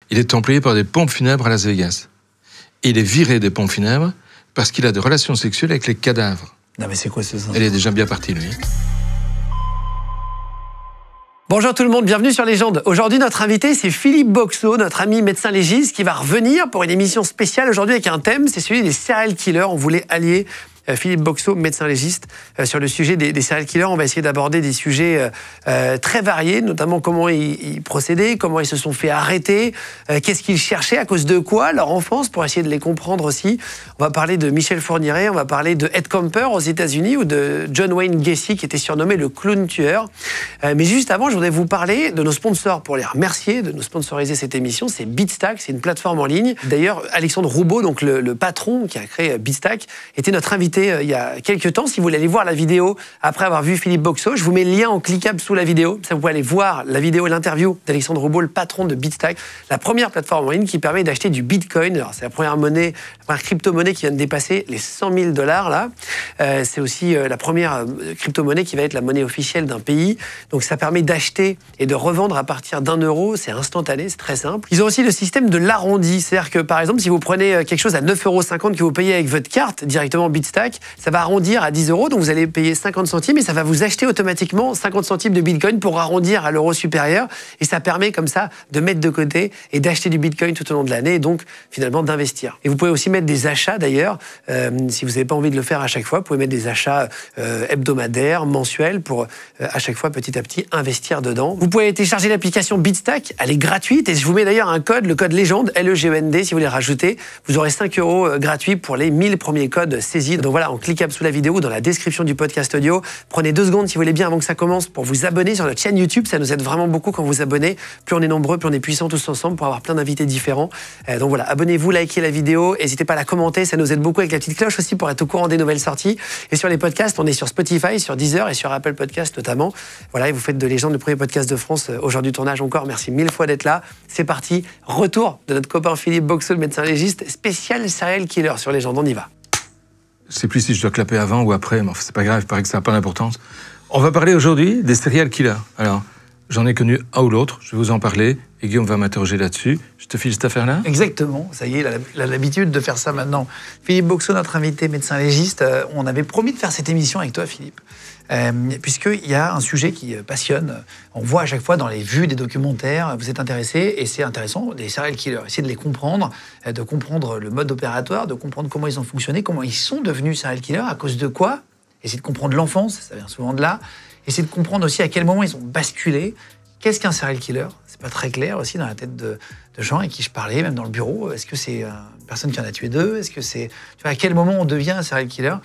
il est employé par des pompes funèbres à Las Vegas. Et il est viré des pompes funèbres parce qu'il a des relations sexuelles avec les cadavres. Non mais c'est quoi ce sens? Il est déjà bien parti, lui. Bonjour tout le monde, bienvenue sur Légende. Aujourd'hui, notre invité, c'est Philippe Boxeau, notre ami médecin légiste, qui va revenir pour une émission spéciale aujourd'hui avec un thème, c'est celui des serial killers. On voulait allier Philippe Boxeau, médecin légiste, sur le sujet des serial killers. On va essayer d'aborder des sujets très variés, notamment comment ils procédaient, comment ils se sont fait arrêter, qu'est-ce qu'ils cherchaient, à cause de quoi, leur enfance, pour essayer de les comprendre aussi. On va parler de Michel Fourniret, on va parler de Ed Kemper aux États-Unis ou de John Wayne Gacy, qui était surnommé le clown tueur. Mais juste avant, je voudrais vous parler de nos sponsors pour les remercier, de nous sponsoriser cette émission. C'est Beatstack, c'est une plateforme en ligne. D'ailleurs, Alexandre Roubaud, donc le patron qui a créé Beatstack, était notre invité il y a quelques temps. Si vous voulez aller voir la vidéo après avoir vu Philippe Boxeau, je vous mets le lien en cliquable sous la vidéo. Ça, vous pouvez aller voir la vidéo et l'interview d'Alexandre Roubaud, le patron de Beatstack, la première plateforme en ligne qui permet d'acheter du Bitcoin. Alors, c'est la première monnaie, la première crypto-monnaie qui vient de dépasser les 100 000 $ là. C'est aussi la première crypto-monnaie qui va être la monnaie officielle d'un pays. Donc, ça permet d'acheter et de revendre à partir d'1 euro. C'est instantané, c'est très simple. Ils ont aussi le système de l'arrondi. C'est-à-dire que, par exemple, si vous prenez quelque chose à 9,50 € que vous payez avec votre carte directement Beatstack, ça va arrondir à 10 €, donc vous allez payer 50 centimes et ça va vous acheter automatiquement 50 centimes de Bitcoin pour arrondir à l'euro supérieur. Et ça permet comme ça de mettre de côté et d'acheter du Bitcoin tout au long de l'année et donc finalement d'investir. Et vous pouvez aussi mettre des achats d'ailleurs, si vous n'avez pas envie de le faire à chaque fois, vous pouvez mettre des achats hebdomadaires, mensuels pour à chaque fois petit à petit investir dedans. Vous pouvez télécharger l'application Beatstack, elle est gratuite et je vous mets d'ailleurs un code, le code Légende, LEGEND, si vous voulez rajouter, vous aurez 5 € gratuits pour les 1000 premiers codes saisis. Donc voilà, en cliquable sous la vidéo, dans la description du podcast audio. Prenez 2 secondes si vous voulez bien avant que ça commence pour vous abonner sur notre chaîne YouTube. Ça nous aide vraiment beaucoup quand vous vous abonnez. Plus on est nombreux, plus on est puissants tous ensemble pour avoir plein d'invités différents. Donc voilà, abonnez-vous, likez la vidéo, n'hésitez pas à la commenter, ça nous aide beaucoup avec la petite cloche aussi pour être au courant des nouvelles sorties. Et sur les podcasts, on est sur Spotify, sur Deezer et sur Apple Podcasts notamment. Voilà, et vous faites de Légende le premier podcast de France aujourd'hui tournage encore. Merci 1000 fois d'être là. C'est parti, retour de notre copain Philippe Boxeau, le médecin légiste, spécial serial killer sur Légende. On y va. Je ne sais plus si je dois clapper avant ou après, mais c'est pas grave, il paraît que ça n'a pas d'importance. On va parler aujourd'hui des serial killers. Alors, j'en ai connu un ou l'autre, je vais vous en parler, et Guillaume va m'interroger là-dessus. Je te file cette affaire-là ? Exactement, ça y est, il a l'habitude de faire ça maintenant. Philippe Boxeau, notre invité médecin légiste, on avait promis de faire cette émission avec toi, Philippe, puisqu'il y a un sujet qui passionne. On voit à chaque fois dans les vues des documentaires, vous êtes intéressé, et c'est intéressant, les serial killers. Essayer de les comprendre, de comprendre le mode opératoire, de comprendre comment ils ont fonctionné, comment ils sont devenus serial killers, à cause de quoi. Essayer de comprendre l'enfance, ça vient souvent de là. Essayer de comprendre aussi à quel moment ils ont basculé. Qu'est-ce qu'un serial killer ? C'est pas très clair aussi dans la tête de gens avec qui je parlais, même dans le bureau. Est-ce que c'est une personne qui en a tué 2 ? Est-ce que c'est... Tu vois, à quel moment on devient un serial killer ?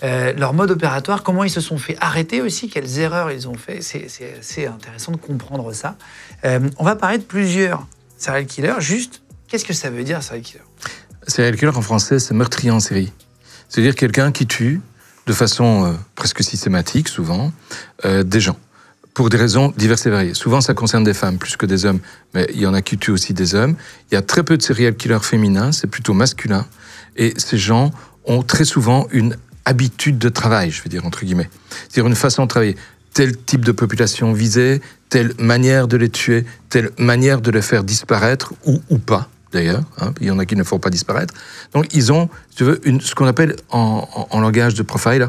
Leur mode opératoire, comment ils se sont fait arrêter aussi, quelles erreurs ils ont fait. C'est intéressant de comprendre ça. On va parler de plusieurs serial killers. Juste, qu'est-ce que ça veut dire, serial killer ? Serial killer en français, c'est meurtrier en série. C'est-à-dire quelqu'un qui tue de façon presque systématique, souvent, des gens. Pour des raisons diverses et variées. Souvent, ça concerne des femmes plus que des hommes, mais il y en a qui tuent aussi des hommes. Il y a très peu de serial killers féminins, c'est plutôt masculin. Et ces gens ont très souvent une habitude de travail, je veux dire, entre guillemets. C'est-à-dire une façon de travailler. Tel type de population visée, telle manière de les tuer, telle manière de les faire disparaître, ou pas, d'ailleurs. Hein, il y en a qui ne font pas disparaître. Donc, ils ont, si tu veux, ce qu'on appelle en langage de profiler,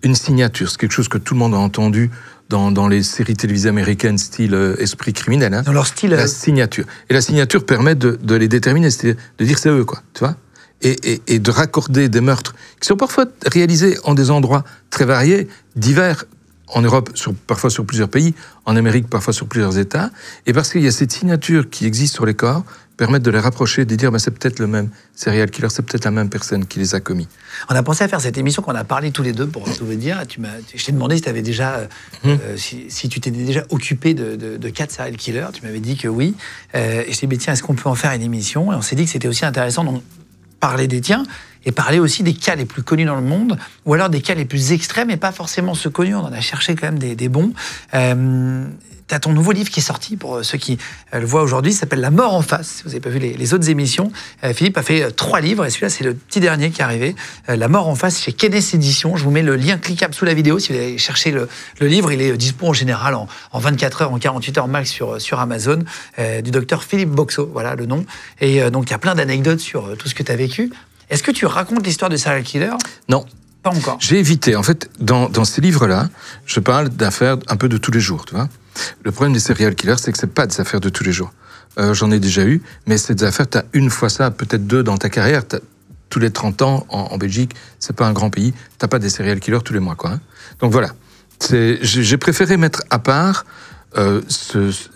une signature. C'est quelque chose que tout le monde a entendu dans les séries télévisées américaines style Esprit criminel. Hein, dans leur style. La signature. Et la signature permet de les déterminer, c'est-à-dire de dire c'est eux, quoi, tu vois, et de raccorder des meurtres qui sont parfois réalisés en des endroits très variés, divers, en Europe, parfois sur plusieurs pays, en Amérique, parfois sur plusieurs États, et parce qu'il y a cette signature qui existe sur les corps, permettent de les rapprocher, de dire c'est peut-être le même serial killer, c'est peut-être la même personne qui les a commis. On a pensé à faire cette émission qu'on a parlé tous les deux, pour tout vous dire. Je t'ai demandé si tu avais déjà, si tu t'étais déjà occupé de 4 serial killers. Tu m'avais dit que oui. Et je t'ai dit, tiens, est-ce qu'on peut en faire une émission ? Et on s'est dit que c'était aussi intéressant de parler des tiens. et parler aussi des cas les plus connus dans le monde, ou alors des cas les plus extrêmes, et pas forcément ceux connus, on en a cherché quand même des bons. Tu as ton nouveau livre qui est sorti, pour ceux qui le voient aujourd'hui, ça s'appelle La mort en face. Si vous n'avez pas vu les autres émissions, Philippe a fait 3 livres, et celui-là, c'est le petit dernier qui est arrivé. La mort en face, chez Kenneth Éditions. Je vous mets le lien cliquable sous la vidéo. Si vous allez chercher le livre, il est dispo en général en 24 heures, en 48 heures max sur Amazon, du docteur Philippe Boxeau, voilà le nom. Et donc, il y a plein d'anecdotes sur tout ce que tu as vécu. Est-ce que tu racontes l'histoire de serial killer ? Non. Pas encore. J'ai évité. En fait, dans ces livres-là, je parle d'affaires un peu de tous les jours, tu vois. Le problème des serial killers, c'est que c'est pas des affaires de tous les jours. J'en ai déjà eu, mais c'est des affaires, t'as une fois ça, peut-être 2 dans ta carrière. Tous les 30 ans, en Belgique, c'est pas un grand pays, t'as pas des serial killers tous les mois, quoi. Hein. Donc voilà. J'ai préféré mettre à part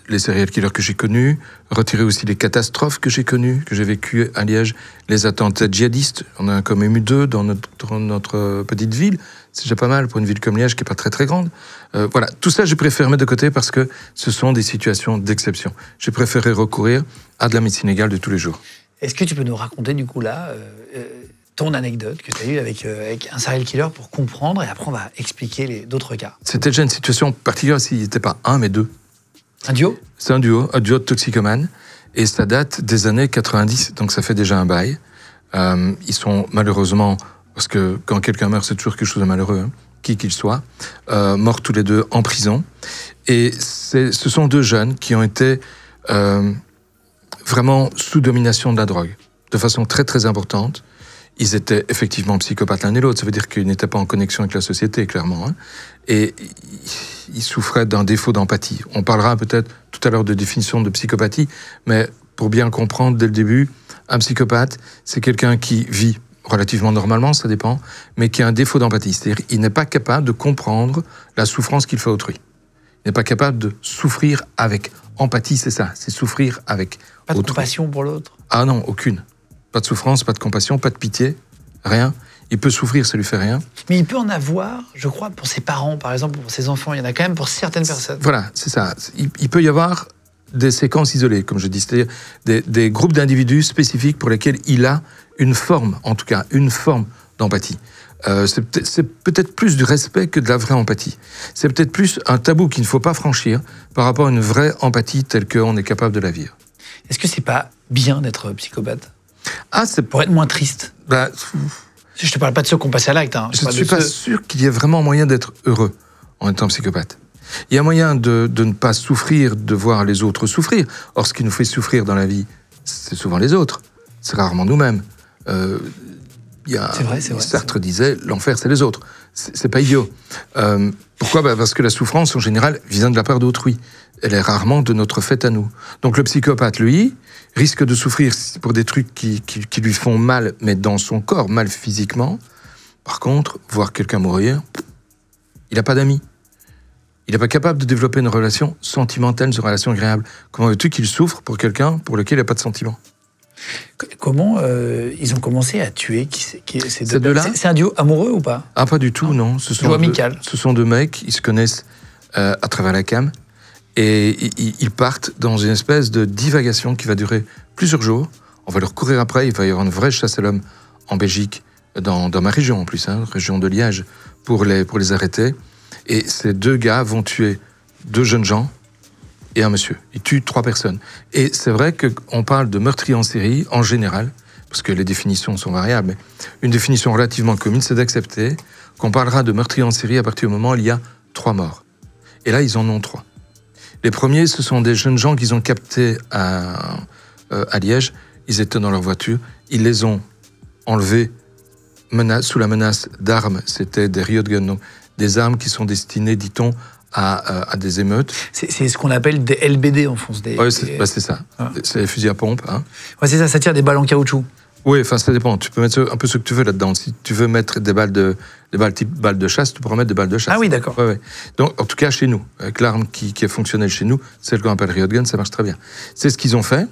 les serial killers que j'ai connus, retirer aussi les catastrophes que j'ai connues, que j'ai vécues à Liège, les attentats djihadistes. On a quand même eu 2 dans notre petite ville. C'est déjà pas mal pour une ville comme Liège qui n'est pas très très grande. Voilà, tout ça, j'ai préféré mettre de côté parce que ce sont des situations d'exception. J'ai préféré recourir à de la médecine légale de tous les jours. Est-ce que tu peux nous raconter du coup là ton anecdote que tu as eue avec un serial killer pour comprendre, et après on va expliquer d'autres cas. C'était déjà une situation particulière s'il n'était pas 1 mais 2. Un duo ? C'est un duo de toxicomanes, et ça date des années 90, donc ça fait déjà un bail. Ils sont malheureusement, parce que quand quelqu'un meurt, c'est toujours quelque chose de malheureux, hein, qui qu'il soit, morts tous les 2 en prison. Et ce sont 2 jeunes qui ont été vraiment sous domination de la drogue, de façon très très importante. Ils étaient effectivement psychopathes l'un et l'autre, ça veut dire qu'ils n'étaient pas en connexion avec la société, clairement. Hein. Et ils souffraient d'un défaut d'empathie. On parlera peut-être tout à l'heure de définition de psychopathie, mais pour bien comprendre dès le début, un psychopathe, c'est quelqu'un qui vit relativement normalement, ça dépend, mais qui a un défaut d'empathie. C'est-à-dire qu'il n'est pas capable de comprendre la souffrance qu'il fait à autrui. Il n'est pas capable de souffrir avec. Empathie, c'est ça, c'est souffrir avec Pas de autrui. compassion pour l'autre ? Ah non, aucune. Pas de souffrance, pas de compassion, pas de pitié, rien. Il peut souffrir, ça lui fait rien. Mais il peut en avoir, je crois, pour ses parents, par exemple, pour ses enfants. Il y en a quand même pour certaines personnes. Voilà, c'est ça. Il peut y avoir des séquences isolées, comme je dis, c'est-à-dire des groupes d'individus spécifiques pour lesquels il a une forme, en tout cas, une forme d'empathie. C'est peut-être plus du respect que de la vraie empathie. C'est peut-être plus un tabou qu'il ne faut pas franchir par rapport à une vraie empathie telle qu'on est capable de la vivre. Est-ce que c'est pas bien d'être psychopathe ? Ah, c'est Pour être moins triste. Je te parle pas de ceux qui ont passé à l'acte. Hein. Je ne suis pas sûr qu'il y ait vraiment moyen d'être heureux en étant psychopathe. Il y a moyen de ne pas souffrir, de voir les autres souffrir. Or, ce qui nous fait souffrir dans la vie, c'est souvent les autres. C'est rarement nous-mêmes. C'est vrai. Sartre disait, l'enfer, c'est les autres. C'est pas idiot. Pourquoi ? Parce que la souffrance, en général, vient de la part d'autrui. Elle est rarement de notre fait à nous. Donc le psychopathe, lui, risque de souffrir pour des trucs qui lui font mal, mais dans son corps, mal physiquement. Par contre, voir quelqu'un mourir, il n'a pas d'amis. Il n'est pas capable de développer une relation sentimentale, une relation agréable. Comment veux-tu qu'il souffre pour quelqu'un pour lequel il n'a pas de sentiment ? Comment ils ont commencé à tuer ces deux-là ? C'est un duo amoureux ou pas ? Ah, pas du tout, non. Ce sont amical. Ce sont 2 mecs, ils se connaissent à travers la cam, et ils partent dans une espèce de divagation qui va durer plusieurs jours. On va leur courir après, il va y avoir une vraie chasse à l'homme en Belgique, dans ma région en plus, hein, région de Liège, pour les arrêter. Et ces 2 gars vont tuer 2 jeunes gens et un monsieur. Ils tuent 3 personnes. Et c'est vrai qu'on parle de meurtrier en série, en général, parce que les définitions sont variables, mais une définition relativement commune, c'est d'accepter qu'on parlera de meurtrier en série à partir du moment où il y a 3 morts. Et là, ils en ont 3. Les premiers, ce sont des jeunes gens qu'ils ont captés à Liège. Ils étaient dans leur voiture. Ils les ont enlevés sous la menace d'armes. C'était des riot-guns, donc des armes qui sont destinées, dit-on, à des émeutes. C'est ce qu'on appelle des LBD en France. Oui, c'est ça. Ah. C'est les fusils à pompe. Hein. Ouais, c'est ça, ça tire des balles en caoutchouc. Oui, enfin, ça dépend. Tu peux mettre un peu ce que tu veux là-dedans. Si tu veux mettre des balles type balles de chasse, tu pourras mettre des balles de chasse. Ah oui, d'accord. Ouais. Donc, en tout cas, chez nous, avec l'arme qui est fonctionnelle chez nous, celle qu'on appelle riot gun, ça marche très bien. C'est ce qu'ils ont fait.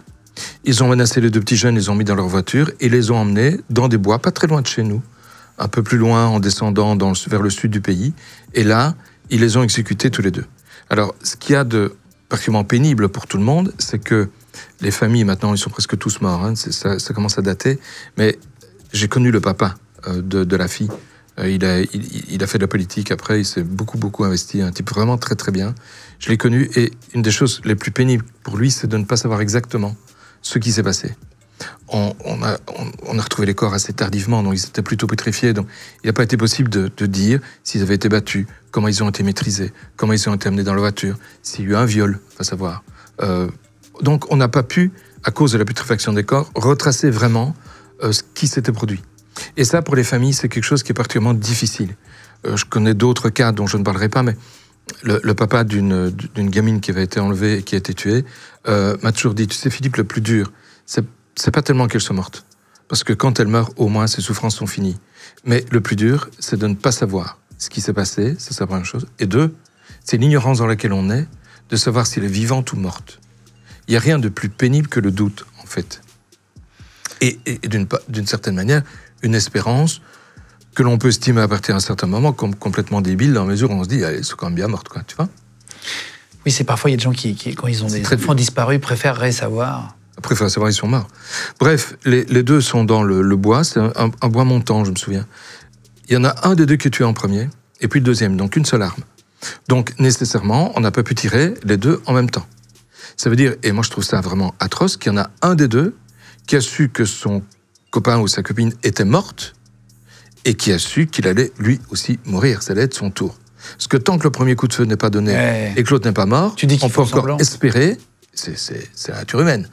Ils ont menacé les 2 petits jeunes, ils les ont mis dans leur voiture et les ont emmenés dans des bois, pas très loin de chez nous, un peu plus loin en descendant vers le sud du pays. Et là, ils les ont exécutés tous les 2. Alors, ce qu'il y a de particulièrement pénible pour tout le monde, c'est que les familles, maintenant, ils sont presque tous morts. Hein, ça commence à dater. Mais J'ai connu le papa de la fille. Il a fait de la politique après, il s'est beaucoup investi, un type vraiment très très bien. Je l'ai connu et une des choses les plus pénibles pour lui, c'est de ne pas savoir exactement ce qui s'est passé. On a retrouvé les corps assez tardivement, donc ils étaient plutôt pétrifiés. Donc il n'a pas été possible de dire s'ils avaient été battus, comment ils ont été maîtrisés, comment ils ont été amenés dans la voiture, s'il y a eu un viol, à savoir. Donc on n'a pas pu, à cause de la putréfaction des corps, retracer vraiment ce qui s'était produit. Et ça, pour les familles, c'est quelque chose qui est particulièrement difficile. Je connais d'autres cas dont je ne parlerai pas, mais le papa d'une gamine qui avait été enlevée et qui a été tuée m'a toujours dit, tu sais Philippe, le plus dur, c'est pas tellement qu'elle soit morte. Parce que quand elle meurt, au moins, ses souffrances sont finies. Mais le plus dur, c'est de ne pas savoir ce qui s'est passé, ça c'est la première chose. Et deux, c'est l'ignorance dans laquelle on est, de savoir si elle est vivante ou morte. Il n'y a rien de plus pénible que le doute, en fait. Et d'une certaine manière, une espérance que l'on peut estimer à partir d'un certain moment comme complètement débile, dans la mesure où on se dit, elle est quand même bien morte, quoi, tu vois. Oui, c'est parfois, il y a des gens qui quand ils ont des enfants disparus, préféreraient savoir. Préfèrent savoir, ils sont morts. Bref, les deux sont dans le bois, c'est un bois montant, je me souviens. Il y en a un des deux qui est tué en premier, et puis le deuxième, donc une seule arme. Donc, nécessairement, on n'a pas pu tirer les deux en même temps. Ça veut dire, et moi je trouve ça vraiment atroce, qu'il y en a un des deux qui a su que son copain ou sa copine était morte et qui a su qu'il allait lui aussi mourir. Ça allait être son tour. Parce que tant que le premier coup de feu n'est pas donné et que l'autre n'est pas mort, on peut encore espérer, c'est la nature humaine,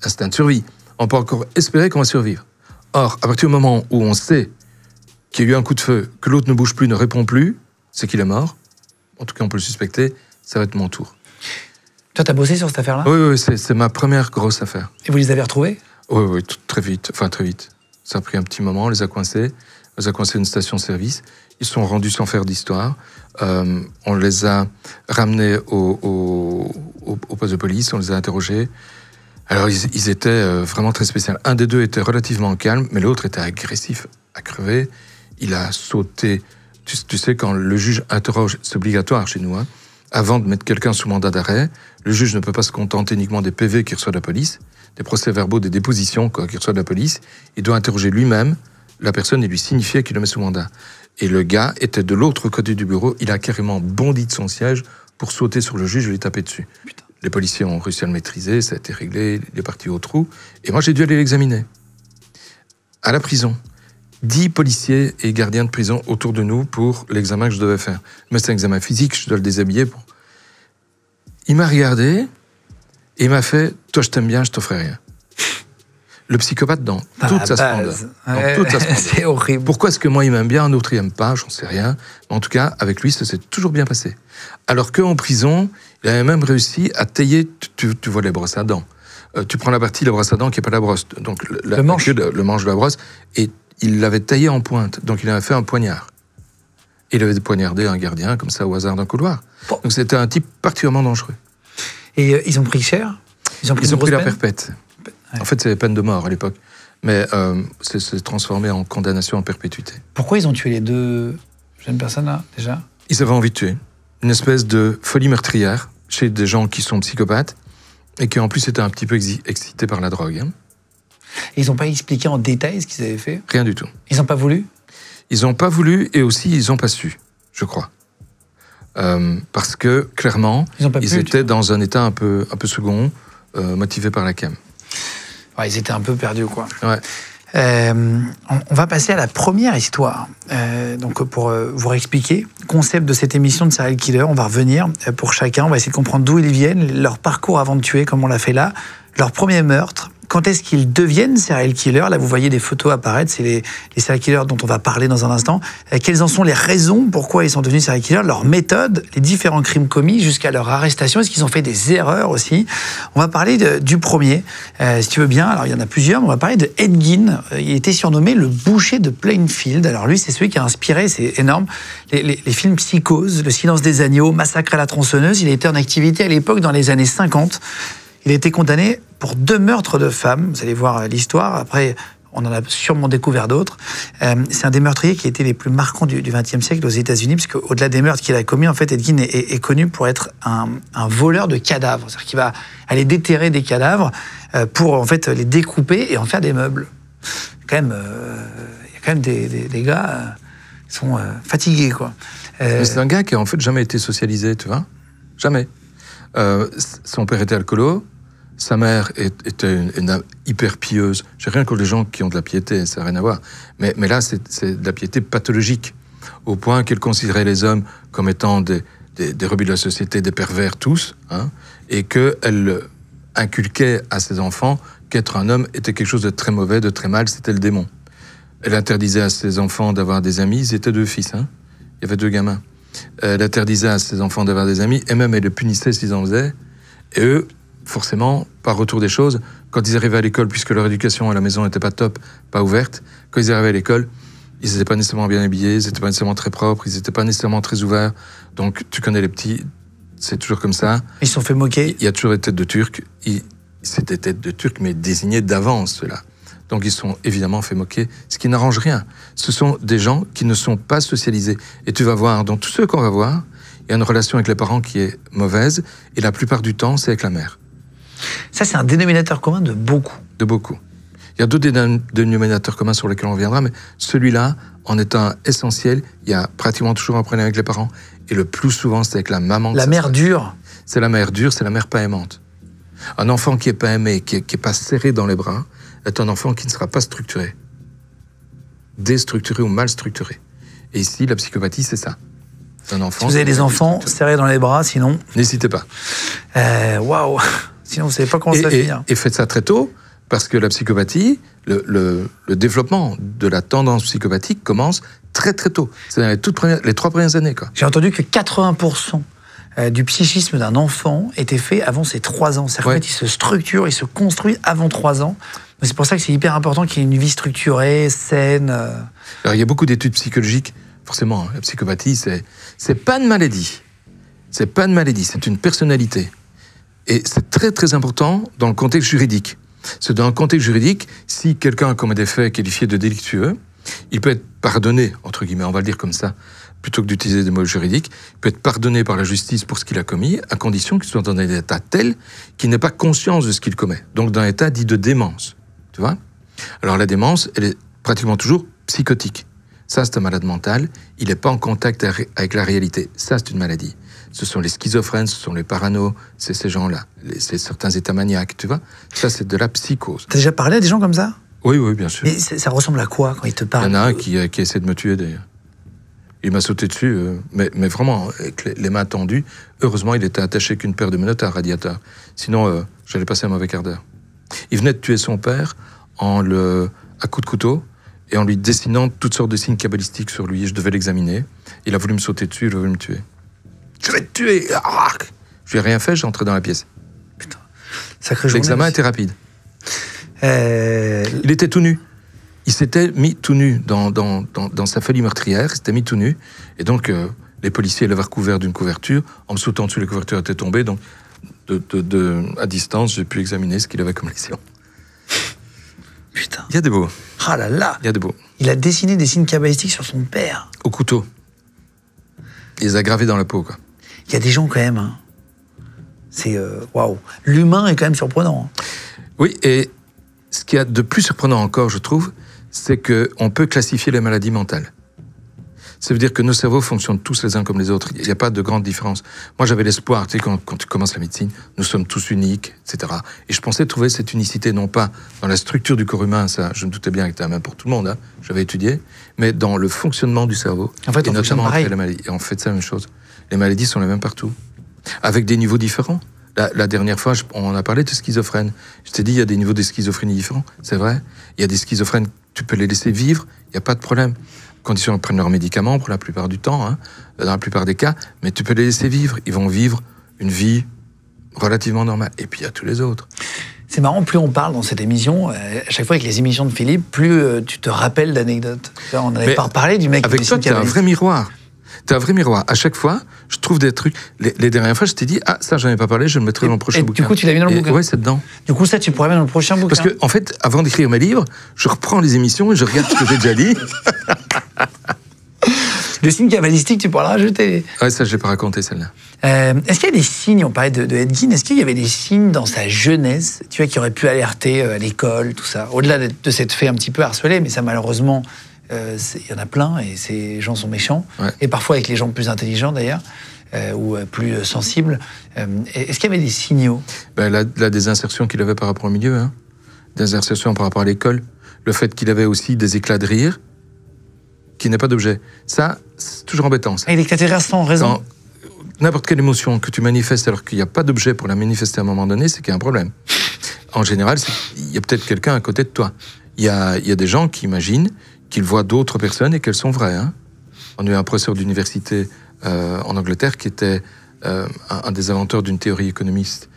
instinct de survie, on peut encore espérer qu'on va survivre. Or, à partir du moment où on sait qu'il y a eu un coup de feu, que l'autre ne bouge plus, ne répond plus, c'est qu'il est mort. En tout cas, on peut le suspecter, ça va être mon tour. Toi, t'as bossé sur cette affaire-là ? Oui, c'est ma première grosse affaire. Et vous les avez retrouvés ? Oui, très vite. Enfin, très vite. Ça a pris un petit moment, on les a coincés. On les a coincés à une station-service. Ils sont rendus sans faire d'histoire. On les a ramenés au poste de police, on les a interrogés. Alors, ils étaient vraiment très spéciaux. Un des deux était relativement calme, mais l'autre était agressif à crever. Il a sauté. Tu sais, quand le juge interroge, c'est obligatoire chez nous, hein, avant de mettre quelqu'un sous mandat d'arrêt, le juge ne peut pas se contenter uniquement des PV qu'il reçoit de la police, des procès-verbaux, des dépositions qu'il reçoit de la police. Il doit interroger lui-même la personne et lui signifier qu'il le met sous mandat. Et le gars était de l'autre côté du bureau, il a carrément bondi de son siège pour sauter sur le juge et lui taper dessus. Putain. Les policiers ont réussi à le maîtriser, ça a été réglé, il est parti au trou. Et moi, j'ai dû aller l'examiner. À la prison. 10 policiers et gardiens de prison autour de nous pour l'examen que je devais faire. Mais c'est un examen physique, je dois le déshabiller. Il m'a regardé et il m'a fait « Toi, je t'aime bien, je t'offre rien ». Le psychopathe dans toute sa splendeur. C'est horrible. Pourquoi est-ce que moi, il m'aime bien, un autre, il m'aime pas, j'en sais rien. Mais en tout cas, avec lui, ça s'est toujours bien passé. Alors qu'en prison, il avait même réussi à tailler, tu vois les brosses à dents. Tu prends la partie de la brosse à dents qui n'est pas la brosse. Donc le manche de la brosse, et il l'avait taillé en pointe. Donc il avait fait un poignard. Il avait poignardé un gardien, comme ça, au hasard d'un couloir. Bon. Donc c'était un type particulièrement dangereux. Et ils ont pris cher ? Ils ont pris la perpète. Ouais. En fait, c'est peine de mort à l'époque. Mais c'est transformé en condamnation en perpétuité. Pourquoi ils ont tué les deux jeunes personnes, là, déjà ? Ils avaient envie de tuer. Une espèce de folie meurtrière chez des gens qui sont psychopathes et qui, en plus, étaient un petit peu excités par la drogue. Hein. Et ils n'ont pas expliqué en détail ce qu'ils avaient fait ? Rien du tout. Ils n'ont pas voulu ? Ils n'ont pas voulu et aussi, ils n'ont pas su, je crois. Parce que, clairement, ils étaient dans un état un peu second, motivés par la cam. Ouais, ils étaient un peu perdus, quoi. Ouais. On va passer à la première histoire. Donc, pour vous réexpliquer, concept de cette émission de Serial Killer, on va revenir pour chacun. On va essayer de comprendre d'où ils viennent, leur parcours avant de tuer, comme on l'a fait là, leur premier meurtre. Quand est-ce qu'ils deviennent serial killers ? Là, vous voyez des photos apparaître, c'est les serial killers dont on va parler dans un instant. Quelles en sont les raisons pourquoi ils sont devenus serial killers, leurs méthodes, les différents crimes commis jusqu'à leur arrestation, est-ce qu'ils ont fait des erreurs aussi ? On va parler du premier, si tu veux bien. Alors, il y en a plusieurs, mais on va parler de Ed Gein. Il était surnommé le boucher de Plainfield. Alors lui, c'est celui qui a inspiré, c'est énorme, les films Psychose, Le silence des agneaux, Massacre à la tronçonneuse. Il était en activité à l'époque dans les années 50. Il a été condamné pour 2 meurtres de femmes. Vous allez voir l'histoire. Après, on en a sûrement découvert d'autres. C'est un des meurtriers qui a été les plus marquants du XXe siècle aux États-Unis, parce qu'au-delà des meurtres qu'il a commis, en fait, Ed Gein est connu pour être un voleur de cadavres. C'est-à-dire qu'il va aller déterrer des cadavres pour en fait les découper et en faire des meubles. il y a quand même des gars qui sont fatigués, quoi. Mais c'est un gars qui a en fait jamais été socialisé, tu vois. Jamais. Son père était alcoolo, sa mère était une âme hyper pieuse. J'ai rien contre les gens qui ont de la piété, ça n'a rien à voir. Mais là, c'est de la piété pathologique, au point qu'elle considérait les hommes comme étant des rebuts de la société, des pervers tous, hein, et qu'elle inculquait à ses enfants qu'être un homme était quelque chose de très mauvais, de très mal, c'était le démon. Elle interdisait à ses enfants d'avoir des amis, ils étaient 2 fils, hein. Il y avait 2 gamins. Elle interdisait à ses enfants d'avoir des amis, et même elle les punissait s'ils en faisaient. Et eux, forcément, par retour des choses, quand ils arrivaient à l'école, puisque leur éducation à la maison n'était pas top, pas ouverte, quand ils arrivaient à l'école, ils n'étaient pas nécessairement bien habillés, ils n'étaient pas nécessairement très propres, ils n'étaient pas nécessairement très ouverts. Donc, tu connais les petits, c'est toujours comme ça. Ils se sont fait moquer. Il y a toujours des têtes de Turcs. C'est des têtes de Turcs, mais désignées d'avance, ceux-là. Donc, ils sont évidemment fait moquer, ce qui n'arrange rien. Ce sont des gens qui ne sont pas socialisés. Et tu vas voir, dans tous ceux qu'on va voir, il y a une relation avec les parents qui est mauvaise, et la plupart du temps, c'est avec la mère. Ça, c'est un dénominateur commun de beaucoup. De beaucoup. Il y a d'autres dénominateurs communs sur lesquels on reviendra, mais celui-là, en est un essentiel. Il y a pratiquement toujours un problème avec les parents, et le plus souvent, c'est avec la maman. La mère dure. C'est la mère dure, c'est la mère pas aimante. Un enfant qui est pas aimé, qui est pas serré dans les bras, est un enfant qui ne sera pas structuré. Déstructuré ou mal structuré. Et ici, la psychopathie, c'est ça. C'est un enfant. Si vous avez des enfants serrés dans les bras, sinon. N'hésitez pas. Waouh. Sinon, vous ne savez pas comment ça finit. Et faites ça très tôt, parce que la psychopathie, le développement de la tendance psychopathique commence très très tôt. C'est dans les 3 premières années, quoi. J'ai entendu que 80% du psychisme d'un enfant était fait avant ses 3 ans. C'est-à-dire qu'en fait, il se structure, il se construit avant 3 ans. C'est pour ça que c'est hyper important qu'il y ait une vie structurée, saine. Alors, il y a beaucoup d'études psychologiques. Forcément, hein, la psychopathie, c'est pas une maladie. C'est pas une maladie, c'est une personnalité. Et c'est très très important dans le contexte juridique. C'est dans le contexte juridique, si quelqu'un commet des faits qualifiés de délictueux, il peut être pardonné, entre guillemets, on va le dire comme ça, plutôt que d'utiliser des mots juridiques, il peut être pardonné par la justice pour ce qu'il a commis, à condition qu'il soit dans un état tel qu'il n'ait pas conscience de ce qu'il commet. Donc dans un état dit de démence. Tu vois ? Alors la démence, elle est pratiquement toujours psychotique. Ça, c'est un malade mental, il n'est pas en contact avec la réalité. Ça, c'est une maladie. Ce sont les schizophrènes, ce sont les paranos, c'est ces gens-là. C'est certains états maniaques, tu vois. Ça, c'est de la psychose. T'as déjà parlé à des gens comme ça ? Oui, oui, bien sûr. Et ça ressemble à quoi quand ils te parlent ? Il y en a un qui essaie de me tuer, d'ailleurs. Il m'a sauté dessus, mais vraiment, avec les mains tendues. Heureusement, il était attaché qu'une paire de menottes à un radiateur. Sinon, j'allais passer un mauvais quart d'heure. Il venait de tuer son père à coups de couteau et en lui dessinant toutes sortes de signes cabalistiques sur lui. Je devais l'examiner. Il a voulu me sauter dessus, il a voulu me tuer. Je vais te tuer. Je lui ai rien fait, j'ai entré dans la pièce. Putain, sacré journée. L'examen était rapide. Il était tout nu. Il s'était mis tout nu dans sa folie meurtrière. Il s'était mis tout nu. Et donc, les policiers l'avaient recouvert d'une couverture. En me sautant dessus, la couverture était tombée. Donc, à distance, j'ai pu examiner ce qu'il avait comme lésion. Putain. Il y a des beaux. Ah là là. Il y a des beaux. Il a dessiné des signes cabalistiques sur son père. Au couteau. Il les a gravés dans la peau, quoi. Il y a des gens quand même. Hein. C'est waouh. L'humain est quand même surprenant. Hein. Oui, et ce qu'il y a de plus surprenant encore, je trouve, c'est qu'on peut classifier les maladies mentales. Ça veut dire que nos cerveaux fonctionnent tous les uns comme les autres. Il n'y a pas de grande différence. Moi, j'avais l'espoir, tu sais, quand tu commences la médecine, nous sommes tous uniques, etc. Et je pensais trouver cette unicité, non pas dans la structure du corps humain, ça, je me doutais bien que c'était la même pour tout le monde, hein, j'avais étudié, mais dans le fonctionnement du cerveau. En fait, et notamment après les maladies. Et on fait ça la même chose. Les maladies sont les mêmes partout, avec des niveaux différents. La dernière fois, on a parlé de schizophrène. Je t'ai dit, il y a des niveaux de schizophrénie différents. C'est vrai. Il y a des schizophrènes, tu peux les laisser vivre, il n'y a pas de problème. Condition qu'ils prennent leurs médicaments pour la plupart du temps, hein, dans la plupart des cas, mais tu peux les laisser vivre. Ils vont vivre une vie relativement normale. Et puis il y a tous les autres. C'est marrant, plus on parle dans cette émission, à chaque fois avec les émissions de Philippe, plus tu te rappelles d'anecdotes. On n'avait pas parlé du mec qui avec toi, tu as un vrai miroir. Tu as un vrai miroir. À chaque fois, je trouve des trucs. Les dernières fois, je t'ai dit, ça, j'en ai pas parlé, je le mettrai dans le prochain bouquin. Du coup, tu l'as mis dans le bouquin. Oui, c'est dedans. Du coup, ça, tu pourrais mettre dans le prochain bouquin. Parce que, en fait, avant d'écrire mes livres, je reprends les émissions et je regarde ce que j'ai déjà dit. Le signe cabalistique, tu pourras le rajouter. Ouais, ça, je l'ai pas raconté, celle-là. Est-ce qu'il y a des signes, on parlait de Ed Gein, est-ce qu'il y avait des signes dans sa jeunesse, tu vois, qui auraient pu alerter à l'école, tout ça, au-delà de s'être fait un petit peu harceler, mais ça, malheureusement, il y en a plein, et ces gens sont méchants, Ouais. et parfois avec les gens plus intelligents, d'ailleurs, ou plus sensibles. Est-ce qu'il y avait des signaux? Ben, la désinsertion qu'il avait par rapport au milieu, hein. Désinsertion par rapport à l'école, le fait qu'il avait aussi des éclats de rire, qui n'est pas d'objet. Ça, c'est toujours embêtant. Ça. Il éclatait de rire sans raison. Quand n'importe quelle émotion que tu manifestes alors qu'il n'y a pas d'objet pour la manifester à un moment donné, c'est qu'il y a un problème. En général, il y a peut-être quelqu'un à côté de toi. Il y a des gens qui imaginent qu'ils voient d'autres personnes et qu'elles sont vraies. Hein. On a eu un professeur d'université en Angleterre qui était un des inventeurs d'une théorie économiste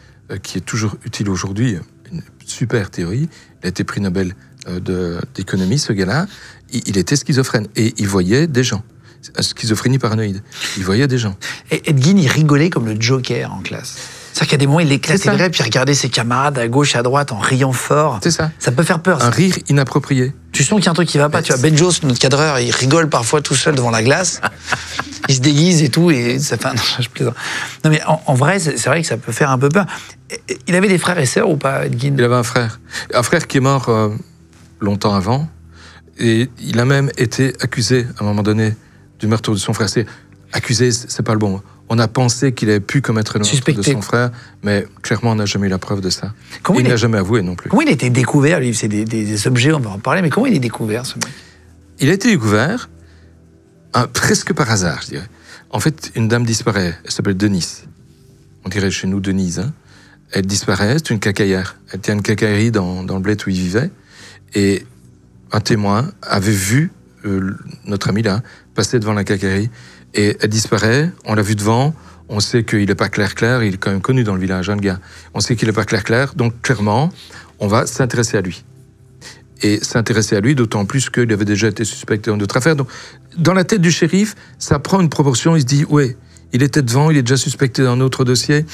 qui est toujours utile aujourd'hui, une super théorie. Il a été prix Nobel d'économie, ce gars-là. Il était schizophrène et il voyait des gens. Schizophrénie paranoïde. Il voyait des gens. Et Ed Gein, il rigolait comme le Joker en classe. C'est-à-dire qu'à des moments, il éclatait de rire, puis il regardait ses camarades à gauche, à droite, en riant fort. C'est ça. Ça peut faire peur. Un rire inapproprié. Tu sens qu'il y a un truc qui va pas. Tu vois, Ben Jones, notre cadreur, il rigole parfois tout seul devant la glace. Il se déguise et tout, et ça fait... Non, je plaisante. Non, mais en vrai, c'est vrai que ça peut faire un peu peur. Il avait des frères et sœurs ou pas, Ed Gein? Il avait un frère qui est mort longtemps avant, et il a même été accusé à un moment donné du meurtre de son frère. Accusé, c'est pas le bon mot. On a pensé qu'il avait pu commettre le meurtre de son frère, mais clairement, on n'a jamais eu la preuve de ça. Il n'a jamais avoué non plus. Comment il a été découvert, lui? C'est des objets, on va en parler, mais comment il est découvert, ce mec? Il a été découvert presque par hasard, je dirais. En fait, une dame disparaît. Elle s'appelle Denise. On dirait chez nous Denise. Hein. Elle disparaît, c'est une cacaillère. Elle tient une cacaillerie dans le bled où il vivait. Et un témoin avait vu notre ami là passer devant la cacaillerie. Et elle disparaît, on l'a vu devant, on sait qu'il n'est pas clair, il est quand même connu dans le village, hein, le gars. On sait qu'il n'est pas clair, donc clairement, on va s'intéresser à lui. Et s'intéresser à lui, d'autant plus qu'il avait déjà été suspecté dans d'autres affaires. Donc, dans la tête du shérif, ça prend une proportion, il se dit, ouais, il était devant, il est déjà suspecté dans un autre dossier,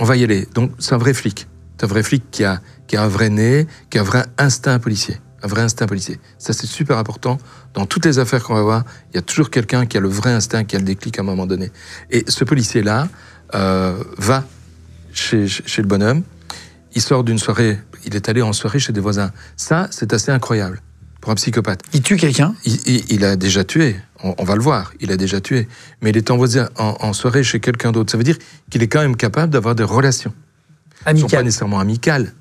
on va y aller. Donc, c'est un vrai flic. C'est un vrai flic qui a un vrai nez, qui a un vrai instinct policier. Un vrai instinct policier. Ça, c'est super important. Dans toutes les affaires qu'on va voir, il y a toujours quelqu'un qui a le vrai instinct, qui a le déclic à un moment donné. Et ce policier-là va chez le bonhomme. Il sort d'une soirée, il est allé en soirée chez des voisins. Ça, c'est assez incroyable pour un psychopathe. Il tue quelqu'un? Il a déjà tué. On va le voir. Il a déjà tué. Mais il est envoyé en soirée chez quelqu'un d'autre. Ça veut dire qu'il est quand même capable d'avoir des relations. Elles ne sont pas nécessairement amicales.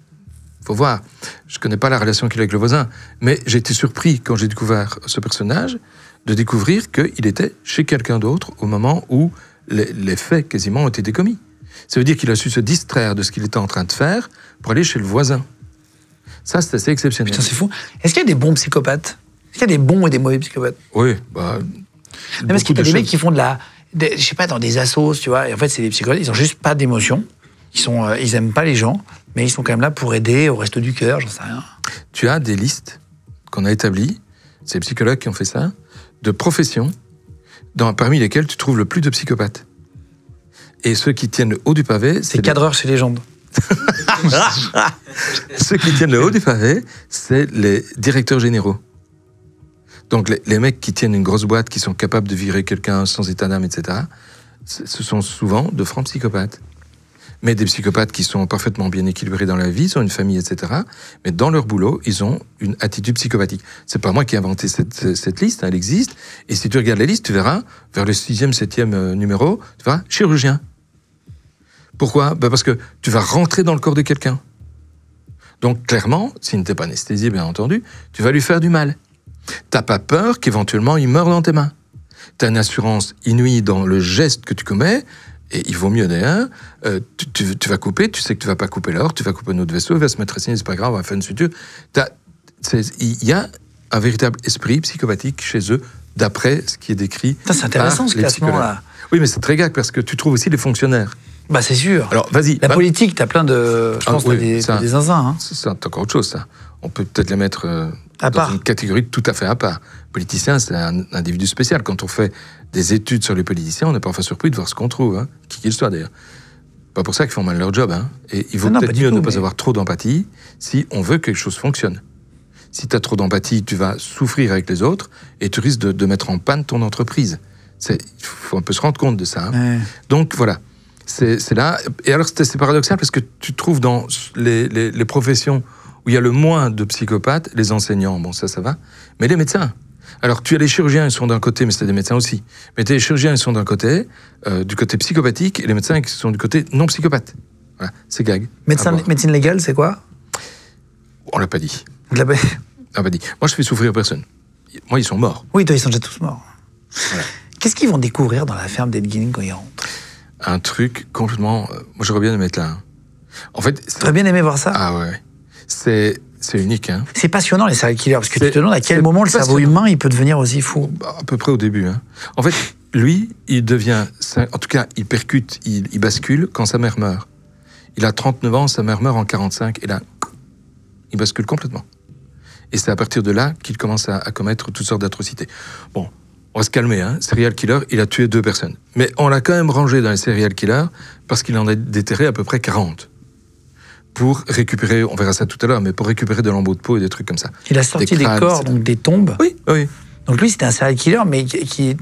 Faut voir. Je connais pas la relation qu'il a avec le voisin, mais j'ai été surpris quand j'ai découvert ce personnage de découvrir qu'il était chez quelqu'un d'autre au moment où les faits quasiment ont été commis. Ça veut dire qu'il a su se distraire de ce qu'il était en train de faire pour aller chez le voisin. Ça, c'est assez exceptionnel. Putain, c'est fou. Est-ce qu'il y a des bons psychopathes? Est-ce qu'il y a des bons et des mauvais psychopathes? Oui, bah. Non, parce qu'il y a des mecs qui font je sais pas, dans des assos, tu vois. Et en fait, c'est des psychopathes, ils ont juste pas d'émotion. Ils aiment pas les gens, mais ils sont quand même là pour aider au resto du cœur, j'en sais rien. Tu as des listes qu'on a établies, c'est les psychologues qui ont fait ça, de professions parmi lesquelles tu trouves le plus de psychopathes. Et ceux qui tiennent le haut du pavé... C'est cadreur chez Légende. Ceux qui tiennent le haut du pavé, c'est les directeurs généraux. Donc les mecs qui tiennent une grosse boîte, qui sont capables de virer quelqu'un sans état d'âme, etc., ce sont souvent de francs psychopathes. Mais des psychopathes qui sont parfaitement bien équilibrés dans la vie, ils ont une famille, etc. Mais dans leur boulot, ils ont une attitude psychopathique. C'est pas moi qui ai inventé cette liste, hein, elle existe. Et si tu regardes la liste, tu verras, vers le 6e, 7e numéro, tu verras chirurgien. Pourquoi? Parce que tu vas rentrer dans le corps de quelqu'un. Donc clairement, s'il ne t'est pas anesthésié, bien entendu, tu vas lui faire du mal. T'as pas peur qu'éventuellement il meure dans tes mains. T'as une assurance inouïe dans le geste que tu commets. Et il vaut mieux d'ailleurs, tu vas couper, tu sais que tu vas pas couper l'or, tu vas couper un autre vaisseau, il va se mettre à signer, c'est pas grave, on va faire une suture. Il y a un véritable esprit psychopathique chez eux, d'après ce qui est décrit. C'est intéressant ce classement-là. Oui, mais c'est très grave parce que tu trouves aussi les fonctionnaires. Bah c'est sûr. Alors vas-y. La politique, t'as plein de. Je pense que t'as des zinzins. Hein. C'est encore autre chose, ça. On peut peut-être les mettre à part. Une catégorie tout à fait à part. Politicien, c'est un individu spécial. Quand on fait des études sur les politiciens, on n'est parfois surpris de voir ce qu'on trouve, hein, qui qu'ils soient d'ailleurs. Pas pour ça qu'ils font mal leur job. Hein. Et il vaut peut-être mieux ne pas avoir trop d'empathie si on veut que quelque chose fonctionne. Si tu as trop d'empathie, tu vas souffrir avec les autres et tu risques de mettre en panne ton entreprise. Il faut un peu se rendre compte de ça. Hein. Ouais. Donc voilà, c'est là. Et alors c'est paradoxal parce que tu trouves dans les professions où il y a le moins de psychopathes, les enseignants, bon ça va, mais les médecins. Alors tu as les chirurgiens, ils sont d'un côté, mais c'est des médecins aussi. Mais les chirurgiens, ils sont d'un côté, du côté psychopathique, et les médecins qui sont du côté non psychopathe. Voilà, c'est gag. Médecine légale, c'est quoi? On l'a pas dit. De la- On l'a pas dit. Moi, je fais souffrir personne. Moi, ils sont morts. Oui, toi, ils sont déjà tous morts. Voilà. Qu'est-ce qu'ils vont découvrir dans la ferme d'Edgin quand ils rentrent? Un truc complètement. Moi, j'aurais bien aimé être là. Hein. En fait. T'aurais bien aimé voir ça? Ah ouais. C'est unique. Hein. C'est passionnant, les serial killers, parce que tu te demandes à quel moment le cerveau humain il peut devenir aussi fou. À peu près au début. Hein. En fait, lui, il devient. En tout cas, il percute, il bascule quand sa mère meurt. Il a 39 ans, sa mère meurt en 45, et là, il bascule complètement. Et c'est à partir de là qu'il commence à commettre toutes sortes d'atrocités. Bon, on va se calmer, hein. Serial killer, il a tué 2 personnes. Mais on l'a quand même rangé dans les serial killers parce qu'il en a déterré à peu près 40. Pour récupérer, on verra ça tout à l'heure, mais pour récupérer de lambeaux de peau et des trucs comme ça. Il a sorti des crânes, corps, donc des tombes. Oui, oui. Donc lui, c'était un serial killer, mais qui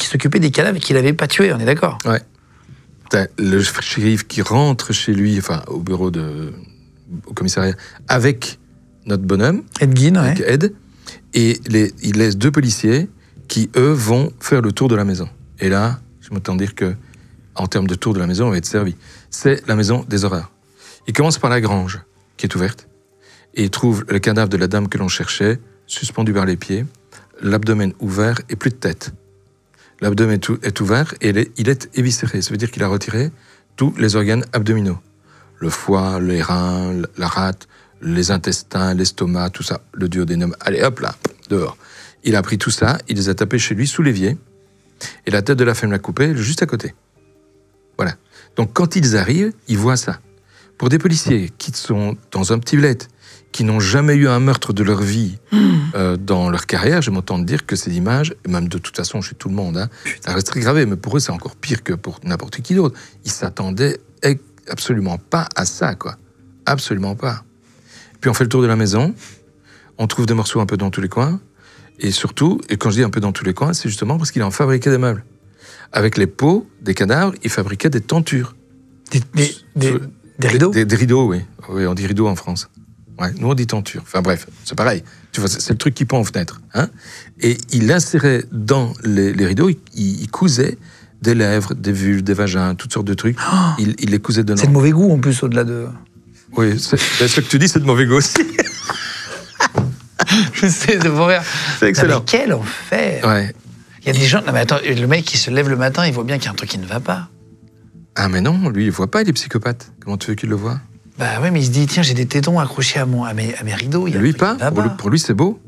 s'occupait des cadavres qu'il n'avait pas tués, on est d'accord? Ouais. T'as le shérif qui rentre chez lui, enfin au bureau au commissariat, avec notre bonhomme, Edgin, avec Ed, et il laisse 2 policiers qui, eux, vont faire le tour de la maison. Et là, je m'entends dire que, en termes de tour de la maison, on va être servi. C'est la maison des horreurs. Il commence par la grange, qui est ouverte, et il trouve le cadavre de la dame que l'on cherchait, suspendu par les pieds, l'abdomen ouvert et plus de tête. L'abdomen est ouvert et il est éviscéré. Ça veut dire qu'il a retiré tous les organes abdominaux. Le foie, les reins, la rate, les intestins, l'estomac, tout ça, le duodénum. Allez, hop là, dehors. Il a pris tout ça, il les a tapés chez lui sous l'évier, et la tête de la femme l'a coupée juste à côté. Voilà. Donc quand ils arrivent, ils voient ça. Pour des policiers qui sont dans un petit bled, qui n'ont jamais eu un meurtre de leur vie dans leur carrière, j'aime autant dire que ces images, et même de toute façon chez tout le monde, hein, ça reste très gravé, mais pour eux c'est encore pire que pour n'importe qui d'autre. Ils s'attendaient absolument pas à ça, quoi. Absolument pas. Puis on fait le tour de la maison, on trouve des morceaux un peu dans tous les coins, et surtout, et quand je dis un peu dans tous les coins, c'est justement parce qu'il en fabriquait des meubles. Avec les peaux des cadavres, il fabriquait des tentures. Des rideaux? Des rideaux, oui. Oui, on dit rideaux en France. Ouais, nous on dit tenture. Enfin bref, c'est pareil. Tu vois, c'est le truc qui pend aux fenêtres. Hein, et il insérait dans les rideaux, il cousait des lèvres, des vulves, des vagins, toutes sortes de trucs. Oh, il les cousait dedans. C'est de mauvais goût en plus, au-delà de... Oui, ce que tu dis, c'est de mauvais goût aussi. Je sais, c'est pour rire. C'est excellent. Mais quel enfer! Ouais. Il y a des gens... Non mais attends, le mec qui se lève le matin, il voit bien qu'il y a un truc qui ne va pas. Ah mais non, lui, il voit pas, il est psychopathe. Comment tu veux qu'il le voie? Bah oui, mais il se dit, tiens, j'ai des tétons accrochés à mes rideaux. Il y a lui pas. Pour lui, c'est beau.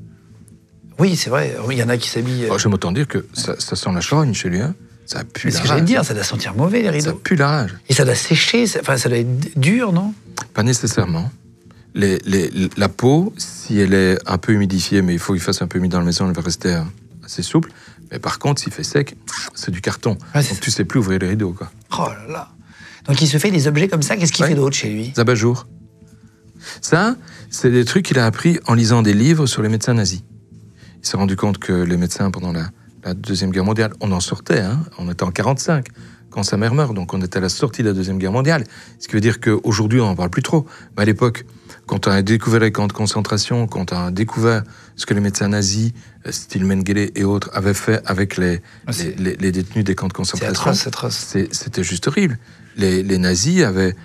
Oui, c'est vrai. Il y en a qui s'habillent... Oh, j'aime autant dire que ça sent la charogne chez lui. Hein. Ça pue la rage. C'est ce que j'allais dire, ça doit sentir mauvais, les rideaux. Ça pue la rage. Et ça doit sécher, ça doit être dur, non? Pas nécessairement. La peau, si elle est un peu humidifiée, mais il faut qu'il fasse un peu humide dans la maison, elle va rester assez souple. Mais par contre, s'il fait sec, c'est du carton. Ouais, donc tu sais plus ouvrir les rideaux, quoi. Oh là là. Donc il se fait des objets comme ça, qu'est-ce qu'il fait d'autre chez lui? Des abat-jours. Ça, c'est des trucs qu'il a appris en lisant des livres sur les médecins nazis. Il s'est rendu compte que les médecins, pendant la Deuxième Guerre mondiale, on en sortait, hein, on était en 45, quand sa mère meurt, donc on était à la sortie de la Deuxième Guerre mondiale. Ce qui veut dire qu'aujourd'hui, on n'en parle plus trop. Mais à l'époque, quand on a découvert les camps de concentration, quand on a découvert ce que les médecins nazis, style Mengele et autres, avaient fait avec les détenus des camps de concentration, c'est atroce. C'était juste horrible. Les nazis avaient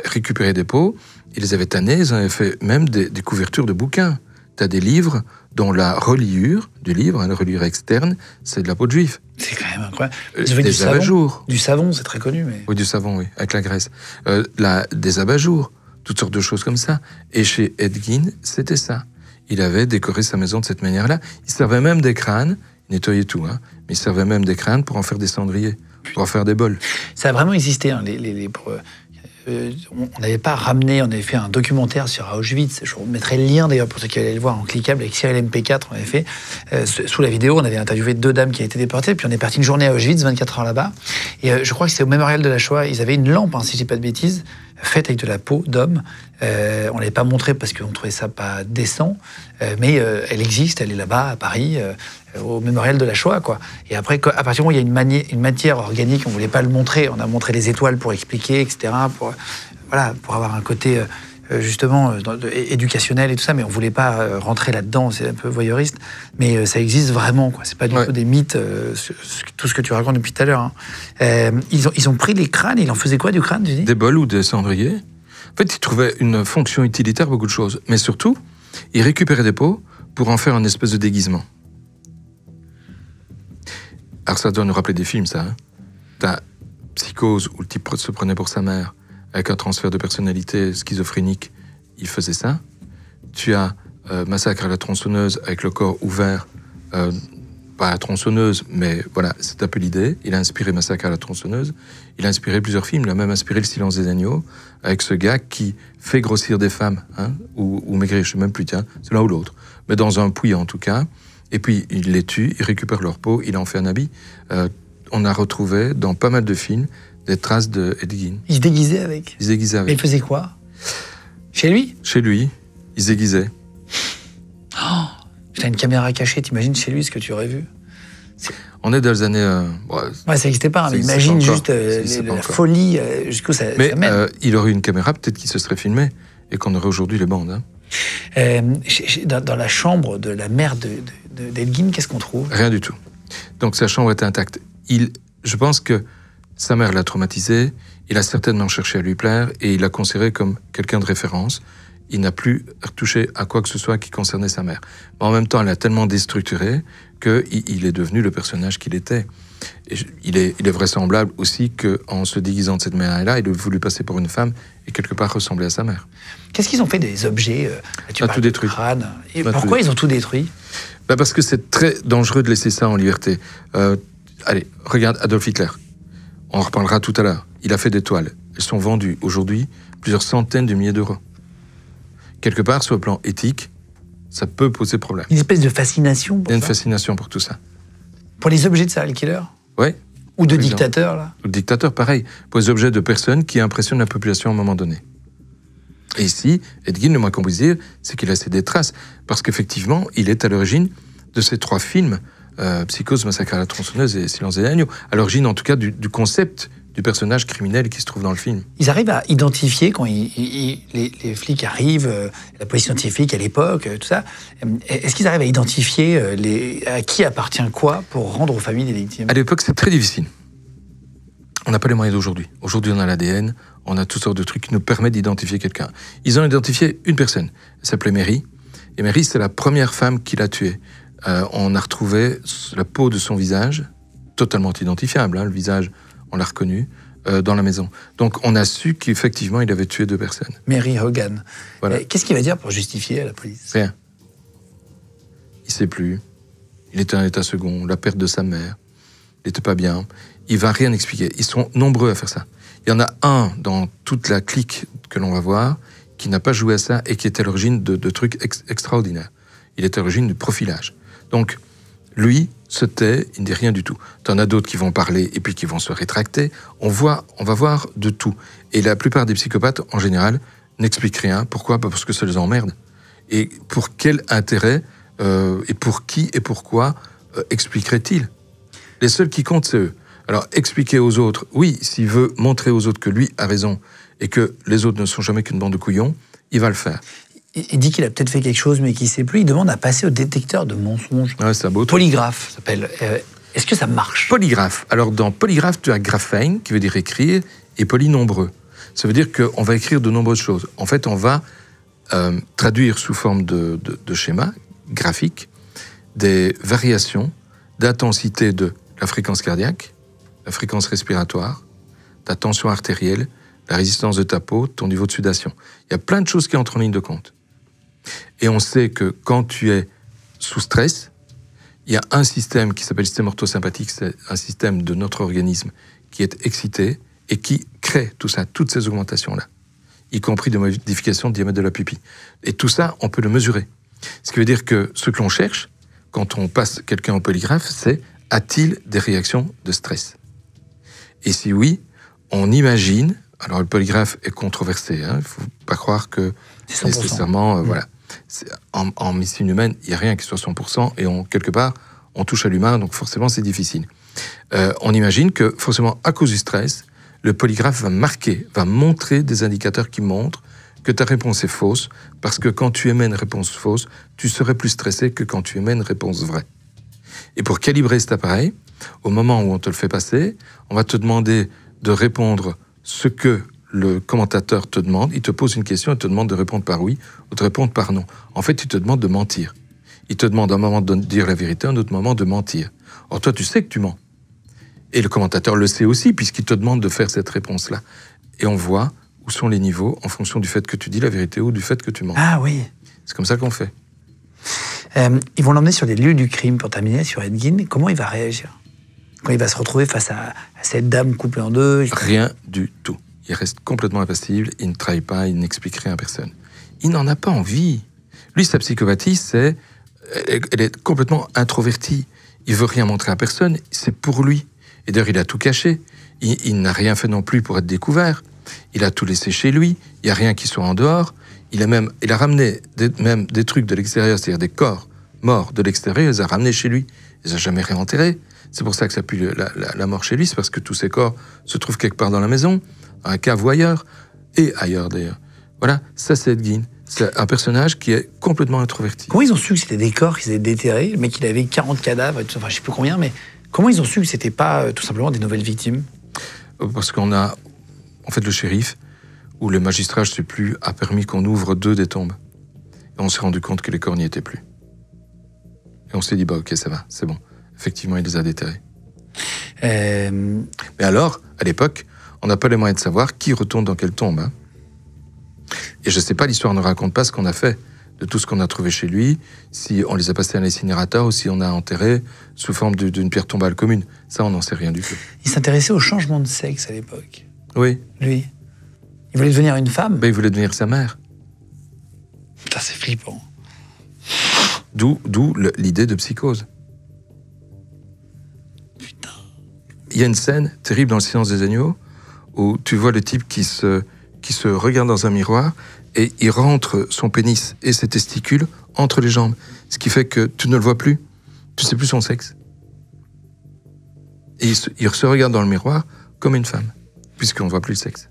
récupéré des peaux, ils les avaient tannés, ils avaient fait même des couvertures de bouquins. Tu as des livres dont la reliure du livre, hein, la reliure externe, c'est de la peau de juif. C'est quand même incroyable. Des abat-jours. Du savon, c'est très connu. Mais... Oui, du savon, oui, avec la graisse. Des abat-jours, toutes sortes de choses comme ça. Et chez Edgin, c'était ça. Il avait décoré sa maison de cette manière-là. Il servait même des crânes, il nettoyait tout, hein, mais il servait même des crânes pour en faire des cendriers, pour en faire des bols. Ça a vraiment existé, hein, on n'avait pas ramené, on avait fait un documentaire sur Auschwitz. Je vous mettrai le lien d'ailleurs pour ceux qui allaient le voir en cliquable avec Cyril MP4. On avait fait sous la vidéo, on avait interviewé 2 dames qui avaient été déportées, puis on est parti une journée à Auschwitz, 24 heures là-bas. Et je crois que c'était au mémorial de la Shoah. Ils avaient une lampe, hein, si je dis pas de bêtises, faite avec de la peau d'homme. On ne l'avait pas montrée parce qu'on trouvait ça pas décent, mais elle existe, elle est là-bas à Paris, au mémorial de la Shoah, quoi. Et après, à partir du moment où il y a une matière organique, on ne voulait pas le montrer. On a montré les étoiles pour expliquer, etc., pour avoir un côté justement éducationnel et tout ça, mais on ne voulait pas rentrer là-dedans, c'est un peu voyeuriste, mais ça existe vraiment, quoi. C'est pas du tout des mythes, tout ce que tu racontes depuis tout à l'heure. Hein. Ils ont pris les crânes, et ils en faisaient quoi du crâne, tu dis ? Des bols ou des cendriers. En fait, ils trouvaient une fonction utilitaire, beaucoup de choses, mais surtout, ils récupéraient des peaux pour en faire un espèce de déguisement. Alors ça doit nous rappeler des films, ça. Hein. T'as Psychose, où le type se prenait pour sa mère, avec un transfert de personnalité schizophrénique, il faisait ça. Tu as Massacre à la tronçonneuse, avec le corps ouvert, pas à la tronçonneuse, mais voilà, c'est un peu l'idée. Il a inspiré Massacre à la tronçonneuse, il a inspiré plusieurs films, il a même inspiré Le silence des agneaux, avec ce gars qui fait grossir des femmes, hein, ou maigrir, je ne sais même plus, tiens, c'est l'un ou l'autre, mais dans un puits en tout cas, et puis il les tue, il récupère leur peau, il en fait un habit. On a retrouvé dans pas mal de films des traces de Ed Gein. Il se déguisait avec. Il se déguisait avec. Mais il faisait quoi ? Chez lui ? Chez lui, il se déguisait. Oh, t'as une caméra cachée, t'imagines chez lui ce que tu aurais vu ? On est dans les années... Ouais, ça n'existait pas, mais imagine juste la folie jusqu'où ça mène. Mais il aurait eu une caméra, peut-être qu'il se serait filmé, et qu'on aurait aujourd'hui les bandes. Hein. Dans la chambre de la mère d'Ed Gein, qu'est-ce qu'on trouve ? Rien du tout. Donc sa chambre était intacte. Je pense que sa mère l'a traumatisé, il a certainement cherché à lui plaire, et il l'a considéré comme quelqu'un de référence. Il n'a plus touché à quoi que ce soit qui concernait sa mère. Mais en même temps, elle a tellement déstructuré qu'il est devenu le personnage qu'il était. Et il est vraisemblable aussi qu'en se déguisant de cette manière-là, il a voulu passer pour une femme et quelque part ressembler à sa mère. Qu'est-ce qu'ils ont fait des objets Tu tout détruit. Crâne. Et pourquoi ils ont tout détruit ? Parce que c'est très dangereux de laisser ça en liberté. Allez, regarde Adolf Hitler. On en reparlera tout à l'heure. Il a fait des toiles. Elles sont vendues aujourd'hui plusieurs centaines de milliers d'euros. Quelque part, sur le plan éthique, ça peut poser problème. Une espèce de fascination pour ça. Il y a une fascination pour tout ça. Pour les objets de serial killer ? Oui. Ou de dictateurs, là ? Ou de dictateurs, pareil. Pour les objets de personnes qui impressionnent la population à un moment donné. Et ici, Ed Gein, le moins qu'on puisse dire, c'est qu'il a laissé des traces. Parce qu'effectivement, il est à l'origine de ces 3 films, Psychose, Massacre à la tronçonneuse et Silence des agneaux. À l'origine, en tout cas, du concept du personnage criminel qui se trouve dans le film. Ils arrivent à identifier, quand les flics arrivent, la police scientifique à l'époque, tout ça, est-ce qu'ils arrivent à identifier à qui appartient quoi pour rendre aux familles des victimes ? À l'époque, c'est très difficile. On n'a pas les moyens d'aujourd'hui. Aujourd'hui, on a l'ADN, on a toutes sortes de trucs qui nous permettent d'identifier quelqu'un. Ils ont identifié une personne, elle s'appelait Mary, et Mary, c'est la première femme qui l'a tuée. On a retrouvé la peau de son visage, totalement identifiable, hein, le visage, on l'a reconnu, dans la maison. Donc on a su qu'effectivement, il avait tué 2 personnes. Mary Hogan. Voilà. Qu'est-ce qu'il va dire pour justifier à la police ? Rien. Il ne sait plus. Il était en état second, la perte de sa mère. Il n'était pas bien. Il ne va rien expliquer. Ils sont nombreux à faire ça. Il y en a un dans toute la clique que l'on va voir qui n'a pas joué à ça et qui est à l'origine de trucs extraordinaires. Il est à l'origine du profilage. Donc, lui se tait, il ne dit rien du tout. T'en as d'autres qui vont parler et puis qui vont se rétracter. On va voir de tout. Et la plupart des psychopathes, en général, n'expliquent rien. Pourquoi ? Parce que ça les emmerde. Et pour quel intérêt, et pour qui et pourquoi expliquerait-il ? Les seuls qui comptent, c'est eux. Alors, expliquer aux autres, oui, s'il veut montrer aux autres que lui a raison et que les autres ne sont jamais qu'une bande de couillons, il va le faire. Il dit qu'il a peut-être fait quelque chose, mais qu'il ne sait plus. Il demande à passer au détecteur de mensonges. Ouais, c'est un beau truc. Polygraphe, ça s'appelle. Est-ce que ça marche ? Polygraphe. Alors, dans polygraphe, tu as graphein, qui veut dire écrire, et polynombreux. Ça veut dire qu'on va écrire de nombreuses choses. En fait, on va traduire sous forme de schéma graphique des variations d'intensité de la fréquence cardiaque, la fréquence respiratoire, ta tension artérielle, la résistance de ta peau, ton niveau de sudation. Il y a plein de choses qui entrent en ligne de compte. Et on sait que quand tu es sous stress, il y a un système qui s'appelle le système orthosympathique, c'est un système de notre organisme qui est excité et qui crée tout ça, toutes ces augmentations-là, y compris des modifications de diamètre de la pupille. Et tout ça, on peut le mesurer. Ce qui veut dire que ce que l'on cherche, quand on passe quelqu'un au polygraphe, c'est a-t-il des réactions de stress ? Et si oui, on imagine Alors le polygraphe est controversé. Il ne faut pas croire que C'est 100%. nécessairement, voilà. En médecine humaine, il n'y a rien qui soit 100%, et quelque part, on touche à l'humain, donc forcément, c'est difficile. On imagine que, forcément, à cause du stress, le polygraphe va montrer des indicateurs qui montrent que ta réponse est fausse, parce que quand tu émets une réponse fausse, tu serais plus stressé que quand tu émets une réponse vraie. Et pour calibrer cet appareil, au moment où on te le fait passer, on va te demander de répondre ce que le commentateur te demande. Il te pose une question et te demande de répondre par oui ou de répondre par non. En fait, il te demande de mentir. Il te demande à un moment de dire la vérité, à un autre moment de mentir. Or, toi, tu sais que tu mens. Et le commentateur le sait aussi, puisqu'il te demande de faire cette réponse-là. Et on voit où sont les niveaux en fonction du fait que tu dis la vérité ou du fait que tu mens. Ah oui. C'est comme ça qu'on fait. Ils vont l'emmener sur les lieux du crime pour terminer, sur Ed Gein. Comment il va réagir quand il va se retrouver face à cette dame coupée en deux? Rien du tout. Il reste complètement impassible, il ne trahit pas, il n'explique rien à personne. Il n'en a pas envie. Lui, sa psychopathie, elle est complètement introvertie. Il veut rien montrer à personne, c'est pour lui. Et d'ailleurs, il a tout caché. Il n'a rien fait non plus pour être découvert. Il a tout laissé chez lui, il n'y a rien qui soit en dehors. Il a ramené même des trucs de l'extérieur, c'est-à-dire des corps morts de l'extérieur, il les a ramenés chez lui. Il les a jamais réenterrés. C'est pour ça que ça pue la mort chez lui, c'est parce que tous ces corps se trouvent quelque part dans la maison, dans un cave ou ailleurs, et ailleurs d'ailleurs. Voilà, ça c'est Ed Gein. C'est un personnage qui est complètement introverti. Comment ils ont su que c'était des corps qu'ils avaient déterrés? Le mec, il avait 40 cadavres, et tout, enfin je sais plus combien, mais comment ils ont su que c'était pas tout simplement des nouvelles victimes? Parce qu'on a, en fait, le shérif, ou le magistrat, je ne sais plus, a permis qu'on ouvre 2 des tombes. Et on s'est rendu compte que les corps n'y étaient plus. Et on s'est dit, ok, ça va, c'est bon. Effectivement, il les a déterrés. Mais alors, à l'époque, on n'a pas les moyens de savoir qui retourne dans quelle tombe. Et je ne sais pas, l'histoire ne raconte pas ce qu'on a fait de tout ce qu'on a trouvé chez lui, si on les a passés à l'incinérateur ou si on a enterré sous forme d'une pierre tombale commune. Ça, on n'en sait rien du tout. Il s'intéressait au changement de sexe à l'époque. Oui. Lui. Il voulait devenir une femme. Ben, il voulait devenir sa mère. Putain, c'est flippant. D'où l'idée de psychose. Putain. Il y a une scène terrible dans Le Silence des agneaux où tu vois le type qui se regarde dans un miroir et il rentre son pénis et ses testicules entre les jambes. Ce qui fait que tu ne le vois plus. Tu ne sais plus son sexe. Et il se regarde dans le miroir comme une femme, puisqu'on ne voit plus le sexe.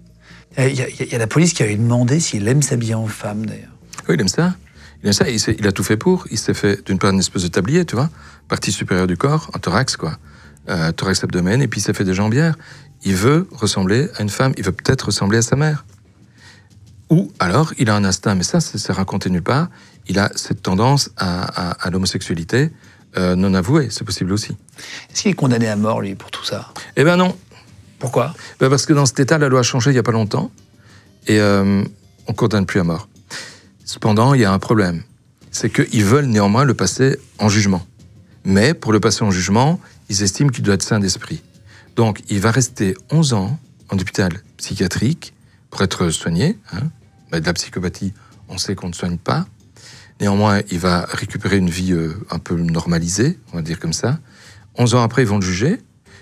Il y a la police qui avait demandé s'il aime s'habiller en femme, d'ailleurs. Oui, il aime ça. Il aime ça. Il a tout fait pour. Il s'est fait, d'une part, une espèce de tablier, tu vois, partie supérieure du corps, un thorax, quoi. Thorax abdomen, et puis il s'est fait des jambières. Il veut ressembler à une femme. Il veut peut-être ressembler à sa mère. Ou alors, il a un instinct, mais ça, c'est raconté nulle part. Il a cette tendance à l'homosexualité non avouée. C'est possible aussi. Est-ce qu'il est condamné à mort, lui, pour tout ça? Eh ben non. Pourquoi? Parce que dans cet état, la loi a changé il n'y a pas longtemps et on ne condamne plus à mort. Cependant, il y a un problème. C'est qu'ils veulent néanmoins le passer en jugement. Mais pour le passer en jugement, ils estiment qu'il doit être sain d'esprit. Donc, il va rester 11 ans en hôpital psychiatrique pour être soigné. De la psychopathie, on sait qu'on ne soigne pas. Néanmoins, il va récupérer une vie un peu normalisée, on va dire comme ça. 11 ans après, ils vont le juger.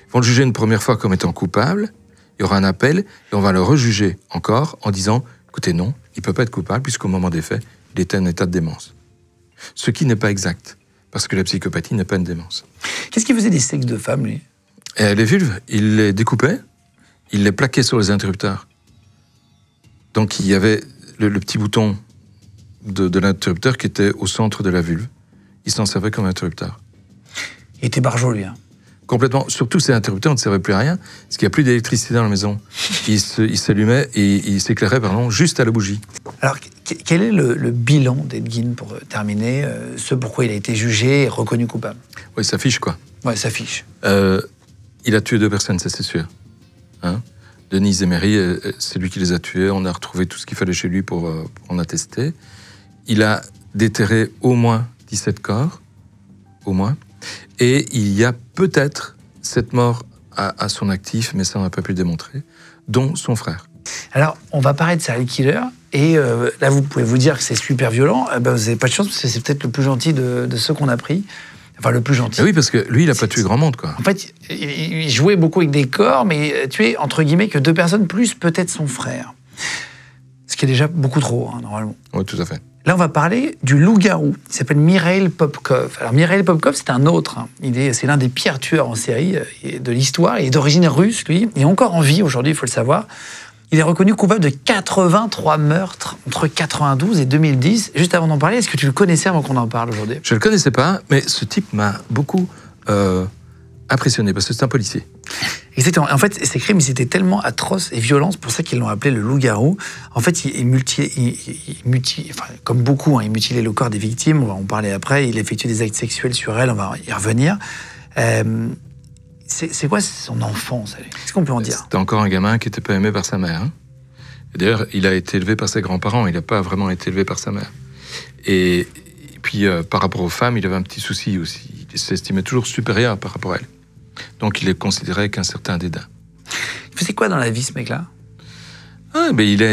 Ils vont le juger une première fois comme étant coupable. Il y aura un appel et on va le rejuger encore en disant « Écoutez, non, il ne peut pas être coupable puisqu'au moment des faits, il était en état de démence. » Ce qui n'est pas exact, parce que la psychopathie n'est pas une démence. Qu'est-ce qu'il faisait des sexes de femmes, lui? Les vulves, il les découpait, il les plaquait sur les interrupteurs. Donc il y avait le petit bouton de l'interrupteur qui était au centre de la vulve. Il s'en servait comme interrupteur. Il était barjot, lui. Complètement. Surtout, ces interrupteurs ne servaient plus à rien, parce qu'il n'y a plus d'électricité dans la maison. Il s'allumait et il s'éclairait, juste à la bougie. Alors, quel est le bilan d'Ed Gein, pour terminer, ce pourquoi il a été jugé et reconnu coupable? Oui, ça fiche, quoi. Ouais, ça fiche. Il a tué 2 personnes, ça c'est sûr. Denise et Mary, c'est lui qui les a tués. On a retrouvé tout ce qu'il fallait chez lui pour en attester. Il a déterré au moins 17 corps, au moins. Et il y a peut-être 7 morts à son actif, mais ça on n'a pas pu le démontrer, dont son frère. Alors, on va parler de serial killer, et là, vous pouvez vous dire que c'est super violent. Vous n'avez pas de chance, parce que c'est peut-être le plus gentil de ceux qu'on a pris. Enfin, le plus gentil. Et oui, parce que lui, il n'a pas tué grand monde, quoi. En fait, il jouait beaucoup avec des corps, mais tué, entre guillemets, que 2 personnes, plus peut-être son frère. Ce qui est déjà beaucoup trop, hein, normalement. Oui, tout à fait. Là, on va parler du loup-garou. Il s'appelle Mikhail Popkov. Alors, Mikhail Popkov, c'est un autre. Hein. C'est l'un des pires tueurs en série de l'histoire. Il est d'origine russe, lui. Il est encore en vie aujourd'hui, il faut le savoir. Il est reconnu coupable de 83 meurtres entre 92 et 2010. Juste avant d'en parler, est-ce que tu le connaissais avant qu'on en parle aujourd'hui? Je ne le connaissais pas, mais ce type m'a beaucoup impressionné, parce que c'est un policier. Exactement. En fait, ces crimes, ils étaient tellement atroces et violents, c'est pour ça qu'ils l'ont appelé le loup-garou. En fait, comme beaucoup, hein, il mutilait le corps des victimes, on va en parler après, il effectuait des actes sexuels sur elles, on va y revenir. C'est quoi son enfance? Qu'est-ce qu'on peut en dire? C'était encore un gamin qui n'était pas aimé par sa mère. Hein. D'ailleurs, il a été élevé par ses grands-parents, il n'a pas vraiment été élevé par sa mère. Et puis, par rapport aux femmes, il avait un petit souci aussi. Il s'estimait toujours supérieur par rapport à elles. Donc, il les considérait qu'un certain dédain. Il faisait quoi dans la vie, ce mec-là? Il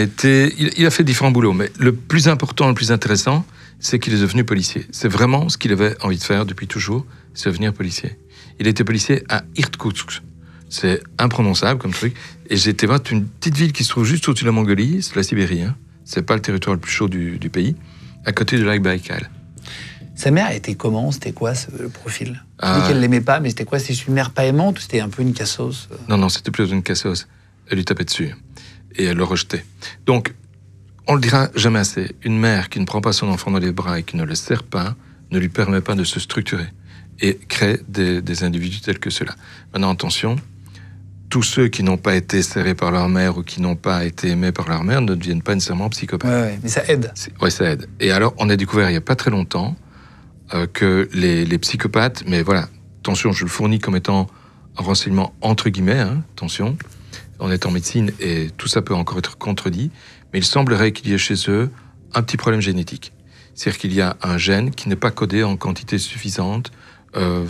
a fait différents boulots, mais le plus important, le plus intéressant, c'est qu'il est devenu policier. C'est vraiment ce qu'il avait envie de faire depuis toujours, c'est devenir policier. Il était policier à Irkoutsk. C'est imprononçable comme truc. Et j'ai été voir une petite ville qui se trouve juste au-dessus de la Mongolie, c'est la Sibérie. Hein. C'est pas le territoire le plus chaud du pays, à côté du lac Baïkal. Sa mère était comment? C'était quoi le profil? Tu dis qu'elle l'aimait pas, mais c'était quoi? C'était une mère pas aimante ou c'était un peu une cassos? Non, c'était plutôt une cassos. Elle lui tapait dessus et elle le rejetait. Donc, on le dira jamais assez. Une mère qui ne prend pas son enfant dans les bras et qui ne le serre pas ne lui permet pas de se structurer et crée des individus tels que ceux-là. Maintenant, attention, tous ceux qui n'ont pas été serrés par leur mère ou qui n'ont pas été aimés par leur mère ne deviennent pas nécessairement psychopathes. Ouais, mais ça aide. Oui, ça aide. Et alors, on a découvert il n'y a pas très longtemps que les psychopathes, mais voilà, attention, je le fournis comme étant un renseignement entre guillemets, hein, attention, on est en médecine et tout ça peut encore être contredit, mais il semblerait qu'il y ait chez eux un petit problème génétique. C'est-à-dire qu'il y a un gène qui n'est pas codé en quantité suffisante,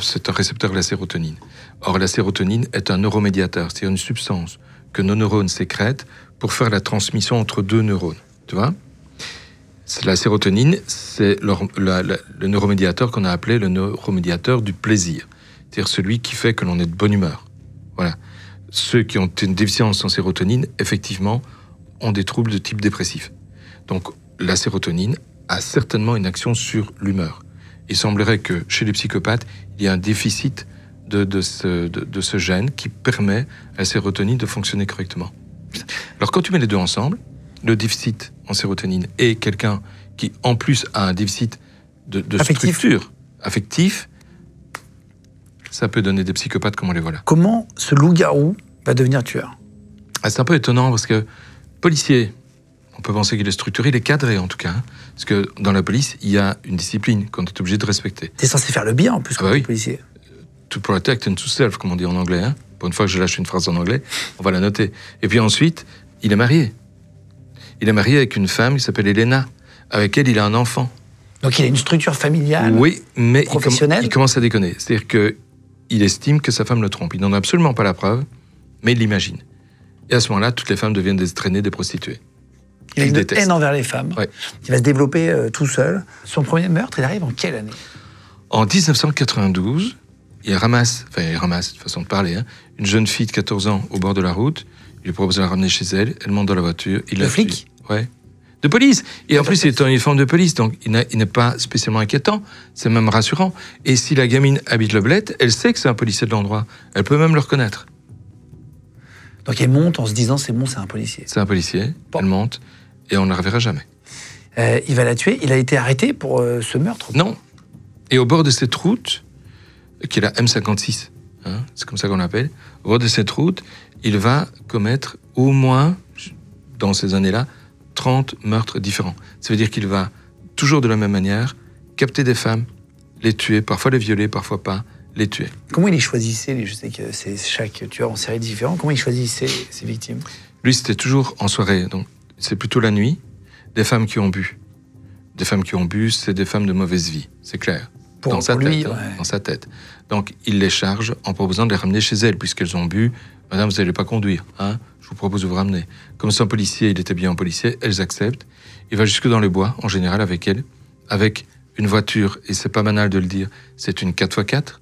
c'est un récepteur de la sérotonine. Or, la sérotonine est un neuromédiateur, c'est-à-dire une substance que nos neurones sécrètent pour faire la transmission entre 2 neurones, tu vois ? La sérotonine, c'est le neuromédiateur qu'on a appelé le neuromédiateur du plaisir. C'est-à-dire celui qui fait que l'on est de bonne humeur. Voilà. Ceux qui ont une déficience en sérotonine, effectivement, ont des troubles de type dépressif. Donc, la sérotonine a certainement une action sur l'humeur. Il semblerait que chez les psychopathes, il y a un déficit de ce gène qui permet à la sérotonine de fonctionner correctement. Alors, quand tu mets les deux ensemble, le déficit en sérotonine et quelqu'un qui, en plus, a un déficit de structure affective, ça peut donner des psychopathes comme on les voit là. Comment ce loup-garou va devenir tueur? C'est un peu étonnant parce que policier, on peut penser qu'il est structuré, il est cadré en tout cas. Hein, parce que dans la police, il y a une discipline qu'on est obligé de respecter. T'es censé faire le bien en plus quand t'es oui. policier. To protect and to serve, comme on dit en anglais. Hein. Pour une fois que je lâche une phrase en anglais, on va la noter. Et puis ensuite, il est marié. Il est marié avec une femme qui s'appelle Elena, avec elle il a un enfant. Donc il a une structure familiale, oui, mais professionnelle. Il commence à déconner. C'est-à-dire qu'il estime que sa femme le trompe. Il n'en a absolument pas la preuve, mais il l'imagine. Et à ce moment-là, toutes les femmes deviennent des traînées, des prostituées. Il a une haine envers les femmes. Ouais. Il va se développer tout seul. Son premier meurtre, il arrive en quelle année? En 1992, il ramasse, de façon de parler, hein, une jeune fille de 14 ans au bord de la route. Il lui propose de la ramener chez elle. Elle monte dans la voiture. Le flic? Ouais. De police. Et en plus, il est en uniforme de police, donc il n'est pas spécialement inquiétant. C'est même rassurant. Et si la gamine habite le bled, elle sait que c'est un policier de l'endroit. Elle peut même le reconnaître. Donc elle monte en se disant c'est bon, c'est un policier. C'est un policier. Bon. Elle monte et on ne la reverra jamais. Il va la tuer. Il a été arrêté pour ce meurtre? Non. Et au bord de cette route, qui est la M56, hein, c'est comme ça qu'on l'appelle, au bord de cette route, il va commettre au moins, dans ces années-là, 30 meurtres différents. Ça veut dire qu'il va, toujours de la même manière, capter des femmes, les tuer, parfois les violer, parfois pas, les tuer. Comment il les choisissait? Je sais que c'est chaque tueur en série différent. Comment il choisissait ses victimes? Lui, c'était toujours en soirée, donc c'est plutôt la nuit, des femmes qui ont bu. Des femmes qui ont bu, c'est des femmes de mauvaise vie, c'est clair. Dans sa tête. Donc, il les charge en proposant de les ramener chez elles, puisqu'elles ont bu. Madame, vous n'allez pas conduire, hein? Je vous propose de vous ramener. Comme c'est un policier, il était bien un policier, elles acceptent. Il va jusque dans les bois, en général, avec elles, avec une voiture, et c'est pas banal de le dire, c'est une 4x4,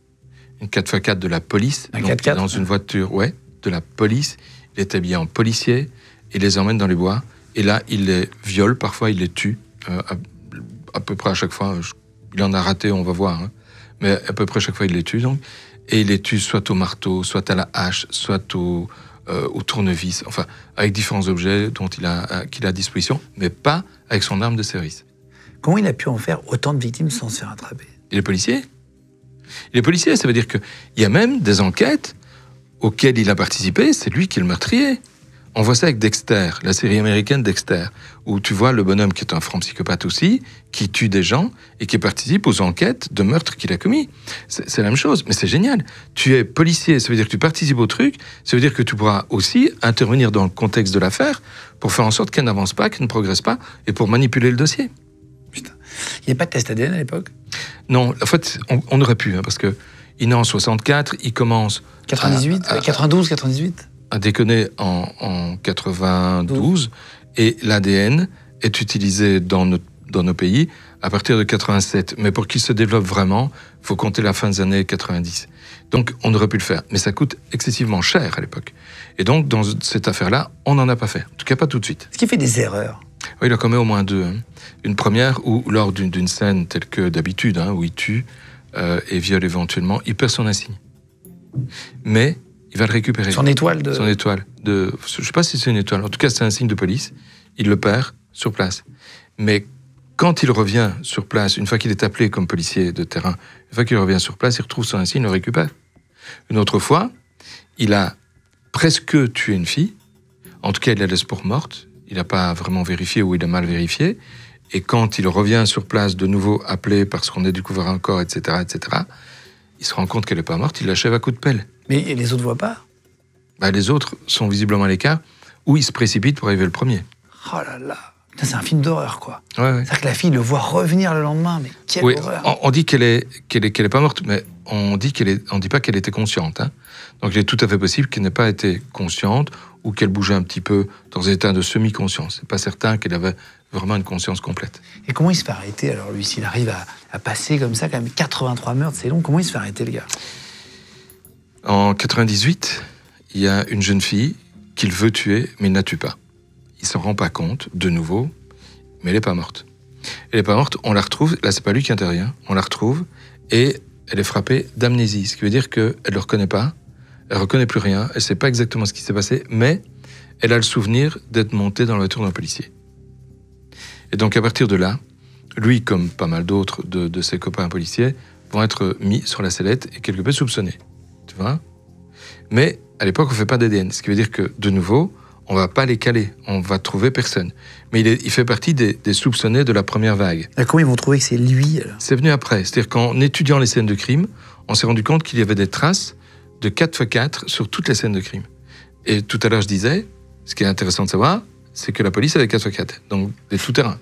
une 4x4 de la police. Un donc 4x4 dans une voiture, ouais, de la police. Il est habillé en policier, il les emmène dans les bois, et là, il les viole, parfois il les tue, à peu près à chaque fois. Il en a raté, on va voir, hein. Mais à peu près à chaque fois, il les tue, donc. Et il les tue soit au marteau, soit à la hache, soit au tournevis, enfin, avec différents objets qu'il a à disposition, mais pas avec son arme de service. Comment il a pu en faire autant de victimes sans se faire attraper? Il est policier. Il est policier, ça veut dire qu'il y a même des enquêtes auxquelles il a participé, c'est lui qui est le meurtrier. On voit ça avec Dexter, la série américaine Dexter, où tu vois le bonhomme qui est un franc psychopathe aussi, qui tue des gens et qui participe aux enquêtes de meurtres qu'il a commis. C'est la même chose, mais c'est génial. Tu es policier, ça veut dire que tu participes au truc, ça veut dire que tu pourras aussi intervenir dans le contexte de l'affaire pour faire en sorte qu'elle n'avance pas, qu'elle ne progresse pas, et pour manipuler le dossier. Putain. Il n'y a pas de test ADN à l'époque? Non, en fait, on aurait pu, hein, parce que il naît en 64, il commence... 98, 92, 98 a déconné en 92, et l'ADN est utilisé dans nos pays à partir de 87. Mais pour qu'il se développe vraiment, il faut compter la fin des années 90. Donc on aurait pu le faire, mais ça coûte excessivement cher à l'époque. Et donc dans cette affaire-là, on n'en a pas fait. En tout cas pas tout de suite. Est-ce qu'il fait des erreurs? Oui, il en commet au moins deux. Hein. Une première où, lors d'une scène telle que d'habitude, hein, où il tue et viole éventuellement, il perd son insigne. Mais il va le récupérer. Son étoile de... Son étoile. Je ne sais pas si c'est une étoile. En tout cas, c'est un signe de police. Il le perd sur place. Mais quand il revient sur place, une fois qu'il est appelé comme policier de terrain, une fois qu'il revient sur place, il retrouve son insigne, il le récupère. Une autre fois, il a presque tué une fille. En tout cas, il la laisse pour morte. Il n'a pas vraiment vérifié ou il a mal vérifié. Et quand il revient sur place, de nouveau appelé parce qu'on a découvert un corps, etc., il se rend compte qu'elle n'est pas morte, il l'achève à coups de pelle. Mais les autres ne voient pas? Les autres sont visiblement à l'écart, où il se précipite pour arriver le premier. Oh là là. Putain, c'est un film d'horreur, quoi. Ouais. C'est-à-dire que la fille le voit revenir le lendemain, mais quelle horreur. On dit qu'elle est pas morte, mais on dit pas qu'elle était consciente. Hein. Donc il est tout à fait possible qu'elle n'ait pas été consciente ou qu'elle bougeait un petit peu dans un état de semi-conscience. C'est pas certain qu'elle avait vraiment une conscience complète. Et comment il se fait arrêter, alors, lui, s'il arrive à passer comme ça, quand même 83 meurtres, c'est long, comment il se fait arrêter, le gars? En 98, il y a une jeune fille qu'il veut tuer, mais il ne la tue pas. Il ne s'en rend pas compte, de nouveau, mais elle n'est pas morte. Elle n'est pas morte, on la retrouve, là c'est pas lui qui intervient, on la retrouve, et elle est frappée d'amnésie, ce qui veut dire qu'elle ne le reconnaît pas, elle ne reconnaît plus rien, elle ne sait pas exactement ce qui s'est passé, mais elle a le souvenir d'être montée dans la voiture d'un policier. Et donc à partir de là, lui, comme pas mal d'autres de ses copains policiers, vont être mis sur la sellette et quelque peu soupçonnés. Tu vois ? Mais à l'époque, on ne fait pas d'ADN, ce qui veut dire que, de nouveau, on ne va pas les caler, on va trouver personne. Mais il fait partie des soupçonnés de la première vague. Et comment ils vont trouver que c'est lui, alors? C'est venu après. C'est-à-dire qu'en étudiant les scènes de crime, on s'est rendu compte qu'il y avait des traces de 4x4 sur toutes les scènes de crime. Et tout à l'heure, je disais, ce qui est intéressant de savoir, c'est que la police avait 4x4, donc des tout-terrains.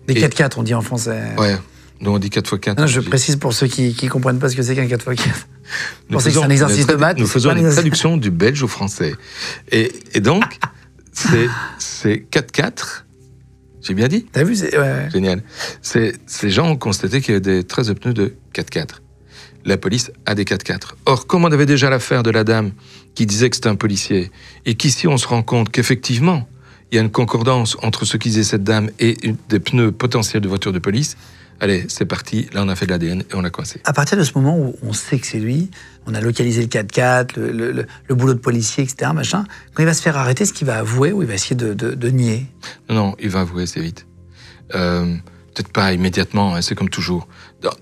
Des 4x4, on dit en français. Ouais, donc on dit 4x4. Non, je précise pour ceux qui ne comprennent pas ce que c'est qu'un 4x4. Vous pensez que c'est un exercice de maths? Nous faisons une traduction du belge au français. Et donc, c'est 4x4. J'ai bien dit? T'as vu? Ouais. Génial. Ces gens ont constaté qu'il y avait des traces de pneus de 4x4. La police a des 4x4. Or, comme on avait déjà l'affaire de la dame qui disait que c'était un policier, et qu'ici on se rend compte qu'effectivement, il y a une concordance entre ce qu'disait cette dame et des pneus potentiels de voiture de police, allez, c'est parti, là on a fait de l'ADN et on l'a coincé. À partir de ce moment où on sait que c'est lui, on a localisé le 4x4, le boulot de policier, etc., machin, quand il va se faire arrêter, est-ce qu'il va avouer ou il va essayer de nier? Non, il va avouer assez vite. Peut-être pas immédiatement, hein, c'est comme toujours.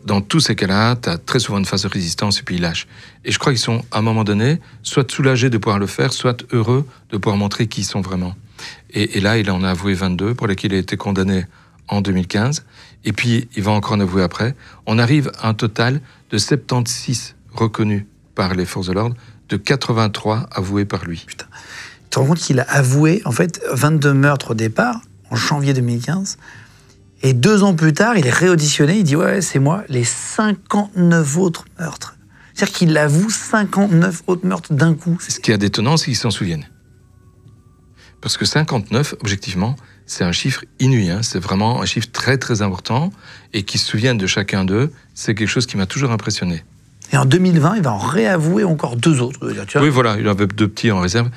Dans tous ces cas-là, tu as très souvent une phase de résistance et puis ils lâchent. Et je crois qu'ils sont, à un moment donné, soit soulagés de pouvoir le faire, soit heureux de pouvoir montrer qui ils sont vraiment. Et là, il en a avoué 22, pour lesquels il a été condamné en 2015. Et puis, il va encore en avouer après. On arrive à un total de 76 reconnus par les forces de l'ordre, de 83 avoués par lui. Putain. Tu te rends compte qu'il a avoué, en fait, 22 meurtres au départ, en janvier 2015. Et 2 ans plus tard, il est réauditionné, il dit « Ouais, c'est moi, les 59 autres meurtres. » C'est-à-dire qu'il avoue 59 autres meurtres d'un coup. Ce qui est détonnant, c'est qu'ils s'en souviennent. Parce que 59, objectivement, c'est un chiffre inouï. Hein. C'est vraiment un chiffre très, très important. Et qui se souviennent de chacun d'eux, c'est quelque chose qui m'a toujours impressionné. Et en 2020, il va en réavouer encore 2 autres. Tu vois. Oui, voilà, il avait 2 petits en réserve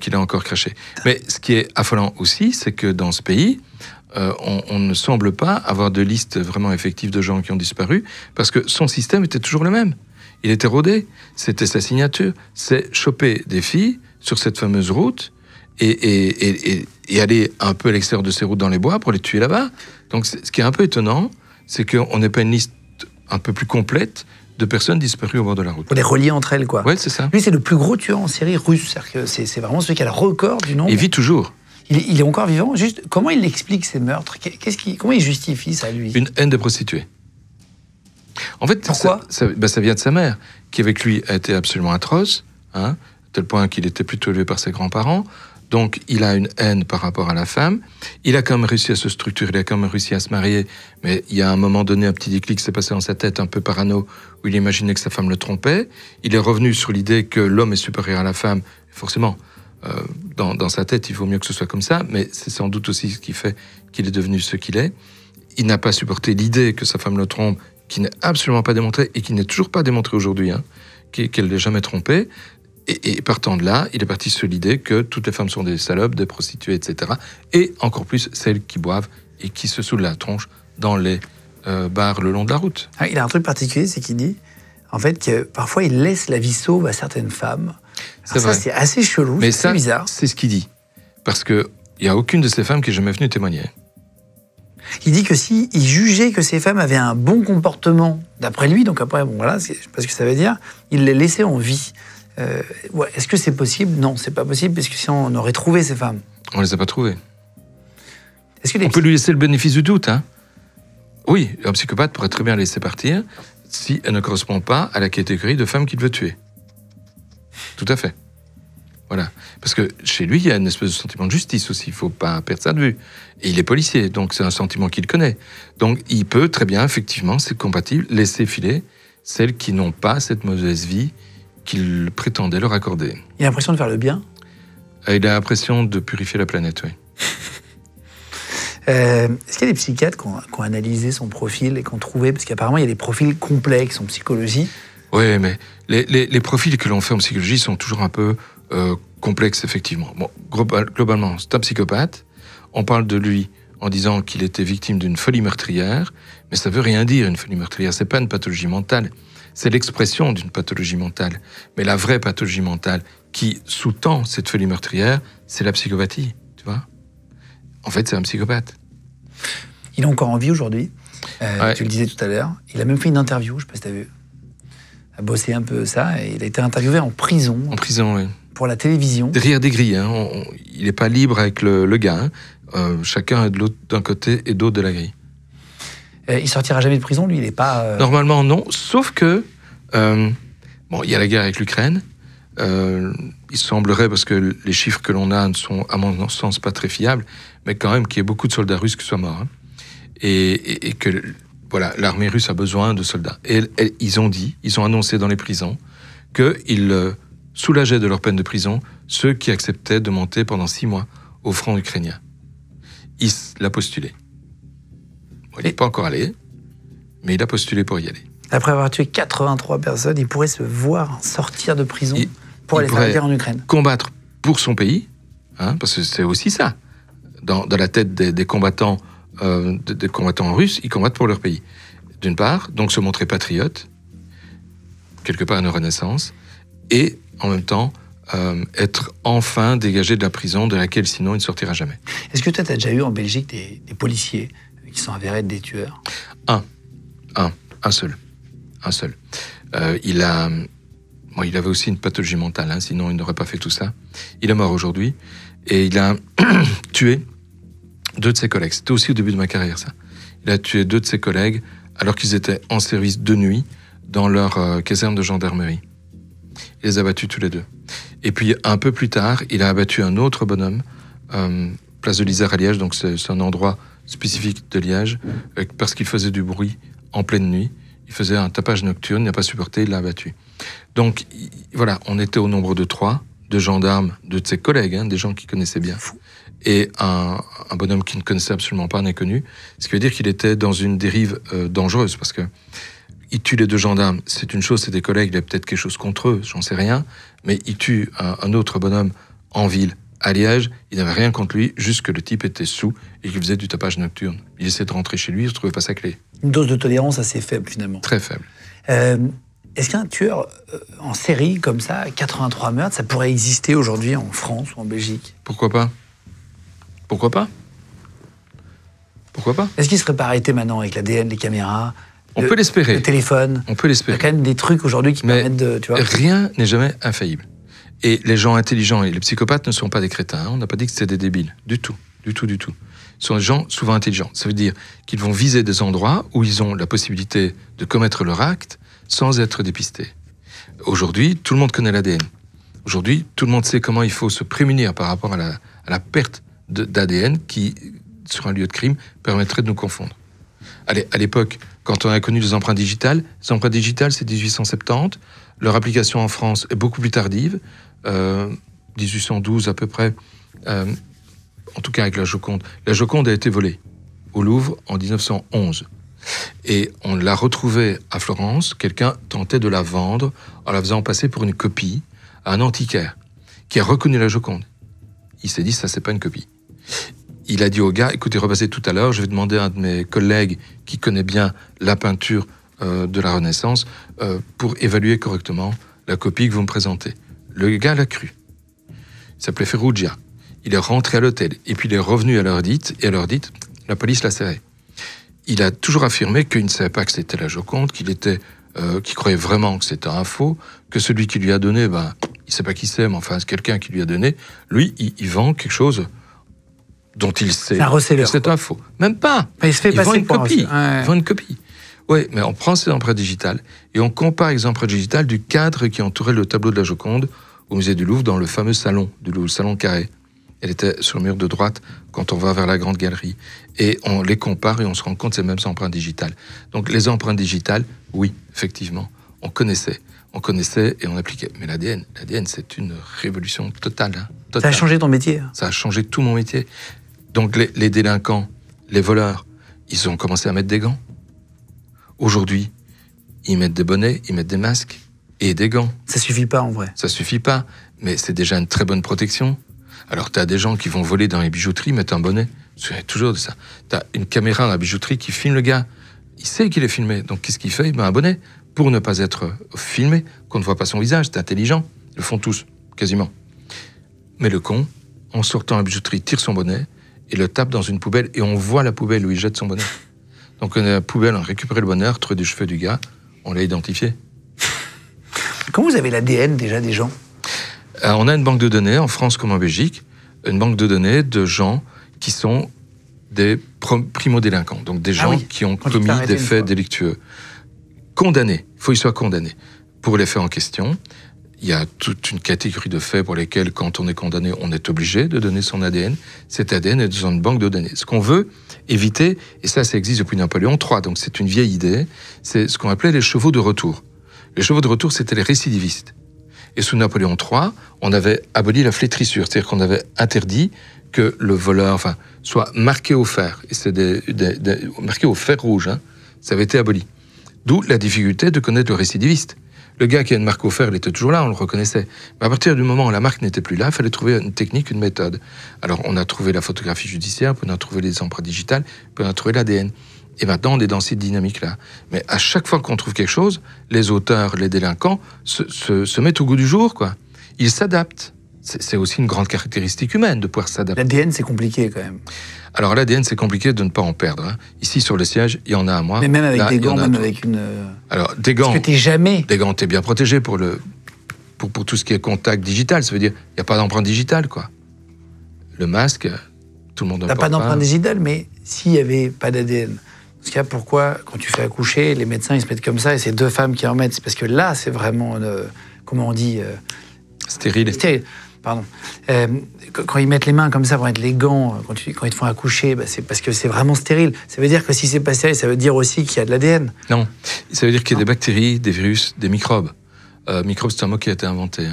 qu'il a encore crachés. Mais ce qui est affolant aussi, c'est que dans ce pays, on ne semble pas avoir de liste vraiment effective de gens qui ont disparu, parce que son système était toujours le même. Il était rodé, c'était sa signature. C'est choper des filles sur cette fameuse route et aller un peu à l'extérieur de ces routes dans les bois pour les tuer là-bas. Donc ce qui est un peu étonnant, c'est qu'on n'ait pas une liste un peu plus complète de personnes disparues au bord de la route. Pour les relier entre elles, quoi. Ouais, c'est ça. Lui, c'est le plus gros tueur en série russe. C'est-à-dire que c'est vraiment celui qui a le record du nombre. Il vit toujours. Il est encore vivant. Juste, comment il explique ces meurtres? Comment il justifie ça, lui? Une haine de prostituées. En fait, pourquoi ça vient de sa mère, qui avec lui a été absolument atroce, hein, à tel point qu'il était plutôt élevé par ses grands-parents. Donc, il a une haine par rapport à la femme. Il a quand même réussi à se structurer, il a quand même réussi à se marier. Mais il y a un moment donné, un petit déclic s'est passé dans sa tête, un peu parano, où il imaginait que sa femme le trompait. Il est revenu sur l'idée que l'homme est supérieur à la femme. Forcément, dans sa tête, il vaut mieux que ce soit comme ça, mais c'est sans doute aussi ce qui fait qu'il est devenu ce qu'il est. Il n'a pas supporté l'idée que sa femme le trompe, qui n'est absolument pas démontrée, et qui n'est toujours pas démontrée aujourd'hui, hein, qu'elle l'ait jamais trompée. Et partant de là, il est parti sur l'idée que toutes les femmes sont des salopes, des prostituées, etc. Et encore plus celles qui boivent et qui se saoulent la tronche dans les bars le long de la route. Ah, il a un truc particulier, c'est qu'il dit, en fait, que parfois il laisse la vie sauve à certaines femmes. Alors ça, c'est assez chelou, c'est bizarre. C'est ce qu'il dit. Parce qu'il n'y a aucune de ces femmes qui est jamais venue témoigner. Il dit que si il jugeait que ces femmes avaient un bon comportement, d'après lui, donc après, bon voilà, je sais pas ce que ça veut dire, il les laissait en vie. Ouais, est-ce que c'est possible? Non, c'est pas possible, parce que sinon on aurait trouvé ces femmes. On les a pas trouvées. On peut lui laisser le bénéfice du doute. Hein. Oui, un psychopathe pourrait très bien la laisser partir si elle ne correspond pas à la catégorie de femmes qu'il veut tuer. Tout à fait. Voilà. Parce que chez lui, il y a une espèce de sentiment de justice aussi. Il ne faut pas perdre ça de vue. Et il est policier, donc c'est un sentiment qu'il connaît. Donc il peut très bien, effectivement, c'est compatible, laisser filer celles qui n'ont pas cette mauvaise vie qu'il prétendait leur accorder. Il a l'impression de faire le bien? Il a l'impression de purifier la planète, oui. Est-ce qu'il y a des psychiatres qui ont analysé son profil et qui ont trouvé, parce qu'apparemment il y a des profils complexes en psychologie? Oui, mais les profils que l'on fait en psychologie sont toujours un peu complexes, effectivement. Bon, globalement, c'est un psychopathe. On parle de lui en disant qu'il était victime d'une folie meurtrière, mais ça veut rien dire, une folie meurtrière. C'est pas une pathologie mentale. C'est l'expression d'une pathologie mentale. Mais la vraie pathologie mentale qui sous-tend cette folie meurtrière, c'est la psychopathie, tu vois. En fait, c'est un psychopathe. Il est encore en vie aujourd'hui. Ouais. Tu le disais tout à l'heure. Il a même fait une interview, je ne sais pas si tu as vu. Il a bossé un peu ça. Et il a été interviewé en prison. En prison, oui. Pour la télévision. Derrière des grilles. Hein. Il n'est pas libre avec le gars. Hein. Chacun est de l'autre d'un côté et d'autre de la grille. Il sortira jamais de prison, lui, il n'est pas... Normalement, non. Sauf que, bon, il y a la guerre avec l'Ukraine. Il semblerait, parce que les chiffres que l'on a ne sont, à mon sens, pas très fiables, mais quand même qu'il y ait beaucoup de soldats russes qui soient morts. Hein. Et que, voilà, l'armée russe a besoin de soldats. Et ils ont annoncé dans les prisons qu'ils soulageaient de leur peine de prison ceux qui acceptaient de monter pendant 6 mois au front ukrainien. Il l'a postulé. Il n'est pas encore allé, mais il a postulé pour y aller. Après avoir tué 83 personnes, il pourrait se voir sortir de prison pour aller faire la guerre en Ukraine. Combattre pour son pays, hein, parce que c'est aussi ça. Dans la tête des combattants, des combattants russes, ils combattent pour leur pays. D'une part, donc se montrer patriote, quelque part une renaissance, et en même temps être enfin dégagé de la prison de laquelle sinon il ne sortira jamais. Est-ce que toi, tu as déjà eu en Belgique des policiers qui sont avérés être des tueurs? Un seul. Il avait aussi une pathologie mentale, hein, sinon il n'aurait pas fait tout ça. Il est mort aujourd'hui et il a tué 2 de ses collègues. C'était aussi au début de ma carrière, ça. Il a tué 2 de ses collègues alors qu'ils étaient en service de nuit dans leur caserne de gendarmerie. Il les a abattus tous les 2. Et puis un peu plus tard, il a abattu un autre bonhomme, place de l'Isère à Liège, donc c'est un endroit spécifique de Liège, parce qu'il faisait du bruit en pleine nuit. Il faisait un tapage nocturne, il n'a pas supporté, il l'a abattu. Donc, voilà, on était au nombre de 3, 2 gendarmes, 2 de ses collègues, hein, des gens qu'il connaissait bien. et un bonhomme qui ne connaissait absolument pas un inconnu, ce qui veut dire qu'il était dans une dérive dangereuse, parce que il tue les deux gendarmes, c'est une chose, c'est des collègues, il y a peut-être quelque chose contre eux, j'en sais rien, mais il tue un autre bonhomme en ville, à Liège, il n'avait rien contre lui, juste que le type était sous et qu'il faisait du tapage nocturne. Il essayait de rentrer chez lui, il ne trouvait pas sa clé. Une dose de tolérance assez faible, finalement. Très faible. Est-ce qu'un tueur en série comme ça, 83 meurtres, ça pourrait exister aujourd'hui en France ou en Belgique? Pourquoi pas? Pourquoi pas? Pourquoi pas? Est-ce qu'il serait pas arrêté maintenant avec l'ADN, les caméras, on peut l'espérer. Le téléphone? On peut l'espérer. Il y a quand même des trucs aujourd'hui qui permettent de... Tu vois, rien n'est jamais infaillible. Et les gens intelligents et les psychopathes ne sont pas des crétins. Hein. On n'a pas dit que c'était des débiles. Du tout. Du tout, du tout. Ce sont des gens souvent intelligents. Ça veut dire qu'ils vont viser des endroits où ils ont la possibilité de commettre leur acte sans être dépistés. Aujourd'hui, tout le monde connaît l'ADN. Aujourd'hui, tout le monde sait comment il faut se prémunir par rapport à la perte d'ADN qui, sur un lieu de crime, permettrait de nous confondre. Allez, à l'époque, quand on a connu les empreintes digitales c'est 1870. Leur application en France est beaucoup plus tardive, 1812 à peu près, en tout cas avec la Joconde. La Joconde a été volée au Louvre en 1911. Et on l'a retrouvée à Florence. Quelqu'un tentait de la vendre en la faisant passer pour une copie à un antiquaire qui a reconnu la Joconde. Il s'est dit, ça, c'est pas une copie. Il a dit au gars, écoutez, repassez tout à l'heure, je vais demander à un de mes collègues qui connaît bien la peinture de la Renaissance pour évaluer correctement la copie que vous me présentez. Le gars l'a cru. Il s'appelait Ferrugia. Il est rentré à l'hôtel et puis il est revenu à l'heure dite, et à l'heure dite, la police l'a serré. Il a toujours affirmé qu'il ne savait pas que c'était la Joconde, qu'il croyait vraiment que c'était un faux, que celui qui lui a donné, il ne sait pas qui c'est, mais enfin, c'est quelqu'un qui lui a donné. Lui, il vend quelque chose dont il sait que c'est un faux. Même pas. Mais il se fait passer vend une pour copie. Un... Il vend une copie. Oui, mais on prend ces empreintes digitales et on compare les empreintes digitales du cadre qui entourait le tableau de la Joconde au musée du Louvre, dans le fameux salon du Louvre, le salon carré. Elle était sur le mur de droite quand on va vers la grande galerie. Et on les compare et on se rend compte que c'est les mêmes empreintes digitales. Donc les empreintes digitales, oui, effectivement, on connaissait et on appliquait. Mais l'ADN, c'est une révolution totale, hein, totale. Ça a changé ton métier. Ça a changé tout mon métier. Donc les délinquants, les voleurs, ils ont commencé à mettre des gants. Aujourd'hui, ils mettent des bonnets, ils mettent des masques et des gants. Ça suffit pas en vrai. Ça suffit pas, mais c'est déjà une très bonne protection. Alors tu as des gens qui vont voler dans les bijouteries, mettent un bonnet. C'est toujours de ça. Tu as une caméra dans la bijouterie qui filme le gars. Il sait qu'il est filmé, donc qu'est-ce qu'il fait? Il met un bonnet pour ne pas être filmé, qu'on ne voit pas son visage. C'est intelligent. Ils le font tous, quasiment. Mais le con, en sortant à la bijouterie, tire son bonnet et le tape dans une poubelle, et on voit la poubelle où il jette son bonnet. Donc on a la poubelle, on a récupéré le bonnet, retrouvé des cheveux du gars, on l'a identifié. Comment vous avez l'ADN déjà des gens? On a une banque de données, en France comme en Belgique, une banque de données de gens qui sont des primo-délinquants, donc des gens qui ont commis des faits délictueux. Condamnés, il faut qu'ils soient condamnés. Pour les faits en question, il y a toute une catégorie de faits pour lesquels, quand on est condamné, on est obligé de donner son ADN. Cet ADN est dans une banque de données. Ce qu'on veut éviter, et ça existe depuis Napoléon III, donc c'est une vieille idée, c'est ce qu'on appelait les chevaux de retour. Les chevaux de retour, c'était les récidivistes. Et sous Napoléon III, on avait aboli la flétrissure, c'est-à-dire qu'on avait interdit que le voleur soit marqué au fer. Et c'est marqué au fer rouge, hein. Ça avait été aboli. D'où la difficulté de connaître le récidiviste. Le gars qui a une marque au fer, il était toujours là, on le reconnaissait. Mais à partir du moment où la marque n'était plus là, il fallait trouver une technique, une méthode. Alors on a trouvé la photographie judiciaire, puis on a trouvé les empreintes digitales, puis on a trouvé l'ADN. Et maintenant, on est dans cette dynamique-là. Mais à chaque fois qu'on trouve quelque chose, les auteurs, les délinquants se mettent au goût du jour, quoi. Ils s'adaptent. C'est aussi une grande caractéristique humaine de pouvoir s'adapter. L'ADN, c'est compliqué quand même. Alors l'ADN, c'est compliqué de ne pas en perdre. Hein. Ici, sur le siège, il y en a à moi. Mais même avec des gants, même avec une... Alors, des gants... Parce que t'es jamais... Des gants, t'es bien protégé pour tout ce qui est contact digital. Ça veut dire, il n'y a pas d'empreinte digitale, quoi. Le masque, tout le monde en porte pas. T'as pas d'empreinte digitale, mais s'il n'y avait pas d'ADN... Dans ce cas, pourquoi, quand tu fais accoucher, les médecins, ils se mettent comme ça, et c'est deux femmes qui en mettent? C'est parce que là, c'est vraiment... comment on dit Stérile. Stérile. Pardon. Quand ils mettent les mains comme ça pour mettre les gants, quand ils te font accoucher, c'est parce que c'est vraiment stérile. Ça veut dire que si c'est pas stérile, ça veut dire aussi qu'il y a de l'ADN. Non, ça veut dire qu'il y a des bactéries, des virus, des microbes. Microbes, c'est un mot qui a été inventé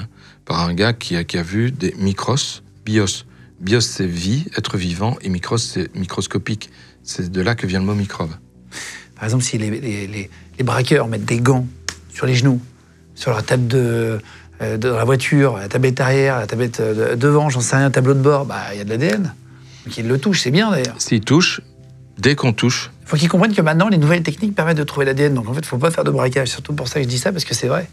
par un gars qui a vu des micros, bios. Bios, c'est vie, être vivant, et micros, c'est microscopique. C'est de là que vient le mot microbe. Par exemple, si les braqueurs mettent des gants sur les genoux, sur leur table de la voiture, la tablette arrière, la tablette devant, j'en sais rien, un tableau de bord, il y a de l'ADN. Donc ils le touchent, c'est bien d'ailleurs. S'ils touchent, dès qu'on touche... Il faut qu'ils comprennent que maintenant, les nouvelles techniques permettent de trouver l'ADN. Donc en fait, il ne faut pas faire de braquage. Surtout pour ça que je dis ça, parce que c'est vrai.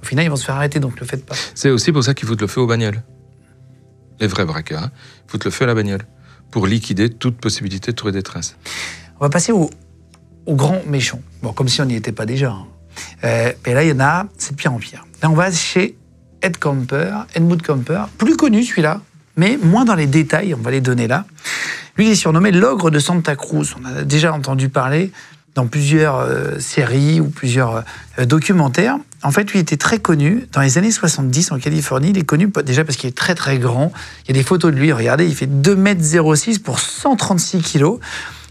Au final, ils vont se faire arrêter, donc ne le faites pas. C'est aussi pour ça qu'ils foutent le feu aux bagnoles. Les vrais braqueurs, hein, foutent le feu à la bagnole, pour liquider toute possibilité de trouver des traces. On va passer au grand méchant. Bon, comme si on n'y était pas déjà. Mais là, il y en a, c'est de pire en pire. Là, on va chez Edmund Kemper, plus connu celui-là, mais moins dans les détails, on va les donner là. Lui, il est surnommé l'ogre de Santa Cruz. On a déjà entendu parler dans plusieurs séries ou plusieurs documentaires. En fait, lui était très connu dans les années 70 en Californie. Il est connu déjà parce qu'il est très très grand. Il y a des photos de lui, regardez, il fait 2,06 m pour 136 kg.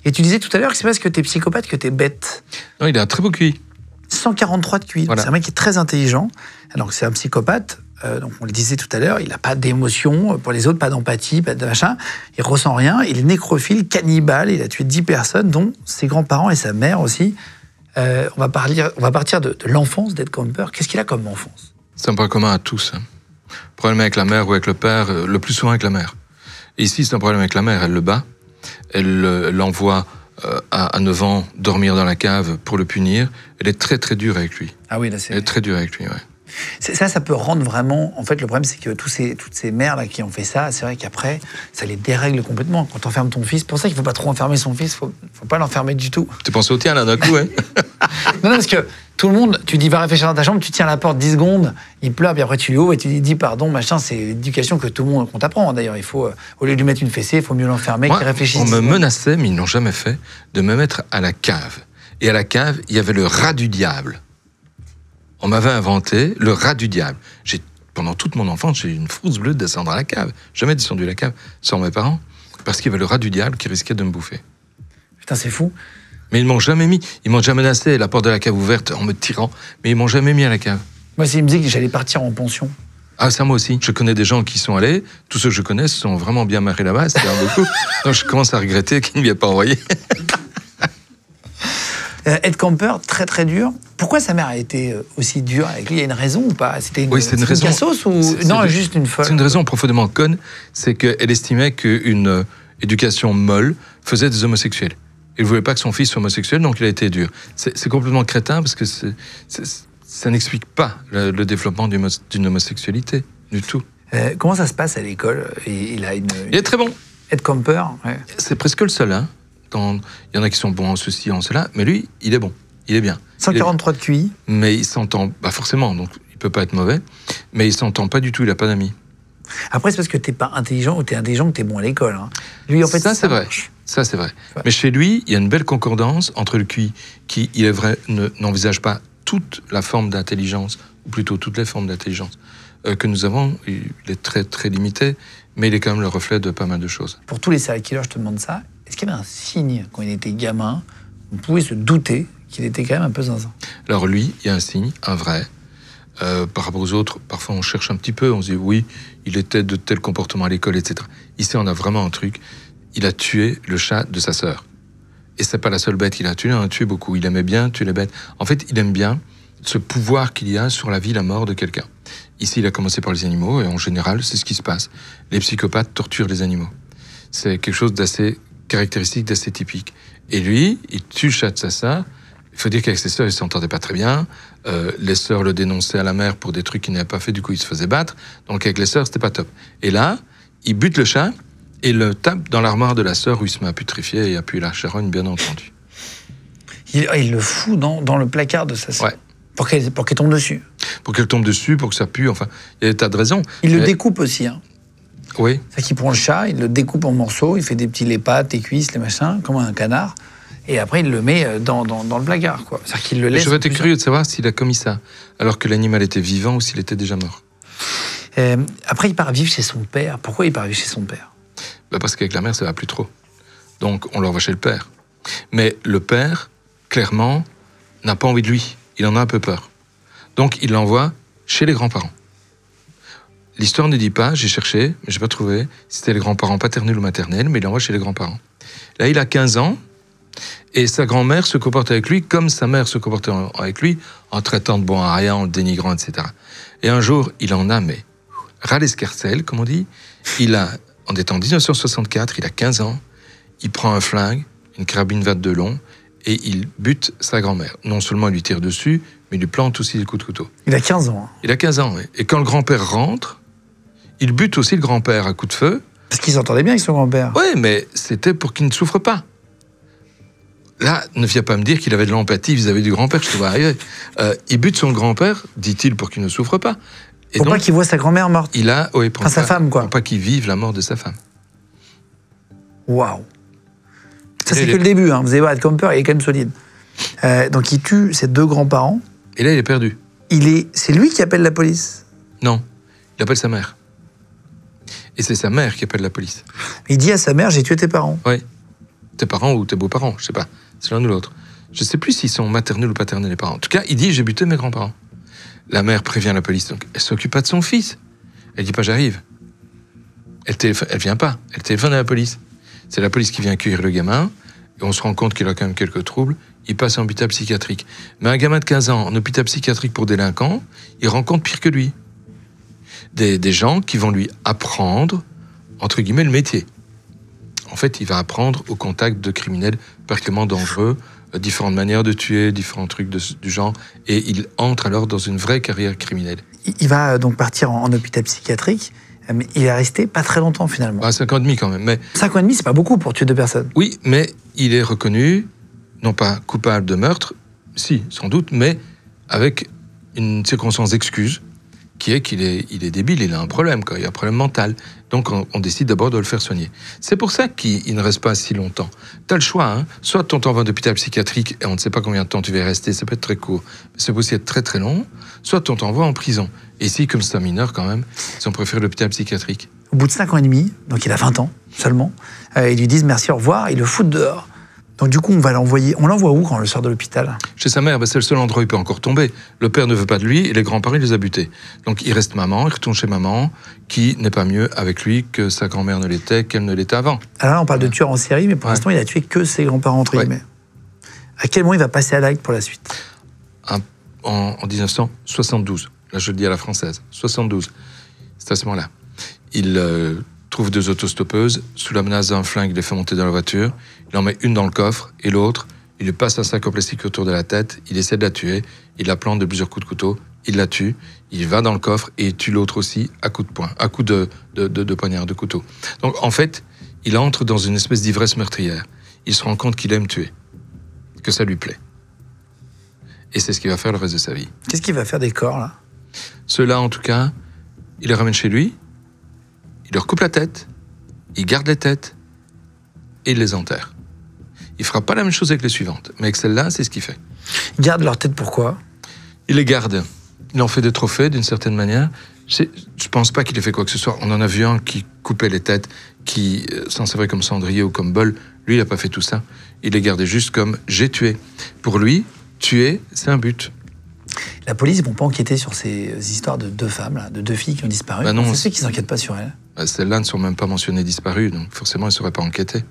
Et tu disais tout à l'heure que c'est parce que t'es psychopathe que t'es bête. Non, il a un très beau QI. 143 de QI. Voilà. C'est un mec qui est très intelligent. Donc c'est un psychopathe. Donc on le disait tout à l'heure, il n'a pas d'émotion pour les autres, pas d'empathie, pas de machin. Il ressent rien. Il est nécrophile, cannibale. Il a tué 10 personnes, dont ses grands-parents et sa mère aussi. On va partir de l'enfance d'Ed Kemper. Qu'est-ce qu'il a comme enfance? C'est un point commun à tous. Hein. Problème avec la mère ou avec le père, le plus souvent avec la mère. Et ici, c'est un problème avec la mère. Elle le bat. Elle l'envoie à 9 ans dormir dans la cave pour le punir. Elle est très très dure avec lui. Ah oui, là c'est... Elle est très dure avec lui, ouais. Ça peut rendre vraiment... En fait, le problème, c'est que toutes ces mères là, qui ont fait ça, c'est vrai qu'après, ça les dérègle complètement. Quand tu enfermes ton fils, pour ça qu'il ne faut pas trop enfermer son fils, il ne faut pas l'enfermer du tout. Tu penses au tien, là, d'un coup, hein? Non, parce que tout le monde, tu dis, va réfléchir dans ta chambre, tu tiens la porte 10 secondes, il pleure, puis après tu lui ouvres et tu lui dis pardon, machin. C'est l'éducation que tout le monde, qu'on t'apprend, d'ailleurs. Il faut, au lieu de lui mettre une fessée, il faut mieux l'enfermer, qu'il réfléchisse. On me menaçait, mais ils n'ont jamais fait, de me mettre à la cave. Et à la cave, il y avait le rat du diable. On m'avait inventé le rat du diable. Pendant toute mon enfance, j'ai eu une frousse bleue de descendre à la cave. Jamais descendu à la cave sans mes parents, parce qu'il y avait le rat du diable qui risquait de me bouffer. Putain, c'est fou. Mais ils m'ont jamais menacé, la porte de la cave ouverte en me tirant, mais ils m'ont jamais mis à la cave. Moi, s'ils me disaient que j'allais partir en pension. Ah, ça, moi aussi. Je connais des gens qui sont allés, tous ceux que je connais se sont vraiment bien marrés là-bas, c'est beaucoup. Donc je commence à regretter qu'ils ne m'y aient pas envoyé. Ed Kemper, très très dur. Pourquoi sa mère a été aussi dure avec lui? Il y a une raison ou pas? C'était une cassos ou non, juste une folle? C'est une raison profondément conne, c'est qu'elle estimait qu'une éducation molle faisait des homosexuels. Il ne voulait pas que son fils soit homosexuel, donc il a été dur. C'est complètement crétin parce que ça n'explique pas le développement d'une homosexualité du tout. Comment ça se passe à l'école? Il est très bon. Ed Kemper, ouais. C'est presque le seul, hein. Il y en a qui sont bons en ceci, en cela, mais lui, il est bon, il est bien. 143 de QI. Mais il s'entend, forcément, donc il peut pas être mauvais, mais il s'entend pas du tout, il a pas d'amis. Après, c'est parce que t'es pas intelligent ou t'es intelligent que t'es bon à l'école. Hein. Lui, en fait, ça c'est vrai. Ça c'est vrai. Ouais. Mais chez lui, il y a une belle concordance entre le QI, qui, il est vrai, n'envisage pas toute la forme d'intelligence, ou plutôt toutes les formes d'intelligence que nous avons. Il est très très limité, mais il est quand même le reflet de pas mal de choses. Pour tous les serial killers, je te demande ça. Est-ce qu'il y avait un signe, quand il était gamin, on pouvait se douter qu'il était quand même un peu zinzin? Alors lui, il y a un signe, un vrai. Par rapport aux autres, parfois on cherche un petit peu, on se dit oui, il était de tel comportement à l'école, etc. Ici, on a vraiment un truc. Il a tué le chat de sa sœur. Et c'est pas la seule bête qu'il a tué, il en a tué beaucoup. Il aimait bien tuer les bêtes. En fait, il aime bien ce pouvoir qu'il y a sur la vie, la mort de quelqu'un. Ici, il a commencé par les animaux, et en général, c'est ce qui se passe. Les psychopathes torturent les animaux. C'est quelque chose d'assez caractéristique, d'assez typique. Et lui, il tue le chat de sa sœur. Il faut dire qu'avec ses sœurs, ils ne s'entendaient pas très bien. Les sœurs le dénonçaient à la mère pour des trucs qu'il n'avait pas fait, du coup, il se faisait battre. Donc avec les sœurs, c'était pas top. Et là, il bute le chat et le tape dans l'armoire de la sœur où il se met à putrifier et appuie la charogne, bien entendu. Il le fout dans le placard de sa sœur. Ouais. Pour qu'elle tombe dessus. Pour qu'elle tombe dessus, pour que ça pue, enfin, il y a des tas de raisons. Il le découpe aussi, hein. Oui. C'est qu'il prend le chat, il le découpe en morceaux, il fait des petits les pattes, les cuisses, les machins, comme un canard, et après il le met dans le placard, quoi. C'est-à-dire qu'il le laisse. J'aurais été curieux de savoir s'il a commis ça, alors que l'animal était vivant ou s'il était déjà mort. Après, il part vivre chez son père. Pourquoi il part vivre chez son père? Parce qu'avec la mère, ça va plus trop. Donc on l'envoie chez le père. Mais le père, clairement, n'a pas envie de lui. Il en a un peu peur. Donc il l'envoie chez les grands-parents. L'histoire ne dit pas, j'ai cherché, mais j'ai pas trouvé si c'était les grands-parents paternels ou maternels, mais il l'envoie chez les grands-parents. Là, il a 15 ans, et sa grand-mère se comporte avec lui comme sa mère se comportait avec lui, en traitant de bon à rien, en le dénigrant, etc. Et un jour, il en a, mais ras l'escarcelle, comme on dit. On est en 1964, il a 15 ans, il prend un flingue, une carabine 22 long, et il bute sa grand-mère. Non seulement il lui tire dessus, mais il lui plante aussi des coups de couteau. Il a 15 ans. Il a 15 ans, oui. Et quand le grand-père rentre, il bute aussi le grand-père à coups de feu. Parce qu'il s'entendait bien avec son grand-père. Oui, mais c'était pour qu'il ne souffre pas. Là, ne viens pas me dire qu'il avait de l'empathie vis-à-vis du grand-père, je te vois arriver. Il bute son grand-père, dit-il, pour qu'il ne souffre pas. Et pour donc, pas qu'il voit sa grand-mère morte. Pour sa femme, quoi. Pour pas qu'il vive la mort de sa femme. Waouh. Ça, c'est que le début. Hein. Vous allez voir, Ed Kemper, il est quand même solide. Donc, il tue ses 2 grands-parents. Et là, il est perdu. C'est lui qui appelle la police. Non, il appelle sa mère. Et c'est sa mère qui appelle la police. Il dit à sa mère, j'ai tué tes parents. Oui. Tes parents ou tes beaux-parents, je sais pas. C'est l'un ou l'autre. Je sais plus s'ils sont maternels ou paternels, les parents. En tout cas, il dit, j'ai buté mes grands-parents. La mère prévient la police, donc elle s'occupe pas de son fils. Elle dit pas, j'arrive. Elle vient pas. Elle téléphone à la police. C'est la police qui vient accueillir le gamin, et on se rend compte qu'il a quand même quelques troubles. Il passe en hôpital psychiatrique. Mais un gamin de 15 ans en hôpital psychiatrique pour délinquant, il rencontre pire que lui. Des gens qui vont lui apprendre, entre guillemets, le métier. En fait, il va apprendre au contact de criminels particulièrement dangereux, différentes manières de tuer, différents trucs du genre, et il entre alors dans une vraie carrière criminelle. Il va donc partir en hôpital psychiatrique, mais il est resté pas très longtemps finalement. 5 ans et demi quand même. Mais 5 ans et demi, c'est pas beaucoup pour tuer 2 personnes. Oui, mais il est reconnu, non pas coupable de meurtre, si, sans doute, mais avec une circonstance d'excuse, qui est qu'il est débile, il a un problème, quoi. Il a un problème mental. Donc on décide d'abord de le faire soigner. C'est pour ça qu'il ne reste pas si longtemps. Tu as le choix, hein. Soit on t'envoie en hôpital psychiatrique et on ne sait pas combien de temps tu vas y rester, ça peut être très court, mais ça peut aussi être très très long, soit on t'envoie en prison. Et ici, comme c'est un mineur quand même, on préfère l'hôpital psychiatrique. Au bout de 5 ans et demi, donc il a 20 ans seulement, ils lui disent merci, au revoir, ils le foutent dehors. Donc du coup, on va l'envoyer. On l'envoie où quand on le sort de l'hôpital? Chez sa mère, c'est le seul endroit où il peut encore tomber. Le père ne veut pas de lui et les grands-parents, il les a butés. Donc il reste maman, il retourne chez maman, qui n'est pas mieux avec lui que sa grand-mère ne l'était, qu'elle ne l'était avant. Alors là, on parle de tueur en série, mais pour l'instant, il a tué que ses grands-parents, entre guillemets. À quel moment il va passer à l'acte pour la suite? En 1972. Là, je le dis à la française. 72. C'est à ce moment-là. Il trouve 2 autostoppeuses. Sous la menace d'un flingue, il les fait monter dans la voiture. Il en met une dans le coffre et l'autre, il lui passe un sac en plastique autour de la tête. Il essaie de la tuer. Il la plante de plusieurs coups de couteau. Il la tue. Il va dans le coffre et il tue l'autre aussi à coups de poing, à coups de poignard, de couteau. Donc, en fait, il entre dans une espèce d'ivresse meurtrière. Il se rend compte qu'il aime tuer, que ça lui plaît. Et c'est ce qu'il va faire le reste de sa vie. Qu'est-ce qu'il va faire des corps, là? Ceux-là, en tout cas, il les ramène chez lui, il leur coupe la tête, il garde les têtes et il les enterre. Il fera pas la même chose avec les suivantes, mais avec celle-là, c'est ce qu'il fait. Il garde leur tête pourquoi? Il les garde. Il en fait des trophées, d'une certaine manière. Je pense pas qu'il ait fait quoi que ce soit. On en a vu un qui coupait les têtes, qui s'en servait comme cendrier ou comme bol. Lui, il a pas fait tout ça. Il les gardait juste comme « j'ai tué ». Pour lui, tuer, c'est un but. La police, ils vont pas enquêter sur ces histoires de 2 femmes, là, de 2 filles qui ont disparu. Bah non, c'est ceux qui s'enquêtent pas sur elles. Celles-là ne sont même pas mentionnées disparues, donc forcément, elles ne seraient pas enquêtées.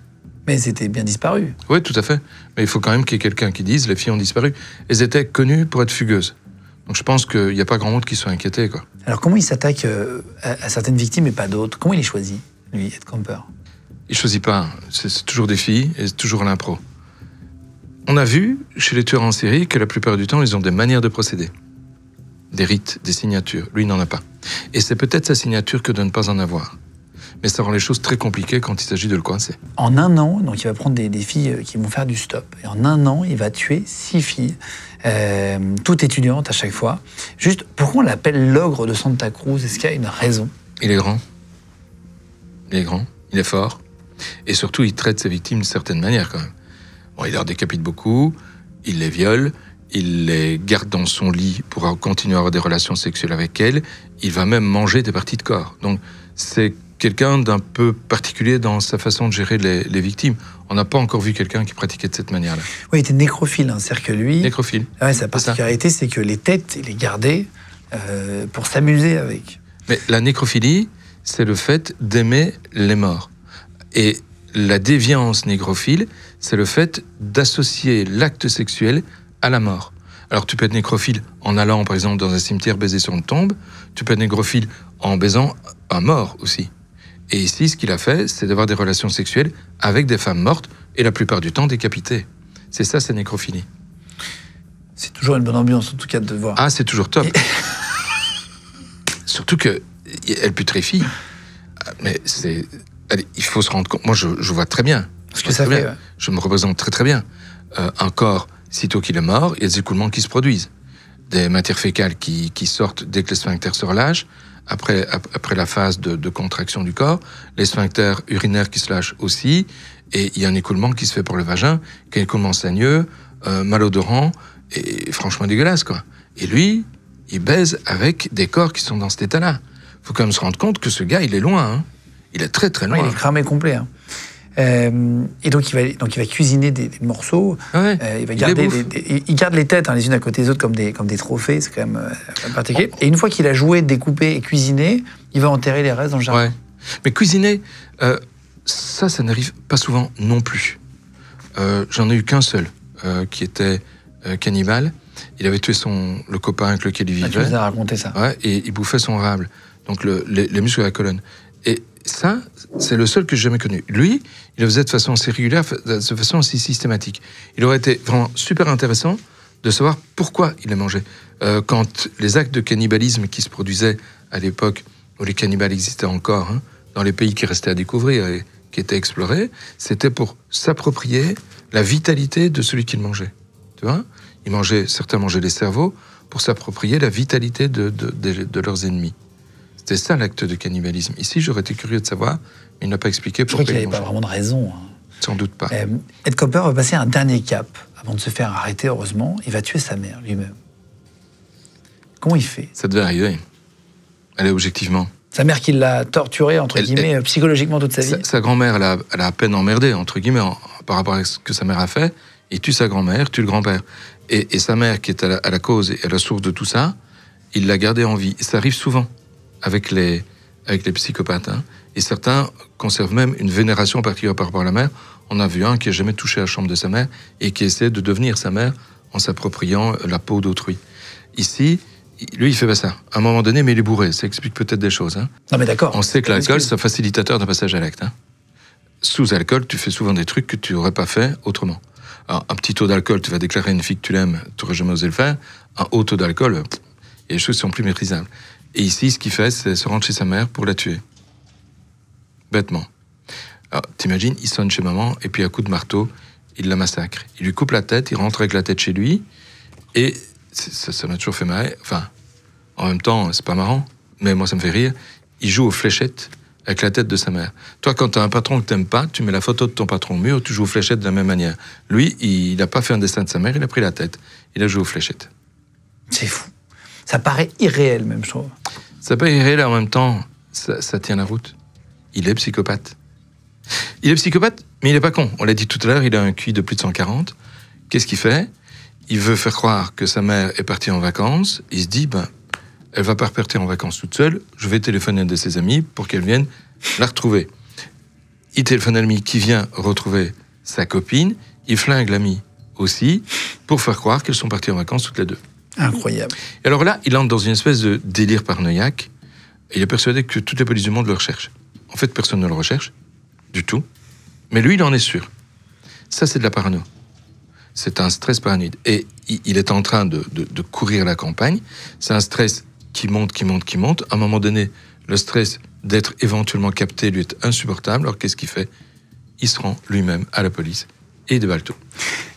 Mais c'était bien disparu. Oui, tout à fait. Mais il faut quand même qu'il y ait quelqu'un qui dise « les filles ont disparu ». Elles étaient connues pour être fugueuses. Donc je pense qu'il n'y a pas grand monde qui soit inquiété, quoi. Alors comment il s'attaque à certaines victimes et pas d'autres? Comment il les choisit, lui, Ed Kemper? Il ne choisit pas. C'est toujours des filles et c'est toujours l'impro. On a vu, chez les tueurs en série, que la plupart du temps, ils ont des manières de procéder. Des rites, des signatures. Lui, il n'en a pas. Et c'est peut-être sa signature que de ne pas en avoir. Mais ça rend les choses très compliquées quand il s'agit de le coincer. En 1 an, donc il va prendre des filles qui vont faire du stop. Et en 1 an, il va tuer 6 filles, toutes étudiantes à chaque fois. Juste, pourquoi on l'appelle l'ogre de Santa Cruz? Est-ce qu'il y a une raison? Il est grand. Il est grand. Il est fort. Et surtout, il traite ses victimes d'une certaine manière, quand même. Bon, il leur décapite beaucoup, il les viole, il les garde dans son lit pour continuer à avoir des relations sexuelles avec elles. Il va même manger des parties de corps. Donc, c'est quelqu'un d'un peu particulier dans sa façon de gérer les victimes. On n'a pas encore vu quelqu'un qui pratiquait de cette manière-là. Oui, il était nécrophile, hein. C'est-à-dire que lui... Nécrophile. Ouais, sa particularité, c'est que les têtes, il les gardait pour s'amuser avec. Mais la nécrophilie, c'est le fait d'aimer les morts. Et la déviance nécrophile, c'est le fait d'associer l'acte sexuel à la mort. Alors tu peux être nécrophile en allant, par exemple, dans un cimetière baiser sur une tombe. Tu peux être nécrophile en baisant un mort aussi. Et ici, ce qu'il a fait, c'est d'avoir des relations sexuelles avec des femmes mortes, et la plupart du temps décapitées. C'est ça, c'est nécrophilie. C'est toujours une bonne ambiance, en tout cas, de voir. Ah, c'est toujours top. Surtout qu'elle putréfie. Mais il faut se rendre compte. Moi, je vois très bien. Ce que ça fait, ouais. Je me représente très très bien. Un corps, sitôt qu'il est mort, il y a des écoulements qui se produisent. Des matières fécales qui sortent dès que les sphincters se relâchent. Après la phase de contraction du corps, les sphincters urinaires qui se lâchent aussi. Et il y a un écoulement qui se fait pour le vagin, qui est un écoulement saigneux, malodorant, et franchement dégueulasse, quoi. Et lui, il baise avec des corps qui sont dans cet état-là. Faut quand même se rendre compte que ce gars, il est loin, hein. Il est très très loin. Ouais, il est cramé complet. Hein. Et donc il va cuisiner des morceaux. Ouais, il garde les têtes, hein, les unes à côté des autres, comme des trophées. C'est quand même particulier. Et une fois qu'il a joué, découpé et cuisiné, il va enterrer les restes dans le jardin. Ouais. Mais cuisiner, ça n'arrive pas souvent non plus. J'en ai eu qu'un seul, qui était cannibale. Il avait tué le copain avec lequel il vivait. Tu nous as raconté ça. Ouais, et il bouffait son rable, donc les muscles de la colonne. Et ça, c'est le seul que j'ai jamais connu. Lui, il le faisait de façon assez régulière, de façon assez systématique. Il aurait été vraiment super intéressant de savoir pourquoi il les mangeait. Quand les actes de cannibalisme qui se produisaient à l'époque où les cannibales existaient encore, hein, dans les pays qui restaient à découvrir et qui étaient explorés, c'était pour s'approprier la vitalité de celui qu'il mangeait. Tu vois ? Certains mangeaient les cerveaux pour s'approprier la vitalité de leurs ennemis. C'était ça l'acte de cannibalisme. Ici, j'aurais été curieux de savoir, mais il n'a pas expliqué pourquoi. Je crois qu'il n'avait pas vraiment de raison. Hein. Sans doute pas. Ed Koper va passer un dernier cap avant de se faire arrêter, heureusement. Il va tuer sa mère lui-même. Comment il fait ? Ça devait arriver. Elle est objectivement. Sa mère qui l'a torturé, entre guillemets, psychologiquement toute sa vie. Sa grand-mère, elle a à peine emmerdé, entre guillemets, par rapport à ce que sa mère a fait. Il tue sa grand-mère, tue le grand-père. Et sa mère, qui est à la cause et à la source de tout ça, il l'a gardée en vie. Et ça arrive souvent avec les psychopathes. Hein. Et certains conservent même une vénération particulière par rapport à la mère. On a vu un qui n'a jamais touché la chambre de sa mère et qui essaie de devenir sa mère en s'appropriant la peau d'autrui. Ici, lui, il fait pas ça. À un moment donné, mais il est bourré. Ça explique peut-être des choses. Hein. Non, mais d'accord. On sait que l'alcool, c'est un facilitateur d'un passage à l'acte. Hein. Sous alcool, tu fais souvent des trucs que tu n'aurais pas fait autrement. Alors, un petit taux d'alcool, tu vas déclarer à une fille que tu l'aimes, tu n'aurais jamais osé le faire. Un haut taux d'alcool, il y a des choses qui sont plus maîtrisables. Et ici, ce qu'il fait, c'est se rendre chez sa mère pour la tuer. Bêtement. Alors, t'imagines, il sonne chez maman, et puis à coup de marteau, il la massacre. Il lui coupe la tête, il rentre avec la tête chez lui, et ça m'a toujours fait marrer. Enfin, en même temps, c'est pas marrant, mais moi, ça me fait rire. Il joue aux fléchettes avec la tête de sa mère. Toi, quand t'as un patron que t'aimes pas, tu mets la photo de ton patron au mur, tu joues aux fléchettes de la même manière. Lui, il n'a pas fait un dessin de sa mère, il a pris la tête. Il a joué aux fléchettes. C'est fou. Ça paraît irréel, même, je trouve. Ça paraît irréel, en même temps, ça tient la route. Il est psychopathe. Il est psychopathe, mais il n'est pas con. On l'a dit tout à l'heure, il a un QI de plus de 140. Qu'est-ce qu'il fait ? Il veut faire croire que sa mère est partie en vacances. Il se dit, elle va pas repartir en vacances toute seule. Je vais téléphoner à un de ses amis pour qu'elle vienne la retrouver. Il téléphone à l'ami qui vient retrouver sa copine. Il flingue l'ami aussi pour faire croire qu'elles sont parties en vacances toutes les deux. Incroyable. Et alors là, il entre dans une espèce de délire paranoïaque. Et il est persuadé que toutes les polices du monde le recherchent. En fait, personne ne le recherche, du tout. Mais lui, il en est sûr. Ça, c'est de la parano. C'est un stress paranoïde. Et il est en train de courir la campagne. C'est un stress qui monte. À un moment donné, le stress d'être éventuellement capté lui est insupportable. Alors qu'est-ce qu'il fait ? Il se rend lui-même à la police et il déballe tout.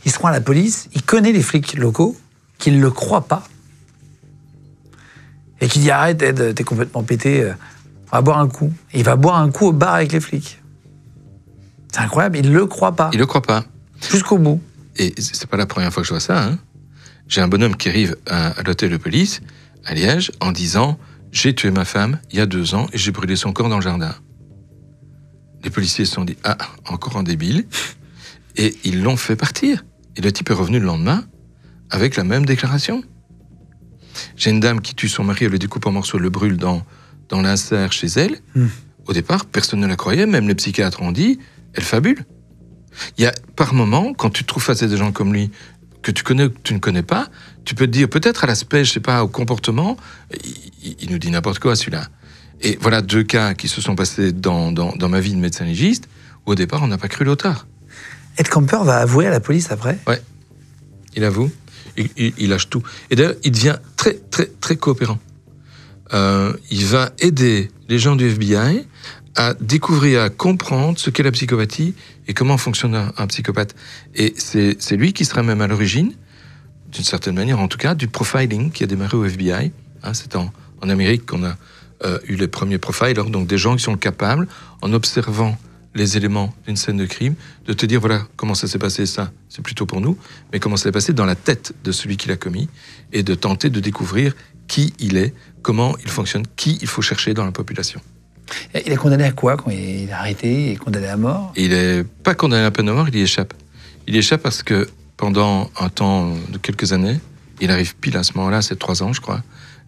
Il se rend à la police, il connaît les flics locaux qui ne le croient pas. Et qui dit arrête Ed, t'es complètement pété, on va boire un coup. Et il va boire un coup au bar avec les flics. C'est incroyable, il ne le croit pas. Il ne le croit pas. Jusqu'au bout. Et c'est pas la première fois que je vois ça. Hein. J'ai un bonhomme qui arrive à l'hôtel de police, à Liège, en disant « J'ai tué ma femme il y a 2 ans et j'ai brûlé son corps dans le jardin. » Les policiers se sont dit « Ah, encore un débile ». Et ils l'ont fait partir. Et le type est revenu le lendemain avec la même déclaration. J'ai une dame qui tue son mari, elle le découpe en morceaux, le brûle dans dans l'insert chez elle. Au départ, personne ne la croyait, même les psychiatres ont dit, elle fabule. Il y a par moment, quand tu te trouves face à des gens comme lui, que tu connais ou que tu ne connais pas, tu peux te dire, peut-être à l'aspect, je sais pas, au comportement, il nous dit n'importe quoi celui-là. Et voilà 2 cas qui se sont passés dans ma vie de médecin légiste, où au départ, on n'a pas cru l'auteur. Ed Kemper va avouer à la police après. Ouais, il avoue, il lâche tout. Et d'ailleurs, il devient très, très, très coopérant. Il va aider les gens du FBI à découvrir, à comprendre ce qu'est la psychopathie et comment fonctionne un psychopathe. Et c'est lui qui sera même à l'origine, d'une certaine manière en tout cas, du profiling qui a démarré au FBI. C'est en Amérique qu'on a eu les premiers profilers, donc des gens qui sont capables, en observant les éléments d'une scène de crime, de te dire voilà comment ça s'est passé, ça c'est plutôt pour nous, mais comment ça s'est passé dans la tête de celui qui l'a commis, et de tenter de découvrir qui il est, comment il fonctionne, qui il faut chercher dans la population. Il est condamné à quoi quand il est arrêté? Il est condamné à mort? Il n'est pas condamné à la peine de mort, il y échappe. Il y échappe parce que pendant un temps de quelques années, il arrive pile à ce moment-là, c'est 3 ans je crois,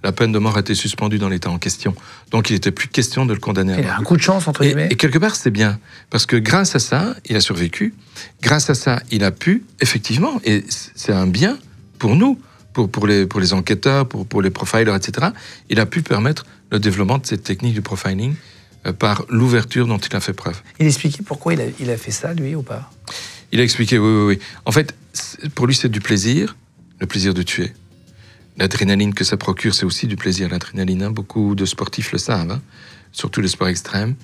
la peine de mort a été suspendue dans l'état en question. Donc il n'était plus question de le condamner à mort. Il a un coup de chance, entre guillemets. Et quelque part, c'est bien. Parce que grâce à ça, il a survécu. Grâce à ça, il a pu, effectivement, et c'est un bien pour nous, pour les enquêteurs, pour les profilers, etc., il a pu permettre le développement de cette technique du profiling par l'ouverture dont il a fait preuve. Il expliquait pourquoi il a fait ça, lui, ou pas? Il a expliqué, oui. En fait, pour lui, c'est du plaisir, le plaisir de tuer. L'adrénaline que ça procure, c'est aussi du plaisir, l'adrénaline. Beaucoup de sportifs le savent, surtout les sports extrêmes.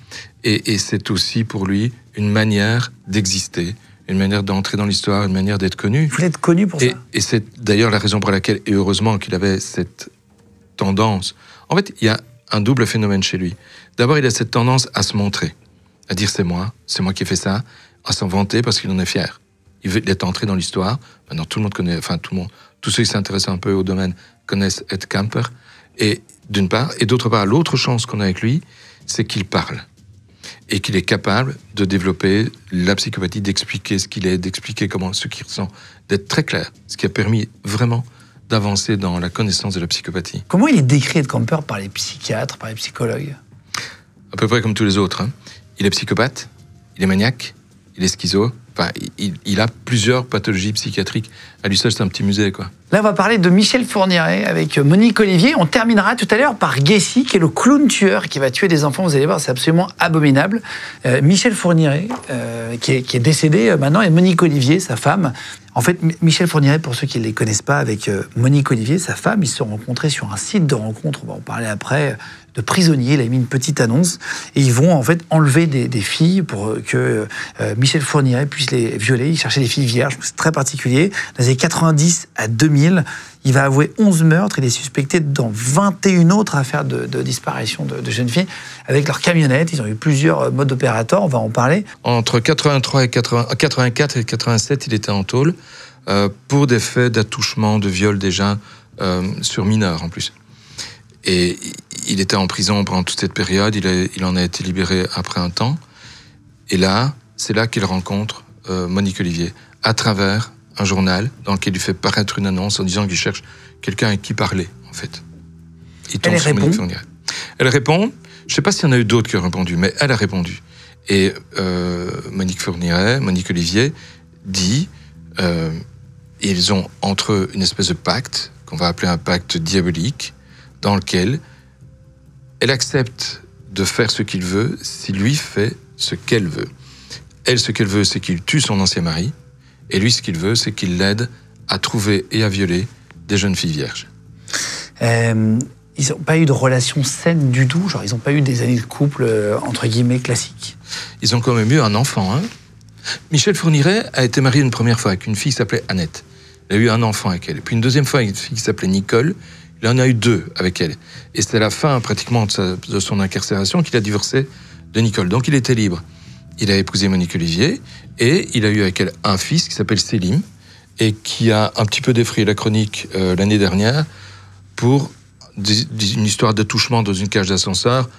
Et c'est aussi pour lui une manière d'exister, une manière d'entrer dans l'histoire, une manière d'être connu. Il voulait être connu pour ça. Et c'est d'ailleurs la raison pour laquelle, et heureusement qu'il avait cette tendance. En fait, il y a un double phénomène chez lui. D'abord, il a cette tendance à se montrer, à dire c'est moi qui ai fait ça, à s'en vanter parce qu'il en est fier. Il est entré dans l'histoire. Maintenant, tout le monde connaît, tous ceux qui s'intéressent un peu au domaine connaissent Ed Kemper. Et d'une part, et d'autre part, l'autre chance qu'on a avec lui, c'est qu'il parle. Et qu'il est capable de développer la psychopathie, d'expliquer ce qu'il est, d'expliquer ce qu'il ressent, d'être très clair. Ce qui a permis vraiment d'avancer dans la connaissance de la psychopathie. Comment il est décrit, Ed Kemper, par les psychiatres, par les psychologues? À peu près comme tous les autres. Il est psychopathe, il est maniaque, il est schizo. Enfin, il a plusieurs pathologies psychiatriques. À lui seul, c'est un petit musée, quoi. Là, on va parler de Michel Fourniret avec Monique Olivier. On terminera tout à l'heure par Gacy, qui est le clown tueur qui va tuer des enfants. Vous allez voir, c'est absolument abominable. Michel Fourniret, qui est décédé maintenant, et Monique Olivier, sa femme. En fait, Michel Fourniret, pour ceux qui ne les connaissent pas, avec Monique Olivier, sa femme, ils se sont rencontrés sur un site de rencontre, on va en parler après, de prisonniers. Il a mis une petite annonce et ils vont en fait enlever des filles pour que Michel Fourniret puisse les violer. Il cherchait des filles vierges, c'est très particulier. Dans les années 90 à 2000, il va avouer 11 meurtres. Il est suspecté dans 21 autres affaires de disparition de jeunes filles avec leur camionnette. Ils ont eu plusieurs modes opérateurs, on va en parler. Entre 84 et 87, il était en tôle pour des faits d'attouchement, de viol déjà sur mineurs en plus. Et il était en prison pendant toute cette période, il en a été libéré après un temps. Et là, c'est là qu'il rencontre Monique Olivier, à travers un journal dans lequel il fait paraître une annonce en disant qu'il cherche quelqu'un avec qui parler, en fait. Elle répond. Elle répond, je ne sais pas s'il y en a eu d'autres qui ont répondu, mais elle a répondu. Et Monique Olivier dit, ils ont entre eux une espèce de pacte, qu'on va appeler un pacte diabolique, dans lequel elle accepte de faire ce qu'il veut si lui fait ce qu'elle veut. Elle, ce qu'elle veut, c'est qu'il tue son ancien mari, et lui, ce qu'il veut, c'est qu'il l'aide à trouver et à violer des jeunes filles vierges. Ils n'ont pas eu de relation saine du tout, genre ils n'ont pas eu des années de couple, entre guillemets, classiques. Ils ont quand même eu un enfant. Michel Fourniret a été marié une première fois avec une fille qui s'appelait Annette. Il a eu un enfant avec elle. Et puis une deuxième fois avec une fille qui s'appelait Nicole. Il en a eu 2 avec elle. Et c'était à la fin, pratiquement, de son incarcération qu'il a divorcé de Nicole. Donc il était libre. Il a épousé Monique Olivier et il a eu avec elle un fils qui s'appelle Selim et qui a un petit peu défrayé la chronique l'année dernière pour une histoire d'attouchement dans une cage d'ascenseur.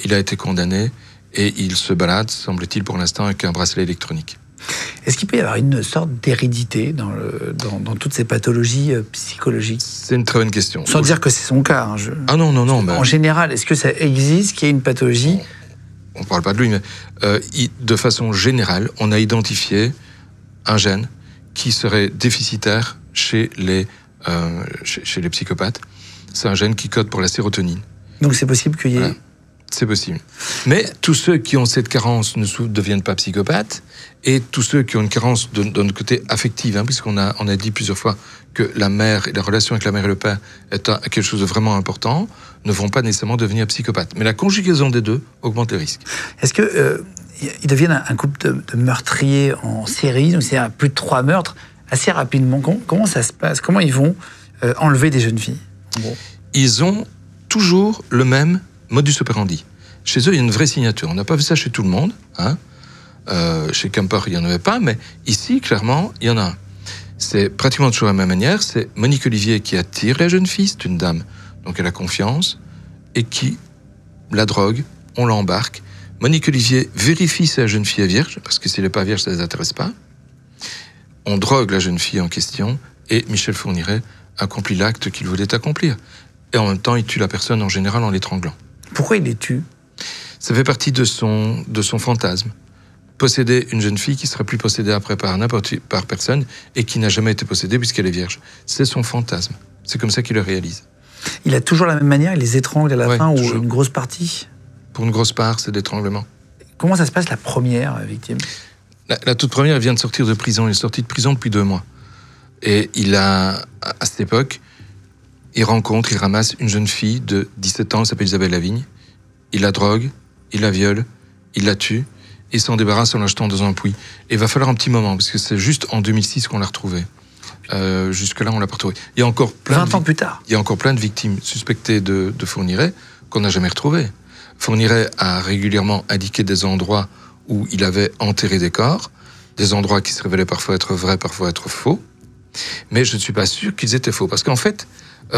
Il a été condamné et il se balade, semble-t-il pour l'instant, avec un bracelet électronique. Est-ce qu'il peut y avoir une sorte d'hérédité dans toutes ces pathologies psychologiques? C'est une très bonne question. Sans dire que c'est son cas. Hein, Ah non. En général, est-ce que ça existe qu'il y ait une pathologie? On ne parle pas de lui, mais de façon générale, on a identifié un gène qui serait déficitaire chez les psychopathes. C'est un gène qui code pour la sérotonine. Donc c'est possible qu'il y ait... Voilà. C'est possible. Mais tous ceux qui ont cette carence ne deviennent pas psychopathes, et tous ceux qui ont une carence de notre côté affective, puisqu'on a dit plusieurs fois que la mère et la relation avec la mère et le père est quelque chose de vraiment important, ne vont pas nécessairement devenir psychopathes. Mais la conjugaison des deux augmente les risques. Est-ce que ils deviennent un couple de meurtriers en série, donc c'est plus de 3 meurtres, assez rapidement? Comment ça se passe? Comment ils vont enlever des jeunes filles? Bon. Ils ont toujours le même modus operandi. Chez eux, il y a une vraie signature. On n'a pas vu ça chez tout le monde. Chez Kemper, il n'y en avait pas, mais ici, clairement, il y en a un. C'est pratiquement toujours la même manière. C'est Monique Olivier qui attire la jeune fille. C'est une dame, donc elle a confiance, et qui la drogue, on l'embarque. Monique Olivier vérifie si la jeune fille est vierge, parce que si elle n'est pas vierge, ça ne les intéresse pas. On drogue la jeune fille en question, et Michel Fourniret accomplit l'acte qu'il voulait accomplir. Et en même temps, il tue la personne en général en l'étranglant. Pourquoi il les tue? Ça fait partie de son fantasme. Posséder une jeune fille qui ne sera plus possédée après par personne et qui n'a jamais été possédée puisqu'elle est vierge. C'est son fantasme. C'est comme ça qu'il le réalise. Il a toujours la même manière, il les étrangle à la fin toujours. ou une grosse partie? Pour une grosse part, c'est l'étranglement. Comment ça se passe la première victime? La toute première, elle vient de sortir de prison. Il est sorti de prison depuis 2 mois. Et à cette époque, il ramasse une jeune fille de 17 ans, elle s'appelle Isabelle Lavigne. Il la drogue, il la viole, il la tue, et s'en débarrasse en la jetant dans un puits. Et il va falloir un petit moment, parce que c'est juste en 2006 qu'on l'a retrouvée. Jusque-là, on l'a pas retrouvée. Il y a encore 20 ans plus tard. Il y a encore plein de victimes suspectées de Fourniret qu'on n'a jamais retrouvées. Fourniret a régulièrement indiqué des endroits où il avait enterré des corps, des endroits qui se révélaient parfois être vrais, parfois être faux. Mais je ne suis pas sûr qu'ils étaient faux, parce qu'en fait,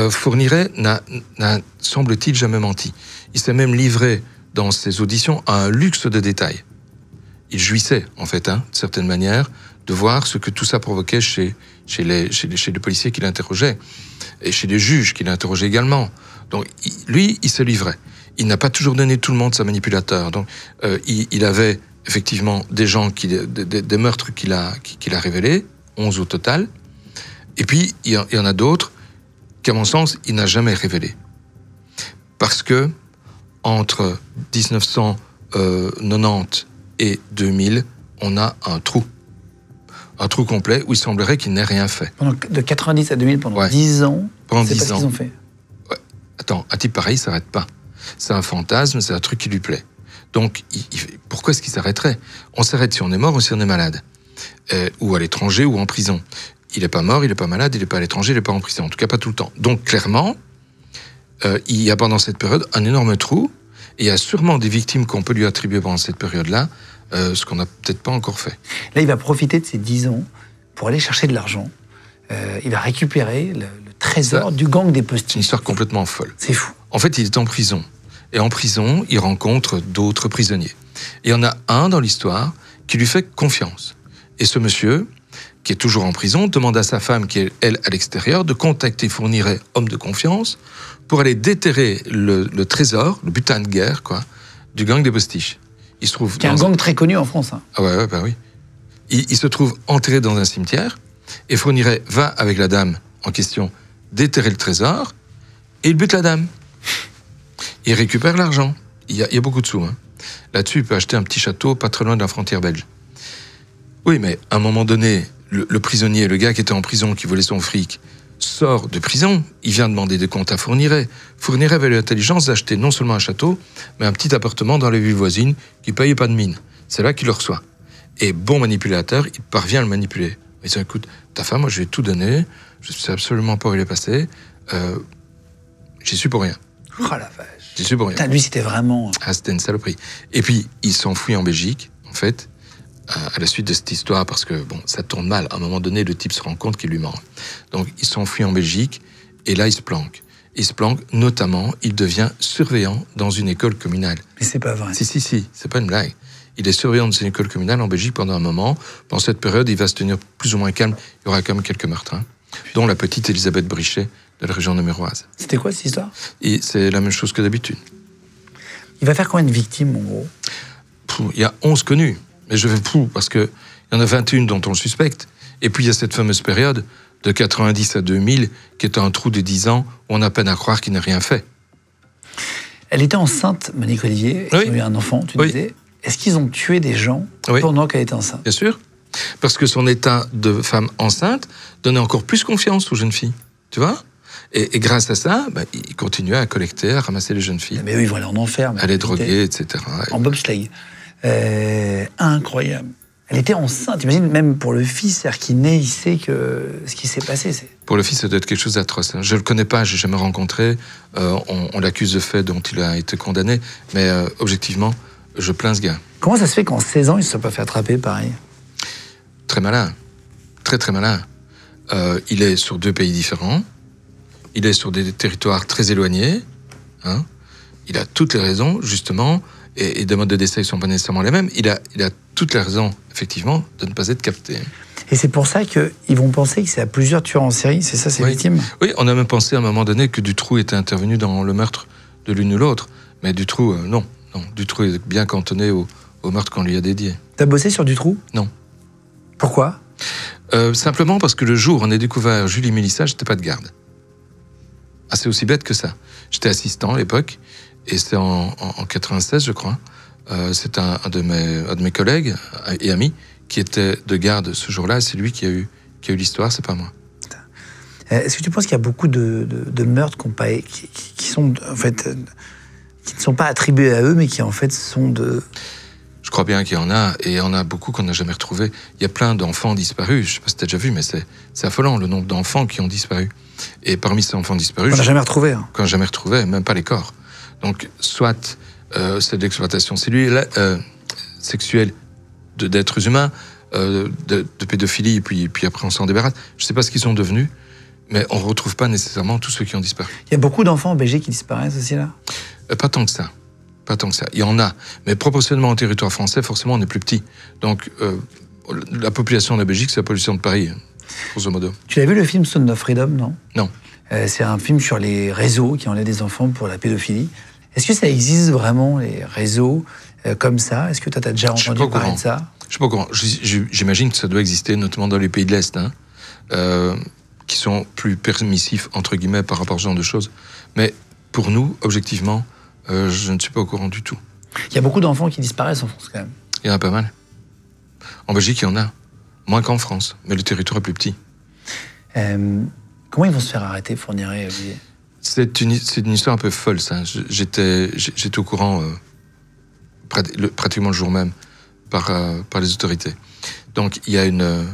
Fourniret n'a, semble-t-il, jamais menti. Il s'est même livré dans ses auditions à un luxe de détails. Il jouissait, en fait, d'une certaine manière, de voir ce que tout ça provoquait chez les policiers qui l'interrogeaient, et chez les juges qui l'interrogeaient également. Donc, lui, il se livrait. Il n'a pas toujours donné tout le monde sa manipulateur. Donc, il avait effectivement des gens, des meurtres qu'il a révélés, 11 au total. Et puis, il y en a d'autres qu'à mon sens, il n'a jamais révélé. Parce que, entre 1990 et 2000, on a un trou. Un trou complet où il semblerait qu'il n'ait rien fait. De 90 à 2000, pendant 10 ans, pendant c'est 10 pas ce qu'ils ont fait. Ouais. Attends, un type pareil, il ne s'arrête pas. C'est un fantasme, c'est un truc qui lui plaît. Donc, pourquoi est-ce qu'il s'arrêterait? On s'arrête si on est mort ou si on est malade. Ou à l'étranger ou en prison. Il n'est pas mort, il n'est pas malade, il n'est pas à l'étranger, il n'est pas en prison. En tout cas, pas tout le temps. Donc, clairement, il y a pendant cette période un énorme trou. Et il y a sûrement des victimes qu'on peut lui attribuer pendant cette période-là, ce qu'on n'a peut-être pas encore fait. Là, il va profiter de ces 10 ans pour aller chercher de l'argent. Il va récupérer le trésor du gang des postiches. C'est une histoire complètement folle. C'est fou. En fait, il est en prison. Et en prison, il rencontre d'autres prisonniers. Et il y en a un dans l'histoire qui lui fait confiance. Et ce monsieur, qui est toujours en prison, demande à sa femme, qui est, elle, à l'extérieur, de contacter Fourniret, homme de confiance, pour aller déterrer le trésor, le butin de guerre, du gang des postiches. Il se trouve... Qui est un gang très connu en France. Ah ouais, bah oui. Il se trouve enterré dans un cimetière, et Fourniret va, avec la dame en question, déterrer le trésor, et il bute la dame. Il récupère l'argent. Il y a beaucoup de sous. Là-dessus, il peut acheter un petit château pas très loin de la frontière belge. Oui, mais à un moment donné, le prisonnier, le gars qui était en prison, qui volait son fric, sort de prison, il vient demander des comptes à Fourniret. Fourniret avait l'intelligence d'acheter non seulement un château, mais un petit appartement dans les villes voisines qui ne payait pas de mine. C'est là qu'il le reçoit. Et bon manipulateur, il parvient à le manipuler. Il dit, écoute, ta femme, moi je vais tout donner, je ne sais absolument pas où il est passé, j'y suis pour rien. Oh la vache. J'y suis pour rien. Lui, c'était vraiment... Ah, c'était une saloperie. Et puis, il s'enfuit en Belgique, en fait, à la suite de cette histoire, parce que, bon, ça tourne mal. À un moment donné, le type se rend compte qu'il lui ment. Donc, il s'enfuit en Belgique, et là, il se planque. Il se planque, notamment, il devient surveillant dans une école communale. Mais c'est pas vrai. Si, c'est pas une blague. Il est surveillant de une école communale en Belgique pendant un moment. Pendant cette période, il va se tenir plus ou moins calme. Il y aura quand même quelques meurtres, hein, dont la petite Elisabeth Brichet de la région namuroise. C'était quoi cette histoire? Et c'est la même chose que d'habitude. Il va faire combien de victimes, en gros? Il y a 11 connus. Mais je vais parce qu'il y en a 21 dont on le suspecte. Et puis il y a cette fameuse période de 90 à 2000 qui est un trou de 10 ans où on a peine à croire qu'il n'a rien fait. Elle était enceinte, Monique Olivier. Oui. Ils ont eu un enfant, tu disais. Est-ce qu'ils ont tué des gens pendant qu'elle était enceinte? Bien sûr. Parce que son état de femme enceinte donnait encore plus confiance aux jeunes filles. Tu vois? Et grâce à ça, il continuait à collecter, à ramasser les jeunes filles. Mais eux, ils vont aller en enfer. À les droguer, etc. En bobsleigh. Incroyable. Elle était enceinte. Imagine, même pour le fils, c'est-à-dire qu'il naît, il sait que ce qui s'est passé. Pour le fils, ça doit être quelque chose d'atroce. Je ne le connais pas, je l'ai jamais rencontré. On l'accuse de faits dont il a été condamné. Mais objectivement, je plains ce gars. Comment ça se fait qu'en 16 ans, il ne se soit pas fait attraper, pareil? Très malin. Très, très malin. Il est sur 2 pays différents. Il est sur des territoires très éloignés. Hein. Il a toutes les raisons, justement, et des modes de décès ne sont pas nécessairement les mêmes. Il a toutes les raisons, effectivement, de ne pas être capté. Et c'est pour ça qu'ils vont penser que c'est à plusieurs tueurs en série, c'est ça, ces victimes? Oui, on a même pensé à un moment donné que Dutroux était intervenu dans le meurtre de l'une ou l'autre. Mais Dutroux, non. Dutroux est bien cantonné au meurtre qu'on lui a dédié. T'as bossé sur Dutroux? Non. Pourquoi? Simplement parce que le jour où on a découvert Julie Mélissa, j'étais pas de garde. Ah, c'est aussi bête que ça. J'étais assistant à l'époque, et c'était en 96, je crois. C'est un de mes collègues et amis qui était de garde ce jour-là. C'est lui qui a eu l'histoire, c'est pas moi. Est-ce que tu penses qu'il y a beaucoup de meurtres qui sont en fait qui ne sont pas attribués à eux, mais qui en fait sont de... Je crois bien qu'il y en a, et il y en a beaucoup qu'on n'a jamais retrouvés. Il y a plein d'enfants disparus. Je sais pas si tu as déjà vu, mais c'est affolant le nombre d'enfants qui ont disparu. Et parmi ces enfants disparus... Qu'on n'a jamais retrouvés. Hein. Qu'on n'a jamais retrouvés, même pas les corps. Donc, soit c'est de l'exploitation sexuelle d'êtres humains, de pédophilie, et puis après on s'en débarrasse. Je ne sais pas ce qu'ils sont devenus, mais on ne retrouve pas nécessairement tous ceux qui ont disparu. Il y a beaucoup d'enfants en Belgique qui disparaissent aussi, là? Pas tant que ça. Pas tant que ça. Il y en a. Mais proportionnellement au territoire français, forcément, on est plus petit. Donc, la population de la Belgique, c'est la population de Paris, grosso modo. Tu l'as vu le film Sound of Freedom, non? Non. C'est un film sur les réseaux qui enlèvent des enfants pour la pédophilie. Est-ce que ça existe vraiment, les réseaux comme ça? Est-ce que tu as déjà entendu parler de ça? Je ne suis pas au courant. J'imagine que ça doit exister, notamment dans les pays de l'Est, qui sont plus permissifs, entre guillemets, par rapport à ce genre de choses. Mais pour nous, objectivement, je ne suis pas au courant du tout. Il y a beaucoup d'enfants qui disparaissent en France, quand même. Il y en a pas mal. En Belgique, il y en a. Moins qu'en France, mais le territoire est plus petit. Comment ils vont se faire arrêter, Fourniret, Olivier? C'est une histoire un peu folle, ça. J'étais au courant pratiquement le jour même par les autorités. Donc, il y a une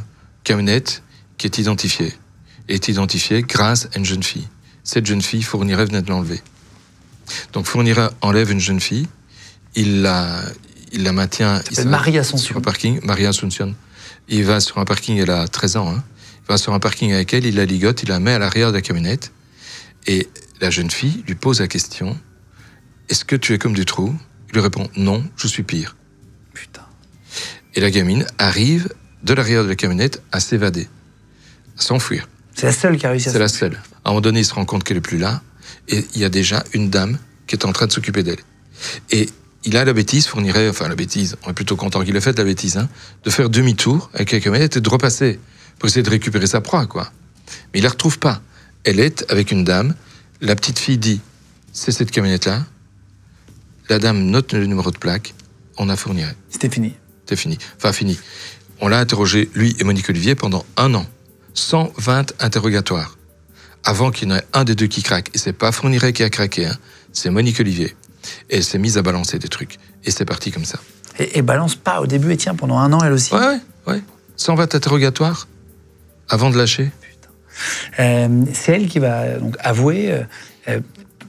camionnette qui est identifiée. Et est identifiée grâce à une jeune fille. Cette jeune fille, Fourniret venait de l'enlever. Donc, Fourniret enlève une jeune fille. Il la maintient... Marie Ascension. Sur un parking, Marie Ascension. Il va sur un parking, elle a 13 ans. Hein. Il va sur un parking avec elle, il la ligote, il la met à l'arrière de la camionnette. Et la jeune fille lui pose la question, est-ce que tu es comme Dutroux? Il lui répond, non, je suis pire. Putain. Et la gamine arrive de l'arrière de la camionnette à s'évader, à s'enfuir. C'est la seule qui a réussi à s'enfuir. C'est la seule. À un moment donné, il se rend compte qu'elle est plus là, et il y a déjà une dame qui est en train de s'occuper d'elle. Et il a la bêtise, Fourniret, enfin la bêtise, on est plutôt content qu'il ait fait la bêtise, hein, de faire demi-tour avec la camionnette et de repasser pour essayer de récupérer sa proie, quoi. Mais il la retrouve pas. Elle est avec une dame. La petite fille dit, c'est cette camionnette-là. La dame note le numéro de plaque. On a Fourniret. C'était fini. C'était fini. Enfin, fini. On l'a interrogé, lui et Monique Olivier, pendant 1 an. 120 interrogatoires. Avant qu'il y en ait un des deux qui craque. Et c'est pas Fourniret qui a craqué, hein. C'est Monique Olivier. Et elle s'est mise à balancer des trucs. Et c'est parti comme ça. Et balance pas au début, et tiens, pendant 1 an, elle aussi. Ouais. 120 interrogatoires avant de lâcher. C'est elle qui va donc avouer.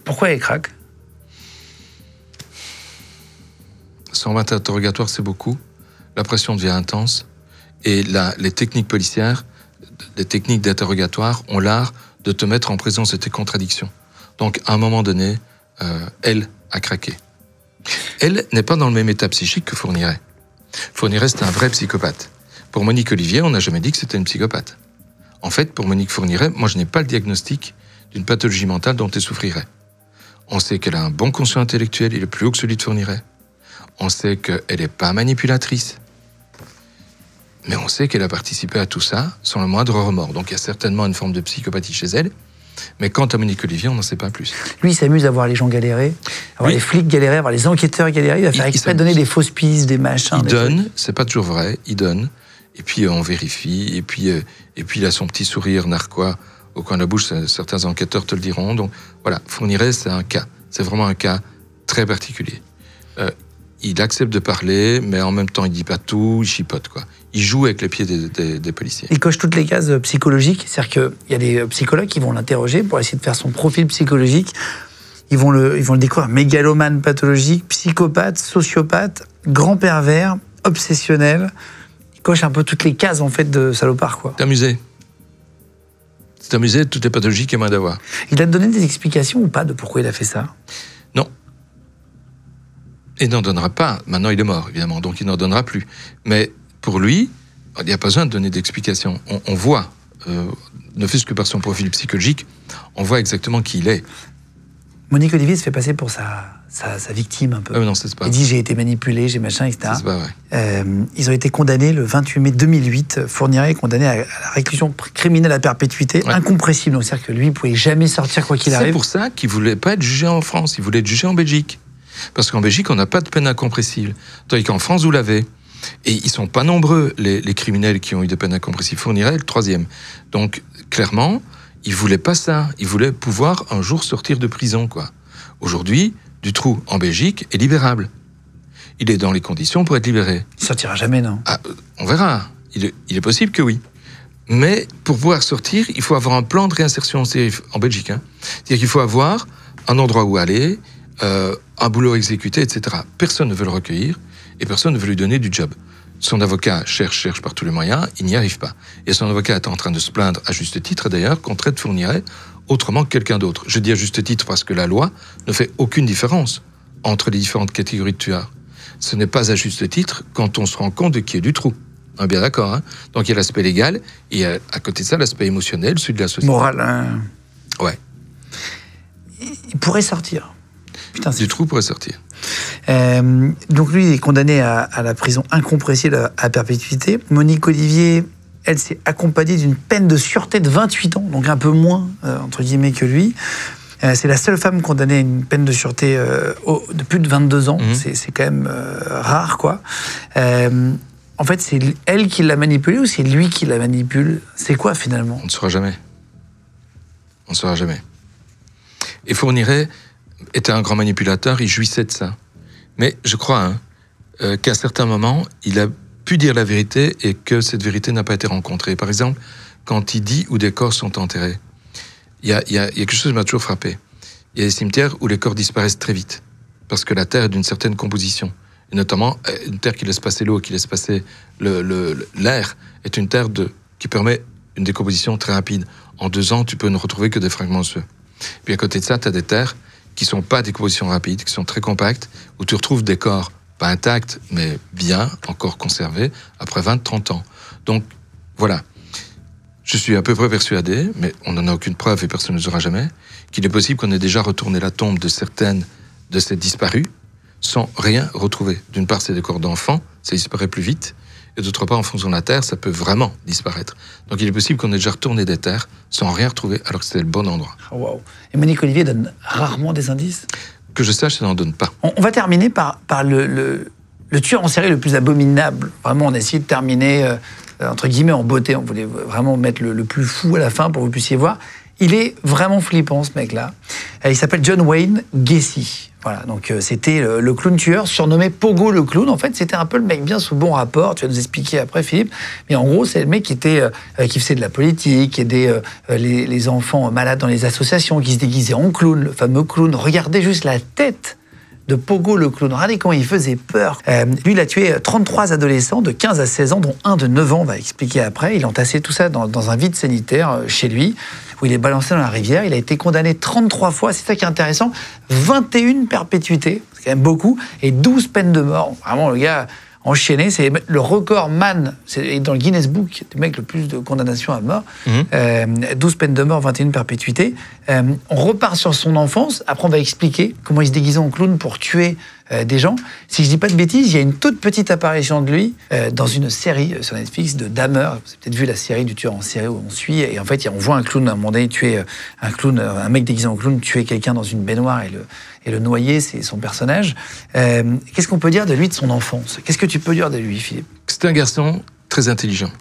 Pourquoi elle craque? 120 interrogatoires, c'est beaucoup. La pression devient intense. Et les techniques policières, les techniques d'interrogatoire ont l'art de te mettre en présence de tes contradictions. Donc, à un moment donné, elle a craqué. Elle n'est pas dans le même état psychique que Fourniret. Fourniret, c'est un vrai psychopathe. Pour Monique Olivier, on n'a jamais dit que c'était une psychopathe. En fait, pour Monique Fourniret, moi, je n'ai pas le diagnostic d'une pathologie mentale dont elle souffrirait. On sait qu'elle a un bon quotient intellectuel, il est plus haut que celui de Fourniret. On sait qu'elle n'est pas manipulatrice. Mais on sait qu'elle a participé à tout ça sans le moindre remords. Donc il y a certainement une forme de psychopathie chez elle. Mais quant à Monique Olivier, on n'en sait pas plus. Lui, il s'amuse à voir les gens galérer, à voir les flics galérer, à voir les enquêteurs galérer. Il va faire exprès de donner des fausses pistes, des machins. Il donne, c'est pas toujours vrai, il donne. Et puis on vérifie. Et puis il a son petit sourire narquois au coin de la bouche. Certains enquêteurs te le diront. Donc voilà, Fourniret, c'est un cas. C'est vraiment un cas très particulier. Il accepte de parler, mais en même temps, il dit pas tout, il chipote, quoi. Il joue avec les pieds des policiers. Il coche toutes les cases psychologiques. C'est-à-dire qu'il y a des psychologues qui vont l'interroger pour essayer de faire son profil psychologique. Ils vont le découvrir mégalomane pathologique, psychopathe, sociopathe, grand pervers, obsessionnel. Il coche un peu toutes les cases, en fait, de salopard, quoi. C'est amusé de toutes les pathologies qu'il y a moyen d'avoir. Il a donné des explications ou pas de pourquoi il a fait ça? Non. Il n'en donnera pas. Maintenant, il est mort, évidemment, donc il n'en donnera plus. Mais pour lui, il n'y a pas besoin de donner d'explications. On voit, ne fût-ce que par son profil psychologique, on voit exactement qui il est. Monique Olivier se fait passer pour sa victime un peu. Ah, non, c'est pas. Il dit j'ai été manipulé, j'ai machin, etc. C'est pas vrai. Ils ont été condamnés le 28 mai 2008. Fourniret est condamné à la réclusion criminelle à perpétuité, incompressible. Donc c'est-à-dire que lui, il ne pouvait jamais sortir quoi qu'il arrive. C'est pour ça qu'il ne voulait pas être jugé en France, il voulait être jugé en Belgique. Parce qu'en Belgique, on n'a pas de peine incompressible. Tandis qu'en France, vous l'avez. Et ils ne sont pas nombreux, les criminels qui ont eu des peines incompressibles. Fourniret est le 3e. Donc, clairement, il ne voulait pas ça. Il voulait pouvoir un jour sortir de prison, quoi. Aujourd'hui, Dutroux, en Belgique, est libérable. Il est dans les conditions pour être libéré. Il ne sortira jamais, non? On verra. Il est possible que oui. Mais pour pouvoir sortir, il faut avoir un plan de réinsertion en Belgique. C'est-à-dire qu'il faut avoir un endroit où aller, un boulot exécuté, etc. Personne ne veut le recueillir et personne ne veut lui donner du job. Son avocat cherche par tous les moyens, il n'y arrive pas. Et son avocat est en train de se plaindre, à juste titre d'ailleurs, qu'on traite Fourniret autrement que quelqu'un d'autre. Je dis à juste titre parce que la loi ne fait aucune différence entre les différentes catégories de tueurs. Ce n'est pas à juste titre quand on se rend compte de qui est Dutroux. On est bien d'accord, hein? Donc il y a l'aspect légal et à côté de ça, l'aspect émotionnel, celui de la société. Moral, hein? Ouais. Il pourrait sortir. Putain, Dutroux pourrait sortir. Donc lui, il est condamné à la prison incompressible à perpétuité. Monique Olivier, elle s'est accompagnée d'une peine de sûreté de 28 ans, donc un peu moins, entre guillemets, que lui. C'est la seule femme condamnée à une peine de sûreté de plus de 22 ans. C'est quand même rare, quoi. En fait, c'est elle qui l'a manipulé ou c'est lui qui la manipule? C'est quoi, finalement? On ne saura jamais. On ne saura jamais. Et Fourniret était un grand manipulateur, il jouissait de ça. Mais je crois qu'à certains moments, il a pu dire la vérité et que cette vérité n'a pas été rencontrée. Par exemple, quand il dit où des corps sont enterrés, il y a quelque chose qui m'a toujours frappé. Il y a des cimetières où les corps disparaissent très vite, parce que la terre est d'une certaine composition. Et notamment, une terre qui laisse passer l'eau, qui laisse passer l'air, est une terre qui permet une décomposition très rapide. En 2 ans, tu peux ne retrouver que des fragments osseux. Puis à côté de ça, tu as des terres qui ne sont pas des décomposition rapide, qui sont très compactes, où tu retrouves des corps, pas intacts, mais bien, encore conservés, après 20-30 ans. Donc, voilà. Je suis à peu près persuadé, mais on n'en a aucune preuve et personne ne le saura jamais, qu'il est possible qu'on ait déjà retourné la tombe de certaines de ces disparus sans rien retrouver. D'une part, c'est des corps d'enfants, ça disparaît plus vite, et d'autre part, en fonction de la terre, ça peut vraiment disparaître. Donc il est possible qu'on ait déjà retourné des terres sans rien retrouver, alors que c'était le bon endroit. Oh, wow. Et Monique Olivier donne rarement des indices? Que je sache, elle n'en donne pas. On va terminer par le tueur en série le plus abominable. Vraiment, on a essayé de terminer, entre guillemets, en beauté. On voulait vraiment mettre le plus fou à la fin pour que vous puissiez voir. Il est vraiment flippant, ce mec-là. Il s'appelle John Wayne Gacy. Voilà, donc c'était le clown tueur, surnommé Pogo le clown. En fait, c'était un peu le mec bien sous bon rapport. Tu vas nous expliquer après, Philippe. Mais en gros, c'est le mec qui faisait de la politique, qui aidait les enfants malades dans les associations, qui se déguisait en clown, le fameux clown. Regardez juste la tête de Pogo le clown. Regardez comment il faisait peur. Lui, il a tué 33 adolescents de 15 à 16 ans, dont un de 9 ans, on va expliquer après. Il a entassé tout ça dans un vide sanitaire chez lui, où il est balancé dans la rivière. Il a été condamné 33 fois, c'est ça qui est intéressant, 21 perpétuités, c'est quand même beaucoup, et 12 peines de mort. Vraiment, le gars, enchaîné. C'est le record man, c'est dans le Guinness Book, le mec le plus de condamnations à mort. 12 peines de mort, 21 perpétuités. On repart sur son enfance. Après, on va expliquer comment il se déguisait en clown pour tuer des gens. Si je dis pas de bêtises, il y a une toute petite apparition de lui dans une série sur Netflix de Dahmer. Vous avez peut-être vu la série du tueur en série où on suit. Et en fait, on voit un clown à un moment donné tuer un clown, un mec déguisé en clown tuer quelqu'un dans une baignoire et le noyer, c'est son personnage. Qu'est-ce qu'on peut dire de lui, de son enfance? Qu'est-ce que tu peux dire de lui, Philippe? C'est un garçon très intelligent.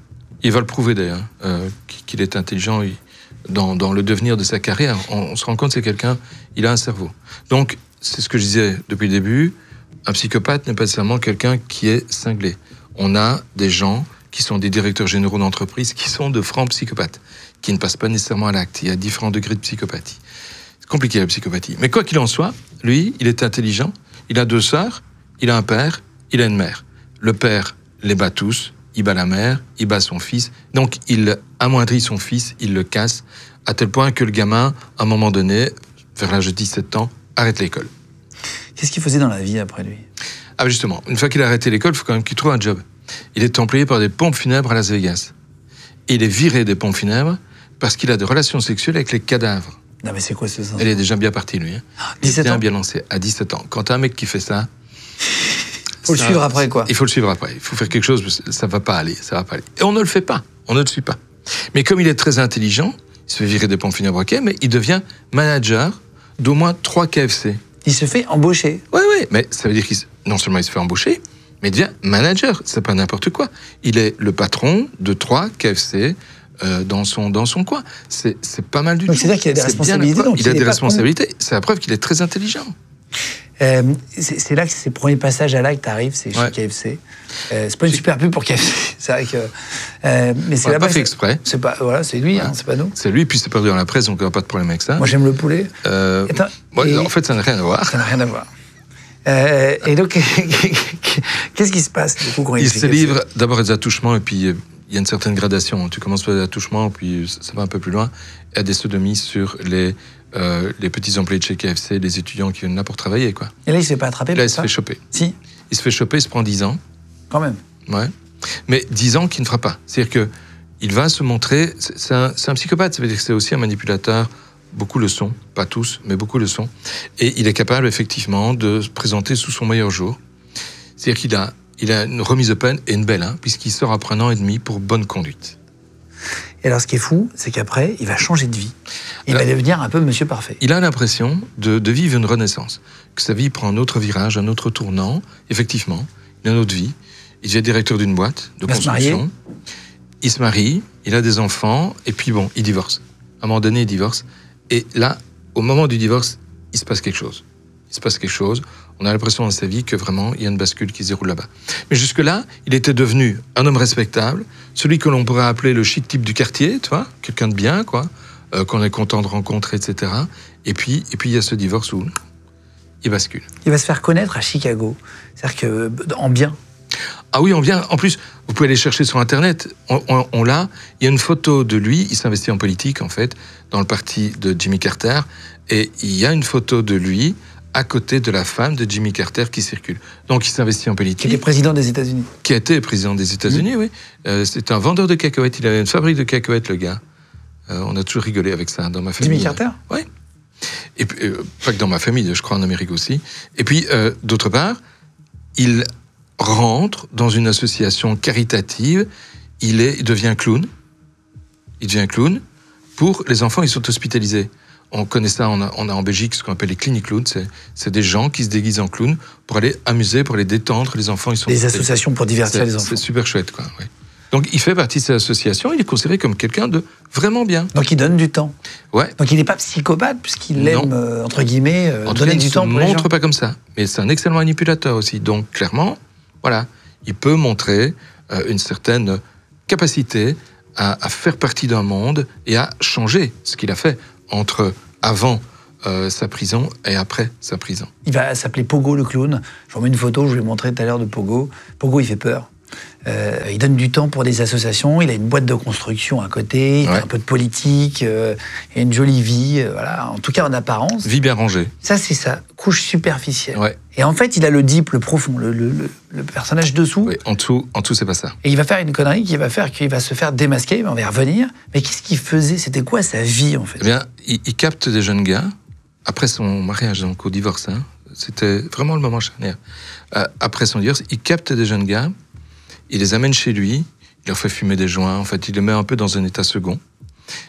Il va le prouver d'ailleurs, qu'il est intelligent dans le devenir de sa carrière. On se rend compte que c'est quelqu'un, il a un cerveau. Donc, c'est ce que je disais depuis le début, un psychopathe n'est pas nécessairement quelqu'un qui est cinglé. On a des gens qui sont des directeurs généraux d'entreprise qui sont de francs psychopathes, qui ne passent pas nécessairement à l'acte. Il y a différents degrés de psychopathie. C'est compliqué la psychopathie. Mais quoi qu'il en soit, lui, il est intelligent, il a 2 sœurs, il a un père, il a une mère. Le père les bat tous, il bat la mère, il bat son fils. Donc il amoindrit son fils, il le casse, à tel point que le gamin, à un moment donné, vers l'âge de 17 ans, arrête l'école. Qu'est-ce qu'il faisait dans la vie après lui? Ah justement, une fois qu'il a arrêté l'école, il faut quand même qu'il trouve un job. Il est employé par des pompes funèbres à Las Vegas. Et il est viré des pompes funèbres parce qu'il a des relations sexuelles avec les cadavres. Non mais c'est quoi ce sens? Il est déjà bien parti, lui. Hein. 17 ans? Bien lancé, à 17 ans. Quand t'as un mec qui fait ça... Il faut le suivre après, quoi. Il faut le suivre après. Il faut faire quelque chose, ça va pas aller, ça va pas aller. Et on ne le fait pas, on ne le suit pas. Mais comme il est très intelligent, il se fait virer des pompes funèbres, ok, mais il devient manager d'au moins 3 KFC. Il se fait embaucher. Oui, mais ça veut dire qu'il non seulement il se fait embaucher, mais il devient manager. C'est pas n'importe quoi. Il est le patron de 3 KFC dans son coin. C'est pas mal du tout. C'est-à-dire qu'il a des responsabilités. Il a des responsabilités. C'est la preuve qu'il est très intelligent. C'est là que c'est le premier passage à l'acte arrive, c'est chez KFC. C'est pas une super pub pour KFC, c'est vrai que. Mais c'est là-bas. Pas fait exprès. C'est pas, voilà, c'est lui, voilà. hein, c'est pas nous. C'est lui, puis c'est perdu dans la presse, donc il n'y a pas de problème avec ça. Moi j'aime le poulet. En fait, ça n'a rien à voir. Ça n'a rien à voir. Et donc, qu'est-ce qui se passe du coup quand il se livre d'abord à des attouchements, et puis il y a une certaine gradation. Tu commences par des attouchements, puis ça va un peu plus loin, et à des sodomies sur les petits employés de chez KFC, les étudiants qui viennent là pour travailler, quoi. Et là, il se fait pas attraper. Là, il se fait choper. Si. Il se fait choper, il se prend 10 ans. Quand même. Ouais. Mais 10 ans qu'il ne fera pas. C'est-à-dire que il va se montrer. C'est un psychopathe. Ça veut dire que c'est aussi un manipulateur. Beaucoup le sont, pas tous, mais beaucoup le sont. Et il est capable effectivement de se présenter sous son meilleur jour. C'est-à-dire qu'il a une remise de peine, et une belle, hein, puisqu'il sort après 1 an et demi pour bonne conduite. Et alors, ce qui est fou, c'est qu'après, il va changer de vie. Il va devenir un peu Monsieur Parfait. Il a l'impression de vivre une renaissance, que sa vie prend un autre virage, un autre tournant. Effectivement, il a une autre vie. Il devient directeur d'une boîte de construction. Il se marie, il a des enfants, et puis bon, il divorce. À un moment donné, il divorce. Et là, au moment du divorce, il se passe quelque chose. Il se passe quelque chose. On a l'impression dans sa vie que vraiment, il y a une bascule qui se déroule là-bas. Mais jusque-là, il était devenu un homme respectable, celui que l'on pourrait appeler le chic type du quartier, tu vois, quelqu'un de bien, quoi, qu'on est content de rencontrer, etc. Et puis, il y a ce divorce où il bascule. Il va se faire connaître à Chicago. C'est-à-dire que, en bien. Ah oui, en bien. En plus, vous pouvez aller chercher sur Internet. On l'a. Il y a une photo de lui. Il s'investit en politique, en fait, dans le parti de Jimmy Carter. Et il y a une photo de lui à côté de la femme de Jimmy Carter qui circule. Donc il s'investit en politique. Qui était président des États-Unis. Qui a été président des États-Unis, oui. C'est un vendeur de cacahuètes. Il avait une fabrique de cacahuètes, le gars. On a toujours rigolé avec ça dans ma famille. Jimmy Carter ? Oui. Et puis, pas que dans ma famille, je crois en Amérique aussi. Et puis, d'autre part, il rentre dans une association caritative. Il devient clown. Il devient clown. Pour les enfants, ils sont hospitalisés. On connaît ça, on a en Belgique ce qu'on appelle les clinic clowns. C'est des gens qui se déguisent en clown pour aller amuser, pour les détendre. Les enfants, ils sont... Des associations pour divertir les enfants. C'est super chouette, quoi. Ouais. Donc, il fait partie de cette association. Il est considéré comme quelqu'un de vraiment bien. Donc, il donne du temps. Ouais. Donc, il n'est pas psychopathe, puisqu'il aime, entre guillemets, donner du temps pour les gens. Il ne montre pas comme ça. Mais c'est un excellent manipulateur aussi. Donc, clairement, voilà, il peut montrer une certaine capacité à faire partie d'un monde et à changer ce qu'il a fait entre avant sa prison et après sa prison. Il va s'appeler Pogo le clown. Je vous remets une photo, je vous l'ai montré tout à l'heure de Pogo. Pogo, il fait peur. Il donne du temps pour des associations, il a une boîte de construction à côté, il fait un peu de politique, il a une jolie vie, voilà. En tout cas en apparence. Vie bien rangée. Ça, c'est sa couche superficielle. Ouais. Et en fait, il a le deep, le profond, le personnage dessous. Oui, en dessous, c'est pas ça. Et il va faire une connerie qui va faire qu'il va se faire démasquer, on va y revenir. Mais qu'est-ce qu'il faisait? C'était quoi sa vie, en fait? Eh bien, il capte des jeunes gars, après son mariage, donc au divorce, hein, c'était vraiment le moment charnière. Après son divorce, il capte des jeunes gars, il les amène chez lui, il leur fait fumer des joints, en fait, il les met un peu dans un état second,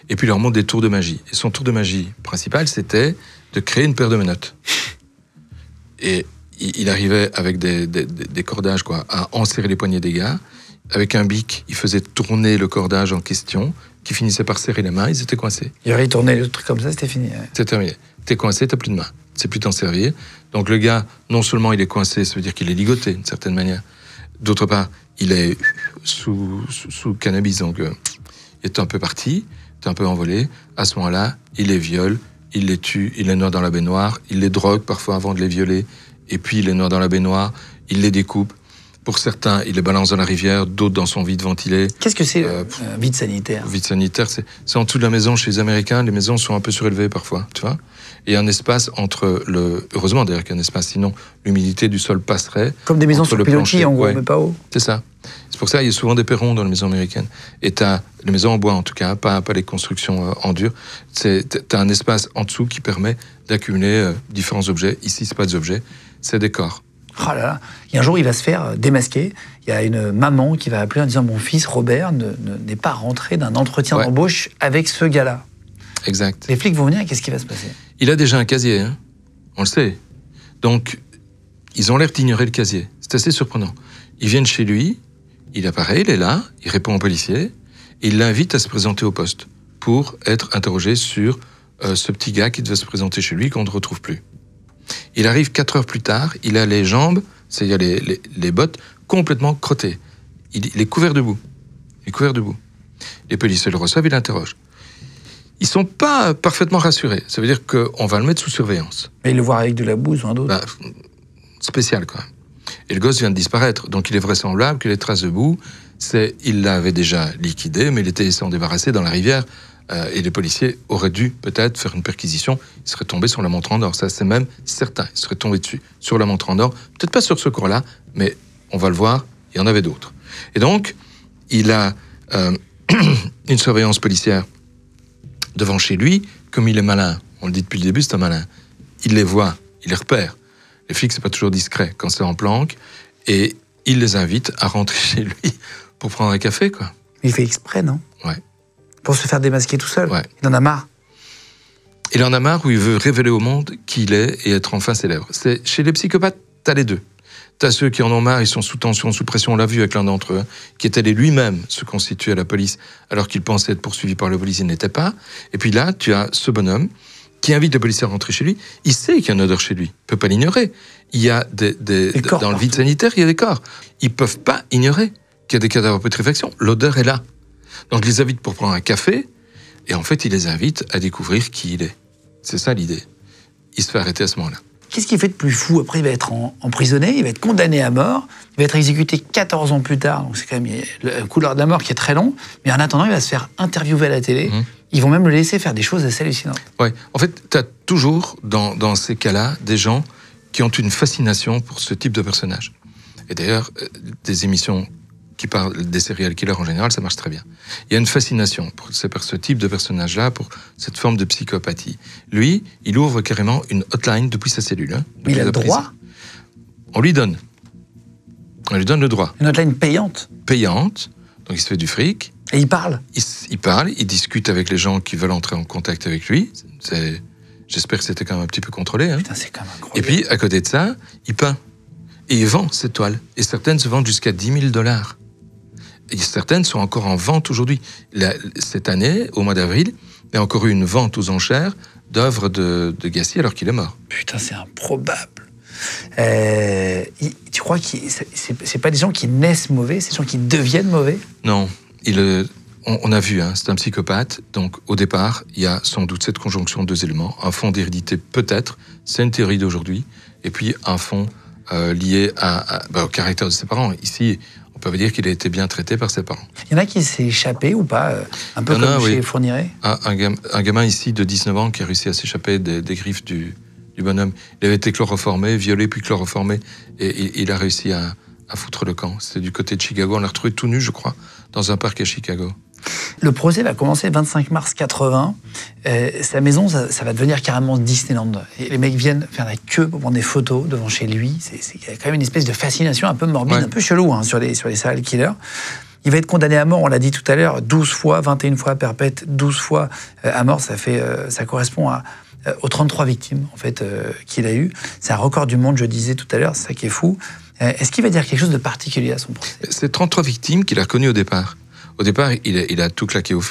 et puis il leur montre des tours de magie. Et son tour de magie principal, c'était de créer une paire de menottes. Et il arrivait avec des cordages, quoi, à enserrer les poignets des gars. Avec un bic, il faisait tourner le cordage en question, qui finissait par serrer les mains, ils étaient coincés. Il aurait tourné le truc comme ça, c'était fini. Ouais. C'est terminé. T'es coincé, t'as plus de main. C'est plus t'en servir. Donc le gars, non seulement il est coincé, ça veut dire qu'il est ligoté d'une certaine manière. D'autre part, il est sous cannabis, donc il est un peu parti, il est un peu envolé. À ce moment-là, il les viole, il les tue, il les noie dans la baignoire, il les drogue parfois avant de les violer, et puis il les noie dans la baignoire, il les découpe. Pour certains, il les balance dans la rivière, d'autres dans son vide ventilé. Qu'est-ce que c'est vide sanitaire? Vide sanitaire, c'est en dessous de la maison. Chez les Américains, les maisons sont un peu surélevées parfois, tu vois. Et il y a un espace entre le... Heureusement d'ailleurs qu'il y a un espace, sinon l'humidité du sol passerait. Comme des maisons sur pilotis, en gros, ouais. Mais pas haut. C'est ça. C'est pour ça qu'il y a souvent des perrons dans les maisons américaines. Et t'as les maisons en bois en tout cas, pas les constructions en dur. T'as un espace en dessous qui permet d'accumuler différents objets. Ici, c'est pas des objets, c'est des corps. Oh là là. Et un jour, il va se faire démasquer. Il y a une maman qui va appeler en disant « Mon fils, Robert, n'est pas rentré d'un entretien d'embauche avec ce gars-là. » Exact. Les flics vont venir, qu'est-ce qui va se passer? Il a déjà un casier, hein. On le sait. Donc, ils ont l'air d'ignorer le casier. C'est assez surprenant. Ils viennent chez lui, il apparaît, il est là, il répond aux policiers, et il l'invite à se présenter au poste pour être interrogé sur ce petit gars qui devait se présenter chez lui qu'on ne retrouve plus. Il arrive 4 heures plus tard, il a les jambes, c'est-à-dire les bottes, complètement crottées. Il est couvert de boue. Il est couvert de boue. Les policiers le reçoivent, ils l'interrogent. Ils ne sont pas parfaitement rassurés. Ça veut dire qu'on va le mettre sous surveillance. Mais il le voit avec de la bouse ou un d'autre? Spécial, quand même. Et le gosse vient de disparaître. Donc il est vraisemblable que les traces de boue, il l'avait déjà liquidé, mais il était s'en débarrasser dans la rivière. Et les policiers auraient dû peut-être faire une perquisition. Ils seraient tombés sur la montre en or. Ça, c'est même certain. Ils seraient tombés dessus, sur la montre en or. Peut-être pas sur ce corps-là, mais on va le voir, il y en avait d'autres. Et donc, il a une surveillance policière devant chez lui. Comme il est malin, on le dit depuis le début, c'est un malin. Il les voit, il les repère. Les flics, c'est pas toujours discret quand c'est en planque. Et il les invite à rentrer chez lui pour prendre un café, quoi. Il fait exprès, non? Ouais. Pour se faire démasquer tout seul. Ouais. Il en a marre. Il en a marre où il veut révéler au monde qui il est et être enfin célèbre. Chez les psychopathes, t'as les deux. T'as ceux qui en ont marre, ils sont sous tension, sous pression, on l'a vu avec l'un d'entre eux, qui est allé lui-même se constituer à la police alors qu'il pensait être poursuivi par la police, il n'était pas. Et puis là, tu as ce bonhomme qui invite les policiers à rentrer chez lui. Il sait qu'il y a une odeur chez lui, il ne peut pas l'ignorer. Il y a corps dans le vide sanitaire, il y a des corps. Ils ne peuvent pas ignorer qu'il y a des cadavres à putréfaction. L'odeur est là. Donc il les invite pour prendre un café, et en fait, il les invite à découvrir qui il est. C'est ça l'idée. Il se fait arrêter à ce moment-là. Qu'est-ce qu'il fait de plus fou? Après, il va être emprisonné, il va être condamné à mort, il va être exécuté 14 ans plus tard, donc c'est quand même le couloir de la mort qui est très long, mais en attendant, il va se faire interviewer à la télé. Ils vont même le laisser faire des choses assez hallucinantes. Ouais. En fait, tu as toujours, dans ces cas-là, des gens qui ont une fascination pour ce type de personnage. Et d'ailleurs, des émissions qui parlent des serial killers en général, ça marche très bien. Il y a une fascination pour ce type de personnage-là, pour cette forme de psychopathie. Lui, il ouvre carrément une hotline depuis sa cellule. Mais il a le droit? On lui donne. On lui donne le droit. Une hotline payante? Payante, donc il se fait du fric. Et il parle? Il parle, il discute avec les gens qui veulent entrer en contact avec lui. J'espère que c'était quand même un petit peu contrôlé. Hein. Putain, c'est quand même incroyable. Et puis, à côté de ça, il peint. Et il vend ses toiles. Et certaines se vendent jusqu'à 10 000 $. Et certaines sont encore en vente aujourd'hui. Cette année, au mois d'avril, il y a encore eu une vente aux enchères d'œuvres de Gacy alors qu'il est mort. Putain, c'est improbable. Tu crois que c'est pas des gens qui naissent mauvais, c'est des gens qui deviennent mauvais? Non. On a vu, hein, c'est un psychopathe. Donc, au départ, il y a sans doute cette conjonction de 2 éléments. Un fond d'hérédité, peut-être. C'est une théorie d'aujourd'hui. Et puis, un fond lié au caractère de ses parents. Ici, on peut dire qu'il a été bien traité par ses parents. Il y en a qui s'est échappé ou pas? Un peu comme chez Fourniret? Un gamin ici de 19 ans qui a réussi à s'échapper des griffes du du bonhomme. Il avait été chloroformé, violé puis chloroformé, et il a réussi à foutre le camp. C'était du côté de Chicago. On l'a retrouvé tout nu, je crois, dans un parc à Chicago. Le procès va commencer le 25 mars 80. Sa maison, ça va devenir carrément Disneyland. Et les mecs viennent faire la queue pour prendre des photos devant chez lui. Il y a quand même une espèce de fascination un peu morbide, un peu chelou sur les serial killers. Il va être condamné à mort, on l'a dit tout à l'heure, 12 fois, 21 fois perpète, 12 fois à mort. Ça correspond aux 33 victimes en fait, qu'il a eues. C'est un record du monde, je disais tout à l'heure, c'est ça qui est fou. Est-ce qu'il va dire quelque chose de particulier à son procès? C'est 33 victimes qu'il a reconnues au départ. Au départ, il a tout claqué aux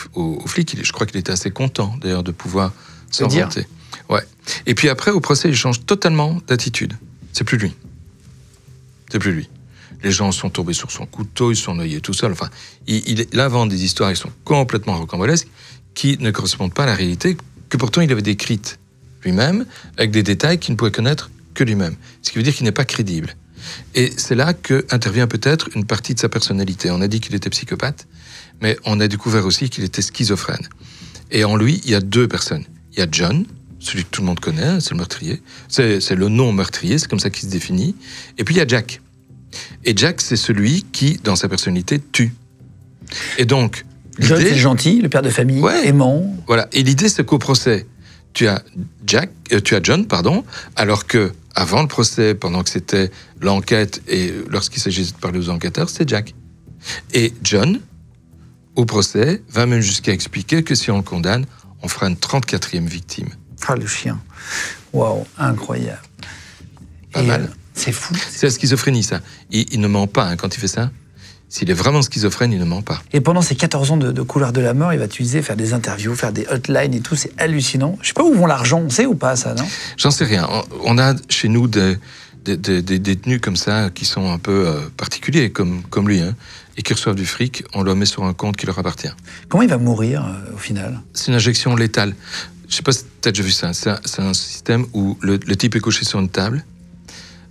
flics. Je crois qu'il était assez content, d'ailleurs, de pouvoir s'en vanter. Ouais. Et puis après, au procès, il change totalement d'attitude. C'est plus lui. C'est plus lui. Les gens sont tombés sur son couteau, ils sont noyés tout seul. Enfin, il invente des histoires qui sont complètement rocambolesques, qui ne correspondent pas à la réalité, que pourtant il avait décrite lui-même, avec des détails qu'il ne pouvait connaître que lui-même. Ce qui veut dire qu'il n'est pas crédible. Et c'est là qu'intervient peut-être une partie de sa personnalité. On a dit qu'il était psychopathe, mais on a découvert aussi qu'il était schizophrène. Et en lui, il y a deux personnes. Il y a John, celui que tout le monde connaît, c'est le meurtrier. C'est le nom meurtrier, c'est comme ça qu'il se définit. Et puis il y a Jack. Et Jack, c'est celui qui, dans sa personnalité, tue. Et donc, John, c'est gentil, le père de famille, aimant. Voilà. Et l'idée, c'est qu'au procès, tu as John, alors que avant le procès, pendant que c'était l'enquête et lorsqu'il s'agissait de parler aux enquêteurs, c'est Jack. Et John, au procès, va même jusqu'à expliquer que si on le condamne, on fera une 34e victime. Ah, le chien. Waouh, incroyable. Pas mal. C'est fou. C'est la schizophrénie, ça. Il ne ment pas quand il fait ça. S'il est vraiment schizophrène, il ne ment pas. Et pendant ces 14 ans de couloir de la mort, il va utiliser, faire des interviews, faire des hotlines et tout, c'est hallucinant. Je sais pas où vont l'argent, on sait ou pas ça, non? J'en sais rien. On a chez nous des détenus comme ça qui sont un peu particuliers, comme lui, hein, et qui reçoivent du fric, on leur met sur un compte qui leur appartient. Comment il va mourir au final? C'est une injection létale. Je sais pas si tu as déjà vu ça. C'est un système où le type est couché sur une table,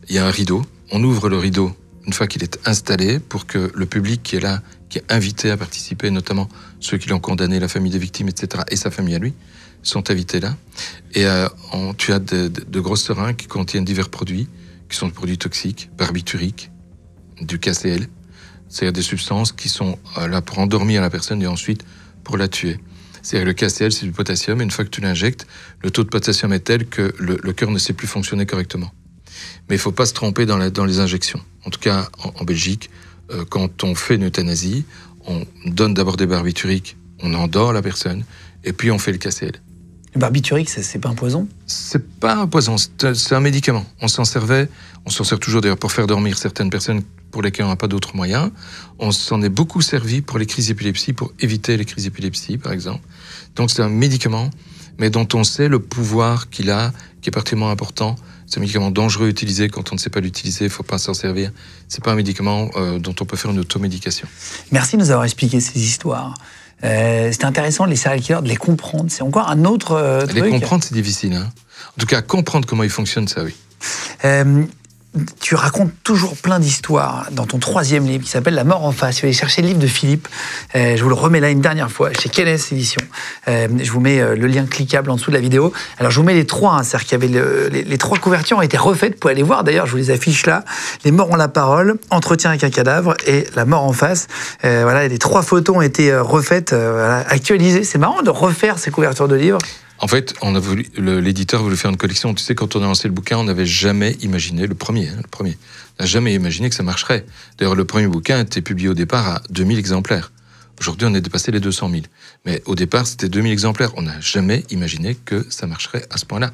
il y a un rideau, on ouvre le rideau une fois qu'il est installé, pour que le public qui est là, qui est invité à participer, notamment ceux qui l'ont condamné, la famille des victimes, etc., et sa famille à lui, sont invités là. Et tu as de grosses seringues qui contiennent divers produits, qui sont des produits toxiques, barbituriques, du KCL, c'est-à-dire des substances qui sont là pour endormir la personne et ensuite pour la tuer. C'est-à-dire le KCL, c'est du potassium, et une fois que tu l'injectes, le taux de potassium est tel que le cœur ne sait plus fonctionner correctement. Mais il ne faut pas se tromper dans les injections. En tout cas, en Belgique, quand on fait une euthanasie, on donne d'abord des barbituriques, on endort la personne, et puis on fait le KCL. Le barbiturique, c'est pas un poison? C'est pas un poison, c'est un médicament. On s'en sert toujours d'ailleurs pour faire dormir certaines personnes pour lesquelles on n'a pas d'autres moyens. On s'en est beaucoup servi pour les crises d'épilepsie, pour éviter les crises d'épilepsie, par exemple. Donc c'est un médicament, mais dont on sait le pouvoir qu'il a, qui est particulièrement important. C'est un médicament dangereux à utiliser. Quand on ne sait pas l'utiliser, il ne faut pas s'en servir. C'est pas un médicament dont on peut faire une automédication. Merci de nous avoir expliqué ces histoires. C'était intéressant, les serial killers, de les comprendre. C'est encore un autre truc. Les comprendre, c'est difficile. Hein. En tout cas, comprendre comment ils fonctionnent, ça, oui. Tu racontes toujours plein d'histoires dans ton 3e livre qui s'appelle La mort en face. Tu vas aller chercher le livre de Philippe. Je vous le remets là une dernière fois chez Kenes Éditions. Je vous mets le lien cliquable en dessous de la vidéo. Alors je vous mets les trois. Hein, c'est-à-dire qu'il y avait les 3 couvertures ont été refaites. Vous pouvez aller voir. D'ailleurs, je vous les affiche là. Les morts ont la parole, Entretien avec un cadavre et La mort en face. Voilà, les 3 photos ont été refaites, actualisées. C'est marrant de refaire ces couvertures de livres. En fait, l'éditeur voulait faire une collection. Tu sais, quand on a lancé le bouquin, on n'avait jamais imaginé, le premier, on n'a jamais imaginé que ça marcherait. D'ailleurs, le premier bouquin était publié au départ à 2000 exemplaires. Aujourd'hui, on est dépassé les 200 000. Mais au départ, c'était 2000 exemplaires. On n'a jamais imaginé que ça marcherait à ce point-là.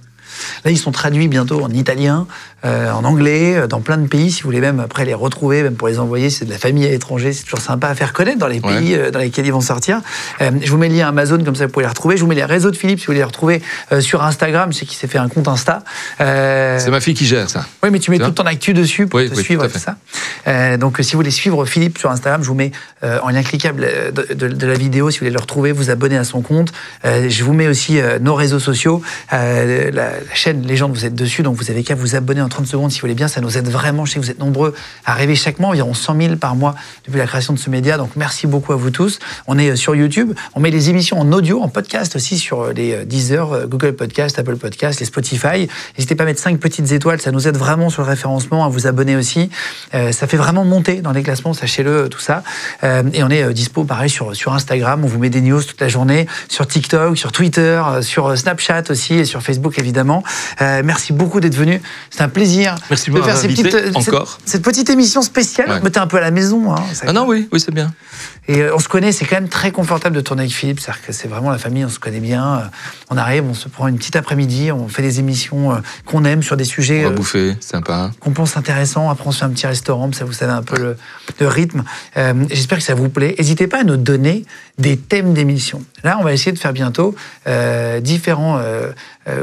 Là, ils sont traduits bientôt en italien, en anglais, dans plein de pays. Si vous voulez même après les retrouver, même pour les envoyer, c'est de la famille à l'étranger. C'est toujours sympa à faire connaître dans les pays dans lesquels ils vont sortir. Je vous mets le lien Amazon, comme ça vous pouvez les retrouver. Je vous mets les réseaux de Philippe, si vous voulez les retrouver sur Instagram. Je sais qu'il s'est fait un compte Insta. C'est ma fille qui gère ça. Oui, mais tu mets toute ton actu dessus pour te suivre, tout ça. Donc, si vous voulez suivre Philippe sur Instagram, je vous mets en lien cliquable de la vidéo. Si vous voulez le retrouver, vous abonner à son compte. Je vous mets aussi nos réseaux sociaux. la chaîne Légende, vous êtes dessus, donc vous avez qu'à vous abonner en 30 secondes si vous voulez bien. Ça nous aide vraiment. Je sais que vous êtes nombreux à rêver chaque mois, environ 100 000 par mois depuis la création de ce média. Donc merci beaucoup à vous tous. On est sur YouTube. On met les émissions en audio, en podcast aussi sur les Deezer, Google Podcast, Apple Podcast, les Spotify. N'hésitez pas à mettre 5 petites étoiles. Ça nous aide vraiment sur le référencement, à vous abonner aussi. Ça fait vraiment monter dans les classements, sachez-le, tout ça. Et on est dispo, pareil, sur Instagram. On vous met des news toute la journée, sur TikTok, sur Twitter, sur Snapchat aussi et sur Facebook, évidemment. Merci beaucoup d'être venu. C'est un plaisir de faire cette petite émission spéciale. Ouais. Mais t'es un peu à la maison. Hein, ah non, oui, c'est bien. Et on se connaît, c'est quand même très confortable de tourner avec Philippe. C'est-à-dire que c'est vraiment la famille, on se connaît bien. On arrive, on se prend une petite après-midi, on fait des émissions qu'on aime sur des sujets. On va bouffer, sympa. Qu'on pense intéressants. Après, on se fait un petit restaurant, ça vous savez un peu le rythme. J'espère que ça vous plaît. N'hésitez pas à nous donner des thèmes d'émissions. Là, on va essayer de faire bientôt différents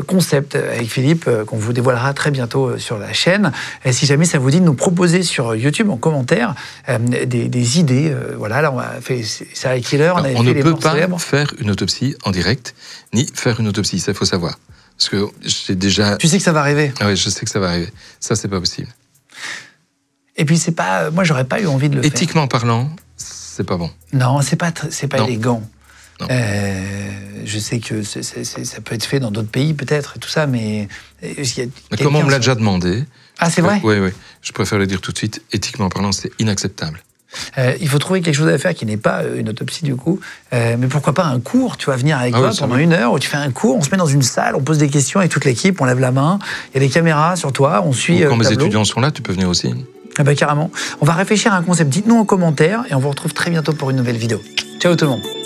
concepts avec Philippe qu'on vous dévoilera très bientôt sur la chaîne. Et si jamais ça vous dit de nous proposer sur YouTube en commentaire des idées. Voilà, là, on a fait Serial Killer. On ne peut pas faire une autopsie en direct, ni faire une autopsie, ça il faut savoir. Parce que j'ai déjà... Tu sais que ça va arriver. Ah oui, je sais que ça va arriver. Ça, c'est pas possible. Et puis, c'est pas... Moi, j'aurais pas eu envie de le faire. Éthiquement parlant, c'est pas bon. Non, c'est pas élégant. Non. Je sais que ça peut être fait dans d'autres pays, peut-être, et tout ça, mais... Comme on me l'a déjà demandé... Ah, c'est vrai ? Oui. Je préfère le dire tout de suite. Éthiquement parlant, c'est inacceptable. Il faut trouver quelque chose à faire qui n'est pas une autopsie du coup, mais pourquoi pas un cours, tu vas venir avec toi pendant 1 heure où tu fais un cours, on se met dans une salle, on pose des questions avec toute l'équipe, on lève la main, il y a des caméras sur toi, on suit. Quand mes étudiants sont là, tu peux venir aussi. Ah bah carrément. On va réfléchir à un concept, dites-nous en commentaire et on vous retrouve très bientôt pour une nouvelle vidéo. Ciao tout le monde.